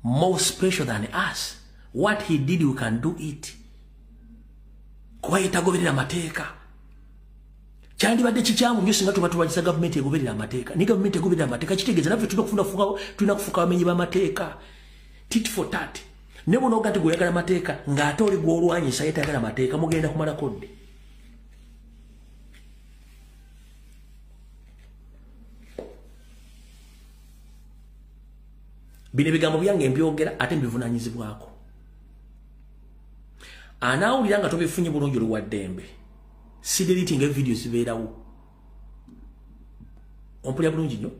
Speaker 1: more special than us? What he did we can do it. Kuba yetagoberera amateeka kyandibadde kikyamu nnyo singa tuba tulwanyisa gavumenti egoberera amateeka ne gavumenti egoberera amateeka kitegeeza naffe tulina kufuuka bamenyi b'amateeka tit for tat ne bonoga nti gweoyagala amateeka ng'ate oli gw'olwanyisa ye tayagala amateeka mugenda kumalako dde bino ebigambo byange mbyogera ate mbivunaanyizibwako anaawulira nga tobifunye bulungi oluwa ddembe si deleting video zibeerawo ompulya bulungi nnyo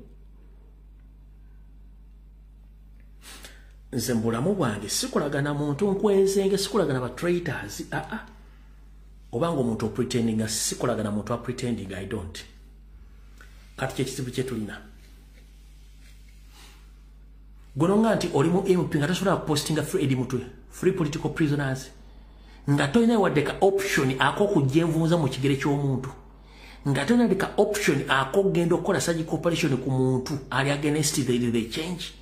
Speaker 1: nze mu bulamu bwange sikulagana muntu nkwenzenge sikulagana ba traitors obanga omuntu opretendinga sikulagana muntu apretending I don't kati kyekizibu kye tulina gononga nti oli mu MP nga tasobola postinga free political prisoners nga toyina wadde ka option ak'okujja envunza mu kigere ky'omuntu nga toyina wadde ka option ak'okugenda okukola surgical operation ku muntu ali against the change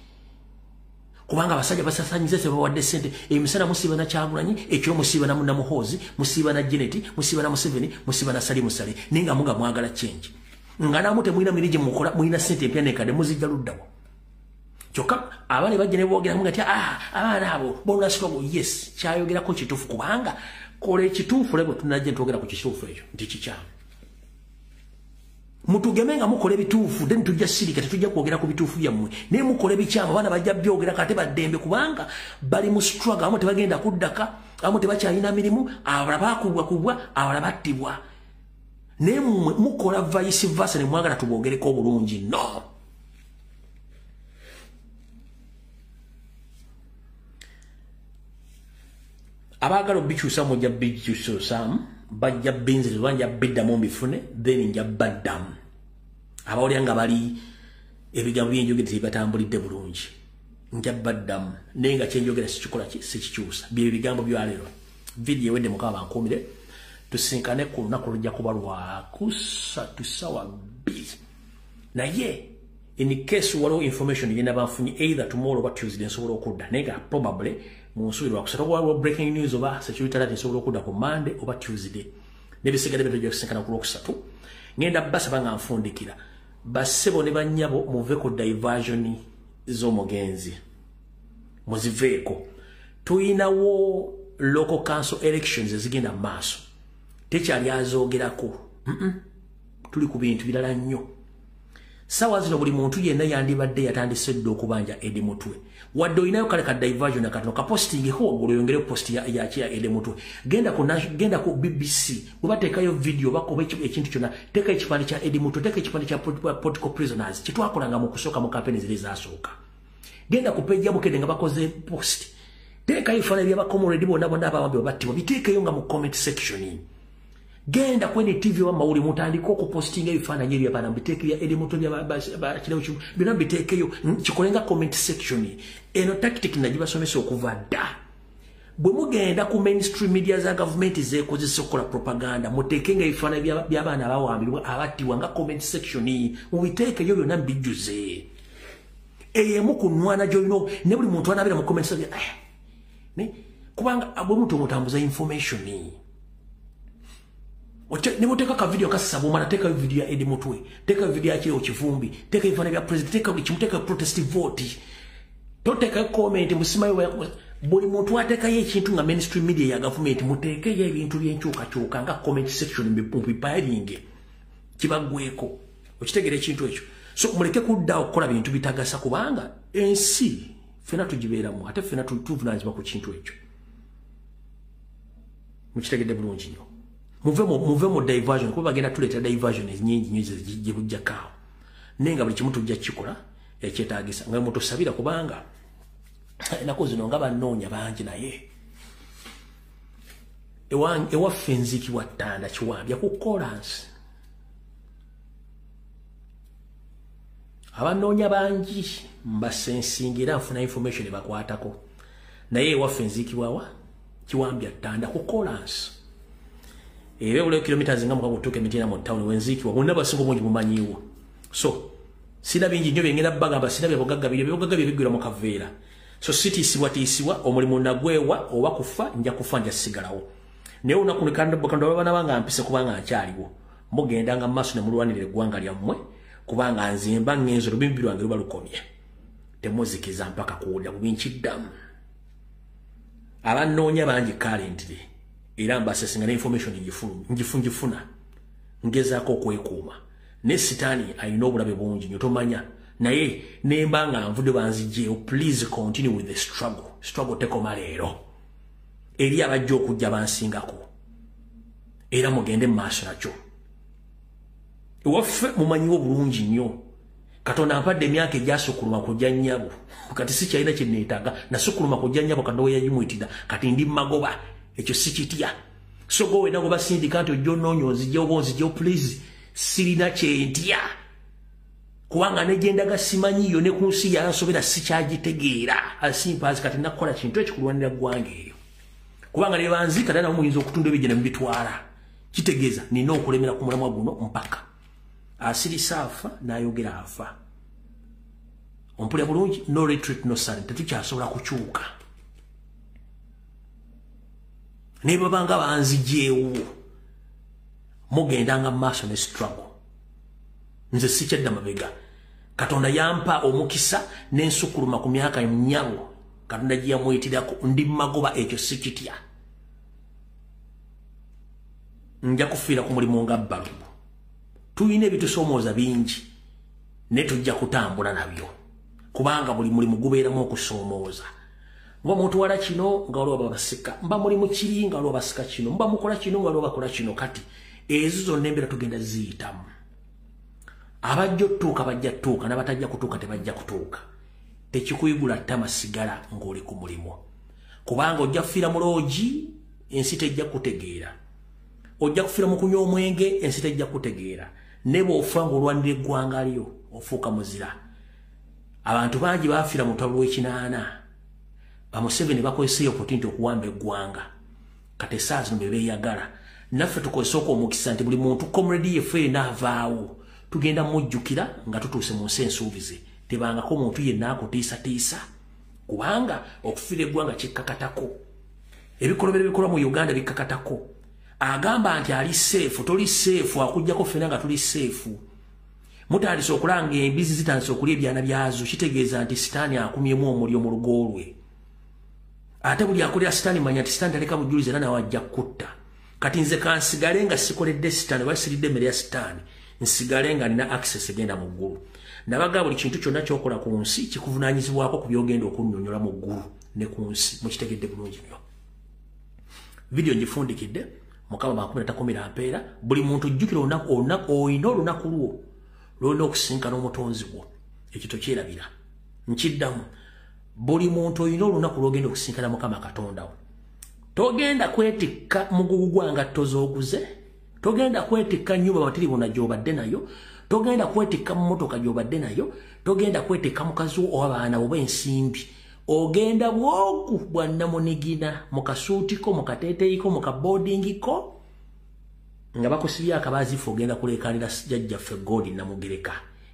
Speaker 1: kubanga abasajja basasanyize se bawadde ssente emisana musiiba na Kyagulanyi ekiro musiiba na Muhoozi musiiba na Janet musiiba na Museveni musiiba na Salimu Sale ninga muga mwagala change nga namwe temulina mirije mukola mulina ssente empya nekade muzijja luddawo kyokka abaana bajja ne boogera mu ngati abaana abo bona struggle yes kyayogerako kituufu kubanga kola ekituufu lebo tunajja ntwogera ku kituufu ekyo nti kikyamu mutugeme nga mukola ebituufu then tujja sirika tetujja kwogera ku bituufu byammwe naye mukola ebikyamu abaana bajja byogera kate baddembe kubanga bali mu struggle abamu tebagenda kuddaka abamu tebakyalina mirimu abalala bakubwakubwa abalala battibwa naye mmwe mukola vice versa ne mwagala tuboogereko obulungi no abagala bikyusa mujja bikyusa bajja binzira banja biddamu mbifune then nja baddamu abawulira nga bali ebigambo byenjogera tebatambulidde bulungi nja baddamu naye nga kyenjogera sikikola sikikyusa bye bigambo byalero video ewedde mukaba bankumire tusinkane ku lunaku lujja kuba lwakusatu sawa 2 naye in case waliwo information yenda bafunye either tomorrow or Tuesday nsobola okudda naye nga probably munsubiri wakusatu waliwo breaking news oba security alert nsobola okudda ku Monday oba Tuesday nebisigadde bitujja kusinkana ku Lwokusatu ngenda basaba nga nfundikira basebo ne bannyabo muve ku diversion z'omugenzi muziveeko tuyinawo local council elections ezigenda mu maaso tekyali azoogerako tuli ku bintu birala nnyo sawa zino buli muntu yenna yandibadde yatandise dde okubanja Edi Mutwe wadde olinayo kale ka diversion akatono ka posting ho waggulu oyongere post ya Edi Mutwe genda ku BBC webateekayo video bakoba ekintu kyonna teeka ekipande kya Edi Mutwe teeka ekipande kya political prisoners kyetwakolanga mu kusooka mu kampeni ziri zaasooka genda ku page ya Bukedde nga bakoze post teekayo ebifaananyi by'abakomoredi bonna bonna abawambi babattibwa biteekeyo nga mu comment section genda kwenye TV wa mauli mutandiko okupostinga ebifaananyi eby'abaana mbiteeke bya Edi Mutwe by'abakirawo byonna mbiteekeyo kikolenga comment section eno tactic nagibasomesa okuva dda bwe mugenda ku mainstream media za government zeekozesa okukola propaganda muteekenga ebifaananyi by'abaana abawambibwa abattibwa nga comment section mubiteekeyo byonna mbijjuze eyemu ku nwana gy'olina ne buli muntu anabeera mu comment section kubanga bwe muntu omutambuza information ne muteka ka video kasasa bumana teka video ya Edi Mutwe teka video ya Kiro Kivumbi teka ifana ya president teka buli kimuteka protest vote toteka comment musimayo buli muntu ateka ye kintu nga mainstream media ya government muteke ye ebintu byenchuka chuka nga comment section mbipiringe kibagweko okitegere ekintu ekyo so muleke kudda okukola bintu bitagasa kubanga ensi fena tujibeeramu ate fena tuvunanyizibwa ku kintu ekyo mukitegedde bulungi nnyo muve mu diversion kuba bagenda tuleeta diversion nyingi nnyo gye bujjakaawo naye nga buli kimu tujja kikola ekyetaagisa nga mutusabira kubanga ennaku zino nga bannoonya bangi naye ewaffe nziikibwa ttanda kiwambya ku kolansi abannoonya bangi mbasensinga era nfuna information ebakwatako naye ewaffe nziikibwawa kiwambya ttanda ku kolansi era ule kilometers nga mukago tuke mitina mu town wenziikibwa bonna basinga obungi mumanyiiwo so sina bingi nnyo byengenda bagamba sina byabugagga bigwira mu kaveera so sitiisibwa omulimu nagwewa oba kufa nja kufa nja sigalawo naye unakunikanda bana banga mpise kubanga nkyaliwo mugenda nga maaso ne mulwanirira eggwanga lyammwe kubanga nzimba ngenzo lubimbi lwange luba lukomye temuzikiza mpaka kuwulira bubinkiddamu abannoonya bangi currently era mbasesinga ne information njifuna ngezaako okwekuuma ne sitaani alina obulabe bungi nnyo tomanya naye nemba nga nvudde banzijeewo please continue with the struggle tekoma leero eri abajja okujja bansingako era mugende mu maaso nakyo ewaffe mumanyiwo bulungi nnyo katonda ampadde emyaka egyasukuluma kujja nnyabo kati si kyalina kye neetaaga nasukuluma kujja nnyabo katonda yagimuyitira kati ndi magoba ekyo sikitya so gowe nago basindika nti ojja onoonya onzijewo bonzijewo please sirina kyentya kubanga negendaga simanyiyo ne ku nsi yansobera sikyagitegeera asimpazi kati nakukola kintu ekikulwanira ggwanga eyo kubanga ne banzika tana muyinza okutunda ebijja ne mubitwala kitegeeza nina okulemera ku mulamwa guno mpaka asirisa afa n'ayogera afa ompulya bulungi no retreat no surrender tetukyasobola kukyuka ne babanga banzijeewo mugendanga maaso ne struggle nze sikyadda mabega katonda yampa omukisa n'ensukuluma ku myaka nnyabo katonda gye yamuyitirako ndi magoba ekyo sikitya nja kufiira ku mulimu nga bbalubu tulina ebitusoomooza bingi ne tujja kutambula nabyo kubanga buli mulimu gubeeramu okusoomooza mba mutuwala kino nga waliwo babasika mba mulimu kiri nga waliwo basika kino mba mukola kino nga waliwo bakola kino kati ezo zonna embeera tugenda ziyitamu abajja otuuka bajja tuuka n'abatajja kutuuka tebajja kutuuka tekikuyigula ttama sigala ng'oli ku mulimu kubanga ojja kufiira mu loogi ensi tejja kutegeera ojja kufiira mu kunywa omwenge ensi tejja kutegeera ne bw'ofa ng'olwanira eggwanga lyo ofuuka muzira abantu bangi baafiira mu lutalo lw'ekinaana bamuseveni bakozesa opportunity okuwamba eggwanga kati essaawa zino be beeyagala naffe tukozesa okw'omukisa nti buli muntu comrade yeffe naavaawo tugenda mujjukira nga tutuuse mu nsi ensuubize tebangako omuntu yenna akutiisatiisa kubanga okufiira eggwanga kikkakatako ebikolobero bikolwa mu uganda bikkakatako agamba nti ali seefu toli seefu akujjako ffena nga tuli seefu mutandise okulanga embizi zitandise okulya ebyana byazo kitegeeza nti sitaani akumyemu omulyo mu lugo lwe ate buli akolera sitaani manya nti sitaani taleka bujulizi era nawe ajja kutta kati nze kansigale nga sikoledde sitaani oba siridde emmere ya sitaani nsigale nga nina access egenda mu ggulu nabaga buli kintu kyonna kyokola ku nsi kikuvunaanyizibwako ku byogenda okunnyonnyola mu ggulu ne ku nsi mukitegedde bulungi nnyo vidiyo ngifundikidde mukama 13 ampeera buli muntu jjukira oyina olunaku lwo lwolina okusinkana omutonzi gwo ekyo tokyerabira nkiddamu buli muntu oyina olunaku lwogenda okusinkana mukama katondawo togenda kwetikka mugugu gwanga tozooguze togenda kwetikka nnyumba matiribu na gy'obadde nayo togenda kwetikka mu mmotoka gy'obadde nayo togenda kwetikka mukazi wo oba baana oba ensimbi ogenda bwogu bwa nnamunigina mu kasuutiko mu kateeteeyiko mu kaboodingiko nga bakusibye akabaazifu ogenda kuleekaanira jjajjaffe goodi namugereka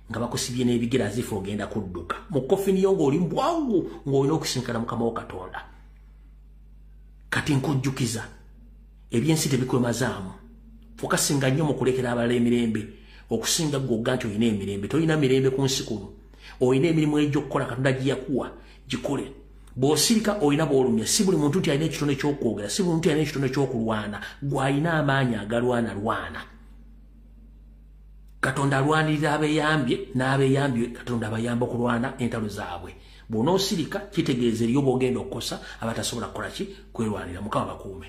Speaker 1: nga bakusibye n'ebigera azifu ogenda kudduka mu kofiniyo ng'oli bwangu ng'olina okusinkana mukama wo katonda kati nkujjukiza ebyensi tebikwemazaamu fokasinga nnyo mu kulekera abalala emirembe okusinga ggwogga nti olina emirembe tolina mirembe ku nsi kuno olina emirimu egy'okukola katonda gye yakuwa gikole bw'osirika olina bw'olumya si buli muntu nti alina ekitono eky'okwogera si buli muntu alina ekitono eky'okulwana gw'alina amaanyi agalwana katonda alwanirira abeeyambye n'abeeyambye katonda abayamba okulwana entalo zaabwe bw'onoosirika kitegeeza eriyo bw'ogenda okukosa abatasobola kukola ki kwerwanira mukama bakuume